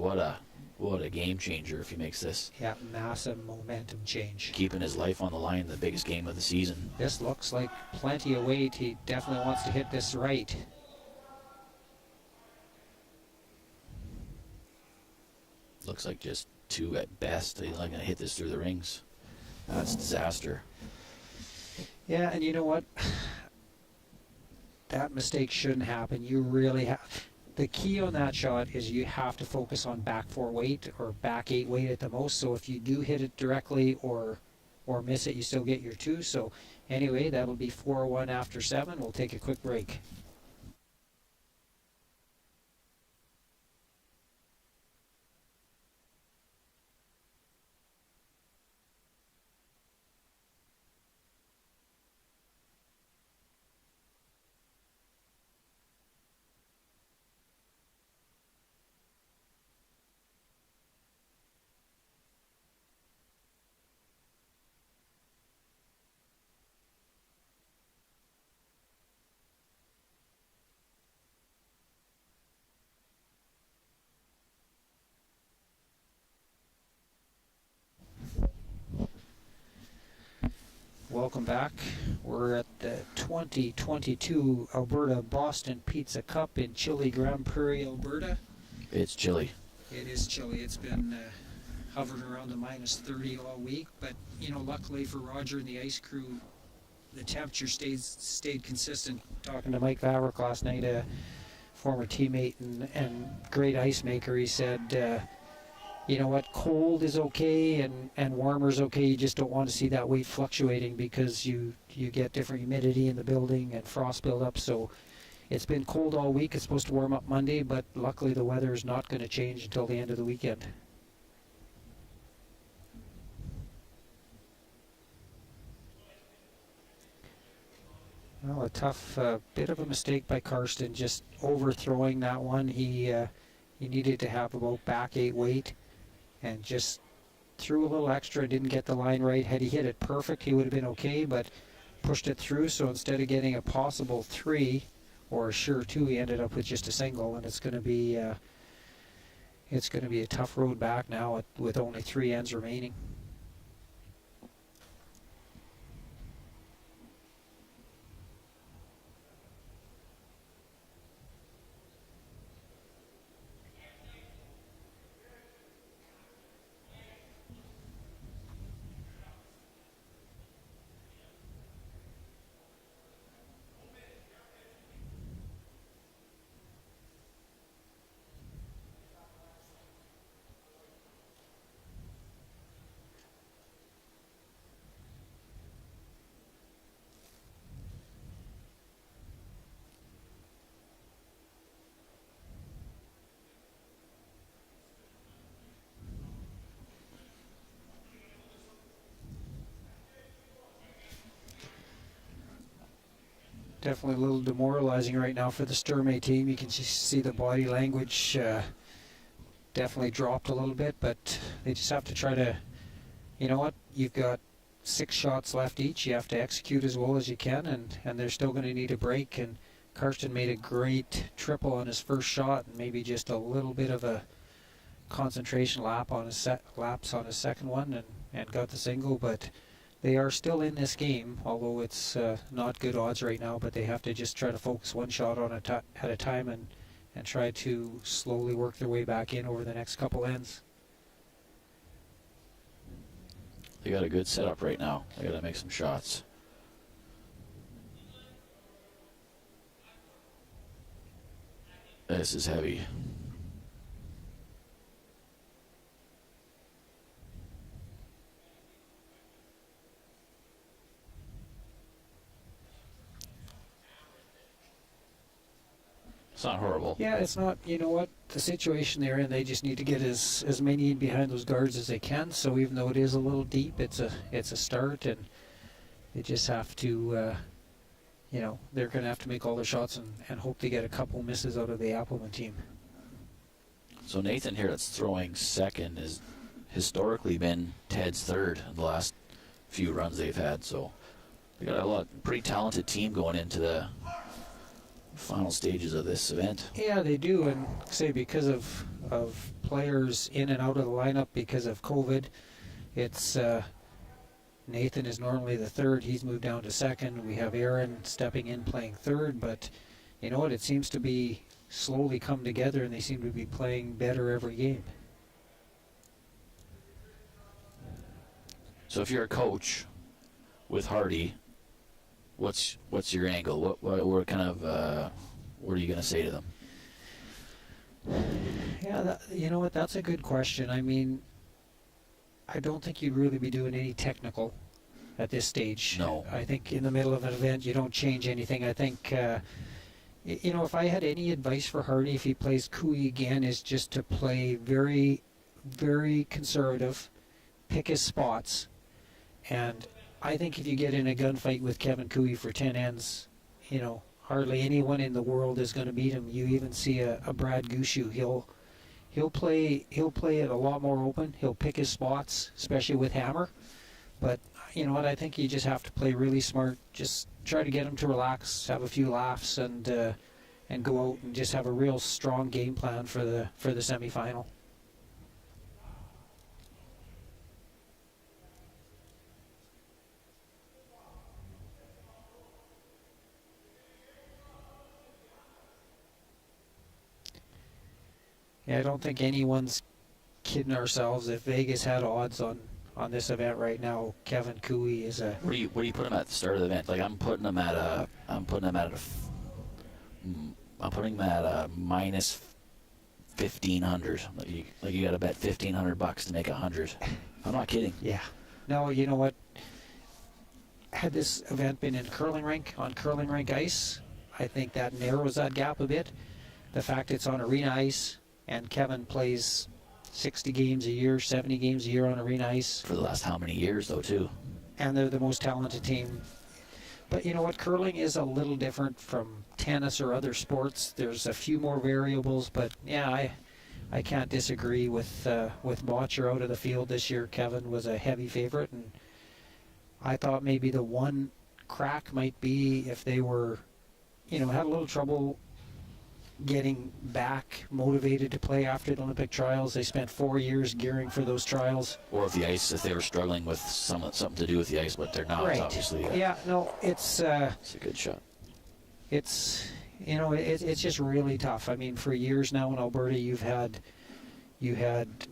What a game changer if he makes this.
Yeah, massive momentum change.
Keeping his life on the line, the biggest game of the season.
This looks like plenty of weight. He definitely wants to hit this right.
Looks like just 2 at best. He's not going to hit this through the rings. That's a disaster.
Yeah, and you know what? That mistake shouldn't happen. You really have. The key on that shot is you have to focus on back 4 weight or back 8 weight at the most. So if you do hit it directly or miss it, you still get your 2. So anyway, that'll be 4-1 after 7. We'll take a quick break. Welcome back. We're at the 2022 Alberta Boston Pizza Cup in chilly Grand Prairie, Alberta.
It's chilly.
It is chilly. It's been hovering around the minus 30 all week, but you know, luckily for Roger and the ice crew, the temperature stayed consistent. Talking to Mike Vavrick last night, a former teammate and great ice maker, he said, you know what, cold is okay and warmer is okay. You just don't want to see that weight fluctuating because you get different humidity in the building and frost buildup. So it's been cold all week. It's supposed to warm up Monday, but luckily the weather is not going to change until the end of the weekend. Well, a tough bit of a mistake by Karsten, just overthrowing that one. He needed to have about back 8 weight and just threw a little extra, didn't get the line right. Had he hit it perfect, he would have been okay, but pushed it through. So instead of getting a possible 3 or a sure 2, he ended up with just a single, and it's going to be a tough road back now with only 3 ends remaining. definitely a little demoralizing right now for the Sturmey team. You can just see the body language definitely dropped a little bit, but they just have to try to, you know what, you've got 6 shots left each. You have to execute as well as you can, and they're still going to need a break. And Karsten made a great triple on his first shot, and maybe just a little bit of a concentration lapse on his second one, and got the single. But they are still in this game, although it's not good odds right now. But they have to just try to focus one shot at a time and try to slowly work their way back in over the next couple ends.
They got a good setup right now. They got to make some shots. This is heavy. It's not horrible.
Yeah, it's not. You know what? The situation they're in, they just need to get as many in behind those guards as they can. So even though it is a little deep, it's a start, and they just have to, you know, they're going to have to make all their shots and hope they get a couple misses out of the Appleman team.
So Nathan here that's throwing second has historically been Ted's third in the last few runs they've had. So they got a pretty talented team going into the final stages of this event.
Yeah, they do, and say because of players in and out of the lineup because of COVID, it's Nathan is normally the third. He's moved down to second. We have Aaron stepping in playing third, but you know what? It seems to be slowly come together, and they seem to be playing better every game.
So if you're a coach with Harty, what's your angle? What kind of what are you going to say to them?
Yeah, you know what? That's a good question. I mean, I don't think you'd really be doing any technical at this stage.
No.
I think in the middle of an event, you don't change anything. I think, you know, if I had any advice for Harty, if he plays Cooey again, is just to play very, very conservative, pick his spots, and I think if you get in a gunfight with Kevin Cooey for 10 ends, you know, hardly anyone in the world is going to beat him. You even see a Brad Gushu. He'll play it a lot more open. He'll pick his spots, especially with hammer. But you know what? I think you just have to play really smart. Just try to get him to relax, have a few laughs, and go out and just have a real strong game plan for the semifinal. Yeah, I don't think anyone's kidding ourselves. If Vegas had odds on this event right now, Kevin Cooey is a.
What do you put him at the start of the event? Like I'm putting him at a minus 1,500. Like you got to bet $1,500 to make 100. I'm not kidding.
Yeah. No, you know what? Had this event been on curling rink ice, I think that narrows that gap a bit. The fact it's on arena ice, and Kevin plays 60 games a year, 70 games a year on arena ice.
For the last how many years, though, too?
And they're the most talented team. But you know what? Curling is a little different from tennis or other sports. There's a few more variables, but yeah, I can't disagree with Botcher out of the field this year. Kevin was a heavy favorite, and I thought maybe the one crack might be if they were, you know, had a little trouble getting back motivated to play after the Olympic trials. They spent 4 years gearing for those trials.
Or if they were struggling with something to do with the ice, but they're not,
right.
Obviously.
Yeah, no, it's a
good shot.
It's, you know, it's just really tough. I mean, for years now in Alberta, you had,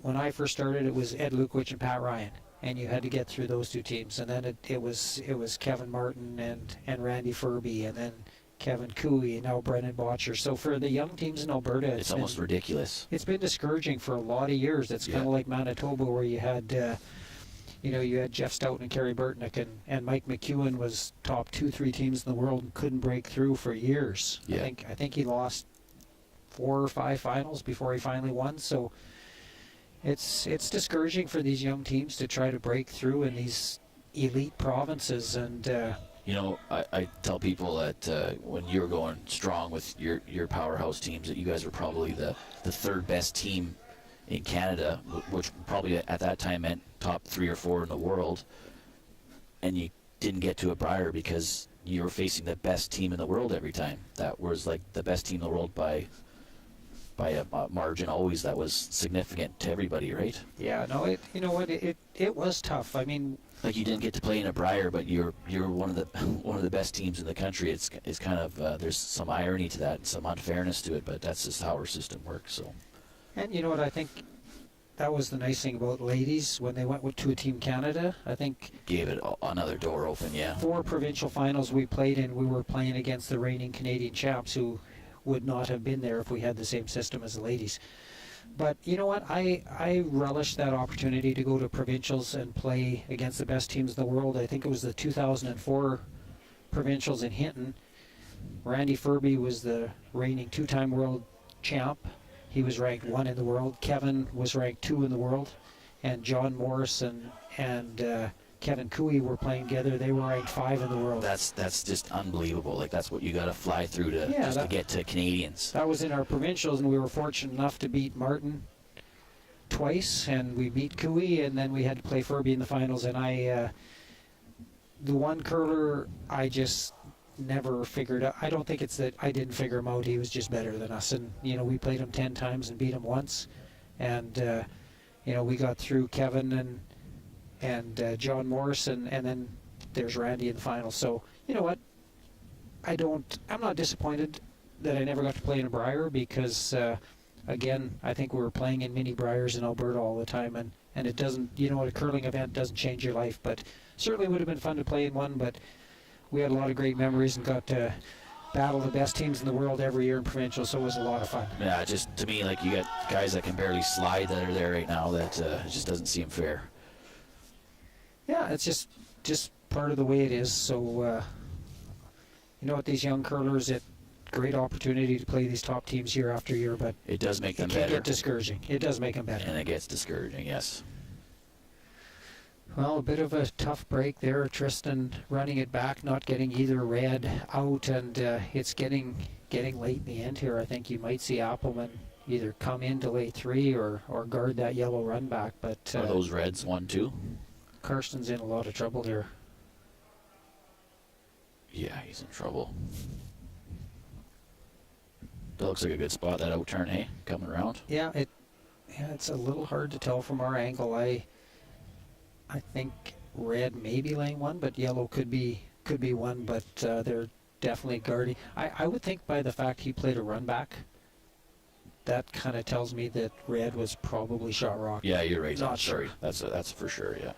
when I first started, it was Ed Lukowich and Pat Ryan, and you had to get through those two teams. And then it was Kevin Martin and Randy Furby, and then Kevin Cooey, and now Brendan Botcher. So for the young teams in Alberta,
it's almost ridiculous. It's
been discouraging for a lot of years. It's kind of like Manitoba, where you had, you had Jeff Stoughton and Kerry Burtnick, and Mike McEwen was top 2-3 teams in the world and couldn't break through for years.
Yeah.
I think he lost 4 or 5 finals before he finally won. So it's discouraging for these young teams to try to break through in these elite provinces, and
You know, I tell people that when you're going strong with your powerhouse teams, that you guys were probably the third best team in Canada, which probably at that time meant top 3 or 4 in the world, and you didn't get to a Brier because you were facing the best team in the world every time. That was like the best team in the world by a margin always. That was significant to everybody, right?
Yeah, no, it was tough. I mean,
Like you didn't get to play in a Brier, but you're one of the best teams in the country. It's kind of there's some irony to that and some unfairness to it, but that's just how our system works. So.
and you know what, I think that was the nice thing about ladies when they went to a Team Canada. I think
Gave it another door open, yeah.
4 provincial finals we played in, we were playing against the reigning Canadian champs who would not have been there if we had the same system as the ladies. But you know what, I relished that opportunity to go to provincials and play against the best teams in the world. I think it was the 2004 provincials in Hinton. Randy Furby was the reigning 2-time world champ. He was ranked 1 in the world. Kevin was ranked 2 in the world. And John Morris and Kevin Cooey were playing together. They were ranked 5 in the world.
That's just unbelievable. Like that's what you got to fly through to get to Canadians.
That was in our provincials, and we were fortunate enough to beat Martin twice, and we beat Cooey, and then we had to play Furby in the finals. And the one curler, I just never figured out. I don't think it's that I didn't figure him out. He was just better than us, and you know, we played him 10 times and beat him once, and you know, we got through Kevin and John Morris, and then there's Randy in the final. So you know what, I'm not disappointed that I never got to play in a Brier, because again, I think we were playing in mini Briers in Alberta all the time, and it doesn't, you know what, a curling event doesn't change your life, but certainly would have been fun to play in one. But we had a lot of great memories and got to battle the best teams in the world every year in provincial, so it was a lot of fun.
Yeah, just to me, like you got guys that can barely slide that are there right now. That it just doesn't seem fair.
Yeah, it's just part of the way it is. So you know what, these young curlers, it great opportunity to play these top teams year after year, but
It does make them
it can
better,
get discouraging. It does make them better.
and it gets discouraging. Yes.
Well, a bit of a tough break there. Tristan running it back, not getting either red out, and it's getting late in the end here. I think you might see Appleman either come in to lay 3 or guard that yellow run back. But
Are those Reds 1-2?
Karsten's in a lot of trouble here.
Yeah, he's in trouble. That looks like a good spot, that out turn, hey? Coming around.
Yeah, it's a little hard to tell from our angle. I think red may be laying 1, but yellow could be 1. But they're definitely guarding. I would think by the fact he played a run back, that kind of tells me that red was probably shot rock.
Yeah, you're right.
Not
I'm sorry.
sure.
That's for sure. Yeah.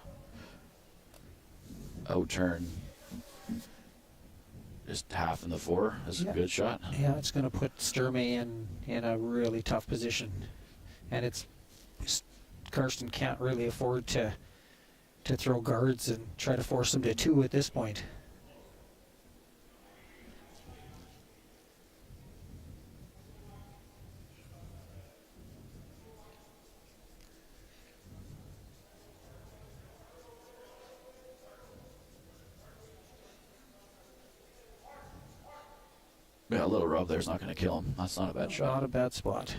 Out turn. Just half in the 4. That's a good shot.
Yeah, it's going to put Sturmey in a really tough position, and Karsten can't really afford to throw guards and try to force them to 2 at this point.
Yeah, a little rub there's not going to kill him. That's not a bad shot.
Not a bad spot.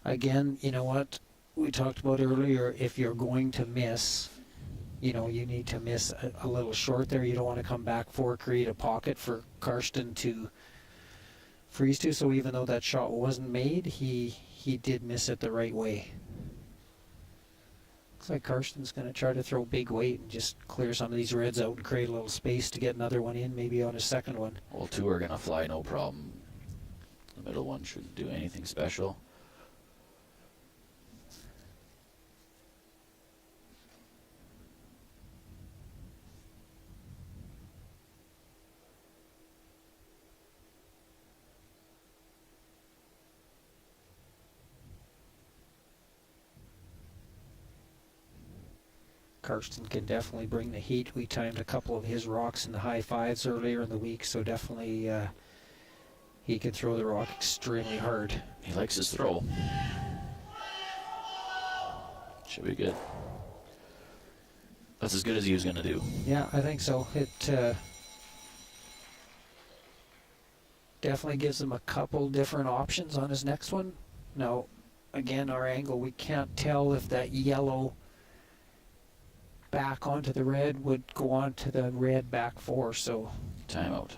Again, you know what we talked about earlier, if you're going to miss, you know, you need to miss a little short there. You don't want to come back for, create a pocket for Karsten to freeze to. So even though that shot wasn't made, he did miss it the right way. Looks like Karsten's going to try to throw big weight and just clear some of these reds out and create a little space to get another one in, maybe on his second one.
Well, 2 are going to fly, no problem. The middle one shouldn't do anything special.
Karsten can definitely bring the heat. We timed a couple of his rocks in the high 5s earlier in the week, so definitely he can throw the rock extremely hard.
He likes his throw. Should be good. That's as good as he was going to do.
Yeah, I think so. It definitely gives him a couple different options on his next one. Now, again, our angle, we can't tell if that yellow back onto the red would go onto the red back 4, so
Timeout.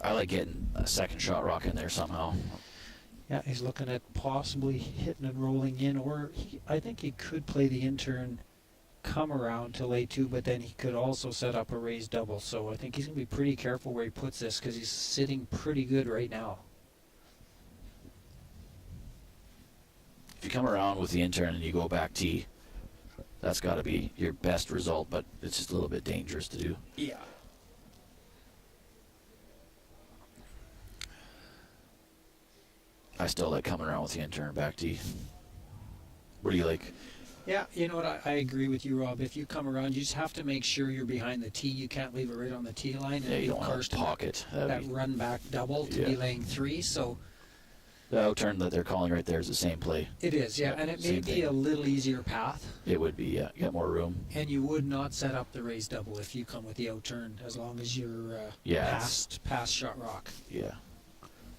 I like getting a second shot rock in there somehow.
yeah, he's looking at possibly hitting and rolling in, or I think he could play the intern, come around to lay 2, but then he could also set up a raised double. So I think he's going to be pretty careful where he puts this because he's sitting pretty good right now.
If you come around with the intern and you go back tee, that's got to be your best result, but it's just a little bit dangerous to do.
Yeah.
I still like coming around with the intern back tee. What do you like?
Yeah, you know what? I agree with you, Rob. If you come around, you just have to make sure you're behind the tee. You can't leave it right on the tee line.
Yeah, you don't want to
Karsten
pocket.
that run back double to be laying 3. So
the out turn that they're calling right there is the same play.
it is, yeah, and it may
Same
be
thing.
a little easier path.
It would be, yeah. You got more room.
And you would not set up the raised double if you come with the out turn, as long as you're
Yeah,
past shot rock.
Yeah.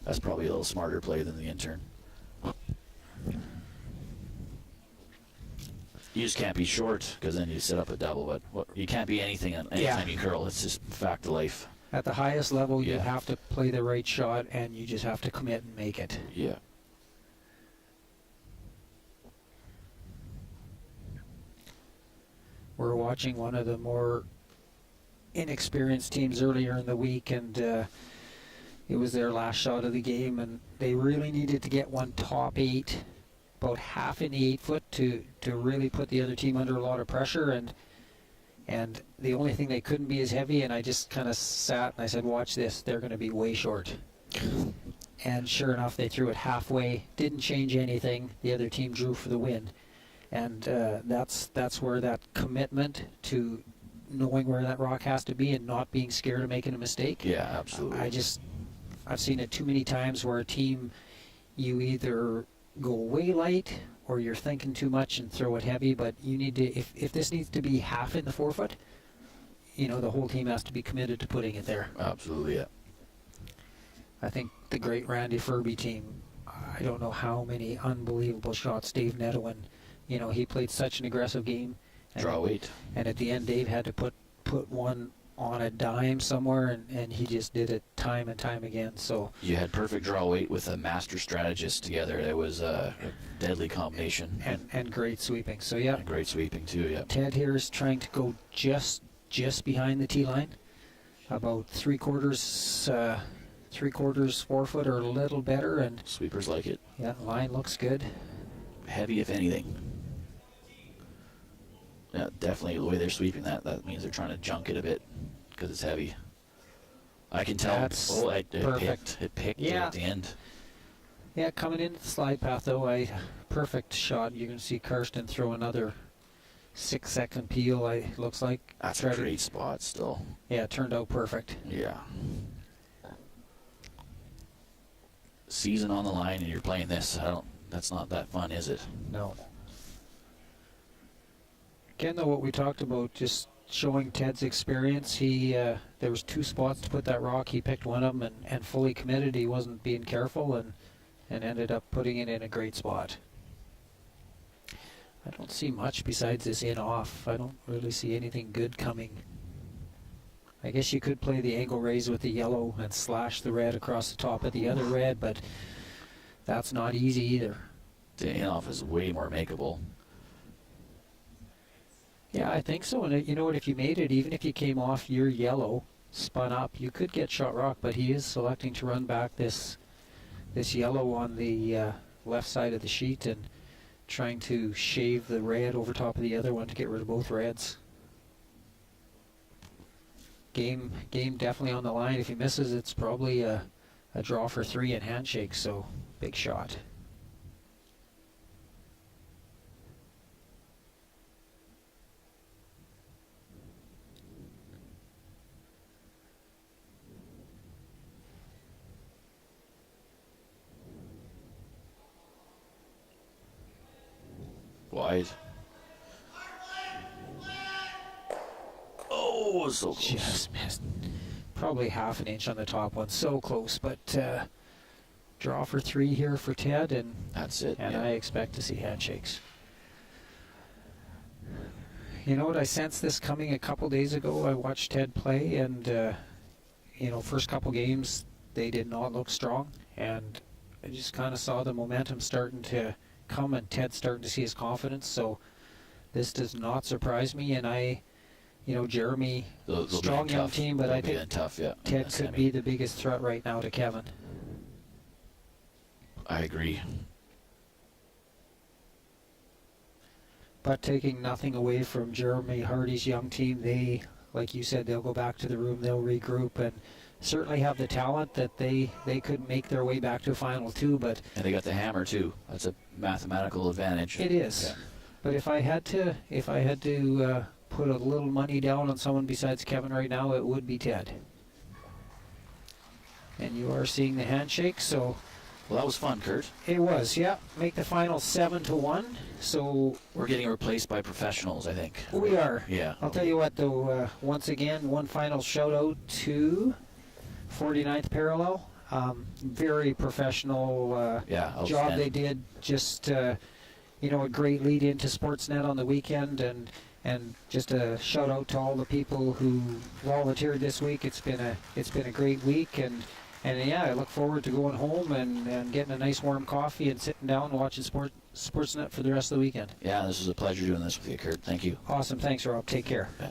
That's probably a little smarter play than the intern. You just can't be short because then you set up a double, but you can't be anything anytime you curl. It's just fact of life.
At the highest level, you
Yeah.
have to play the right shot, and you just have to commit and make it.
Yeah.
We're watching one of the more inexperienced teams earlier in the week, and it was their last shot of the game, and they really needed to get one top 8, about half in the 8-foot to really put the other team under a lot of pressure, and the only thing they couldn't be is heavy, and I just kind of sat and I said, watch this, they're going to be way short. And sure enough, they threw it halfway, didn't change anything, the other team drew for the win. And that's where that commitment to knowing where that rock has to be and not being scared of making a mistake.
Yeah, absolutely.
I've seen it too many times where a team, you either go way light or you're thinking too much and throw it heavy, but you need to, if this needs to be half in the 4-foot, you know, the whole team has to be committed to putting it there.
Absolutely, yeah.
I think the great Randy Furby team, I don't know how many unbelievable shots Dave Nedowin, you know, he played such an aggressive game.
Draw weight.
And at the end, Dave had to put one on a dime somewhere, and he just did it time and time again. So
you had perfect draw weight with a master strategist together. It was a deadly combination.
And great sweeping. So yeah,
And great sweeping too. Yeah.
Ted here is trying to go just behind the tee line, about 3/4 4-foot or a little better, and
Sweepers like it.
yeah, line looks good.
Heavy, if anything. Yeah, definitely the way they're sweeping that means they're trying to junk it a bit because it's heavy. I can tell.
That's
it
perfect.
picked
Yeah.
at the end.
Yeah, coming into the slide path though, perfect shot. You can see Karsten throw another 6-second peel. Looks like
That's a great spot still.
Yeah, it turned out perfect.
Yeah. Season on the line and you're playing this. That's not that fun, is it?
No. Again, though, what we talked about, just showing Ted's experience. There was 2 spots to put that rock. He picked one of them and fully committed. He wasn't being careful and ended up putting it in a great spot. I don't see much besides this in-off. I don't really see anything good coming. I guess you could play the angle raise with the yellow and slash the red across the top of the other red, but that's not easy either.
The in-off is way more makeable.
Yeah, I think so. And you know what? If you made it, even if you came off your yellow, spun up, you could get shot rock. But he is selecting to run back this yellow on the left side of the sheet and trying to shave the red over top of the other one to get rid of both reds. Game definitely on the line. If he misses, it's probably a draw for 3 and handshake. So big shot.
Wide. Oh, so close.
Just missed. Probably half an inch on the top one. So close, but draw for 3 here for Ted, and
That's it.
I
Yeah.
expect to see handshakes. You know what? I sensed this coming a couple days ago. I watched Ted play, and first couple games they did not look strong, and I just kind of saw the momentum starting to come, and Ted starting to see his confidence. So this does not surprise me, and Jeremy,
They'll be
strong
in
young
tough.
team, but
They'll
I
be
think
in tough. Yeah.
Ted
That's
could be the biggest threat right now to Kevin.
I agree.
But taking nothing away from Jeremy Harty's young team, they, like you said, they'll go back to the room, they'll regroup, and certainly have the talent that they could make their way back to a final two. But
And they got the hammer too. That's a mathematical advantage.
it is.
Yeah.
But if I had to put a little money down on someone besides Kevin right now, it would be Ted. And you are seeing the handshake, so
Well, that was fun, Kurt.
it was, yeah. Make the final 7-1. So
We're getting replaced by professionals, I think.
we are.
Yeah.
I'll tell you what, though, once again, one final shout out to 49th Parallel. Very professional
Yeah.
job
outstanding.
they did. Just, a great lead into Sportsnet on the weekend. And just a shout out to all the people who volunteered this week. It's been a great week. And yeah, I look forward to going home and getting a nice warm coffee and sitting down and watching Sportsnet for the rest of the weekend.
Yeah, this was a pleasure doing this with you, Kurt. Thank you.
Awesome. Thanks, Rob. Take care.
Yeah.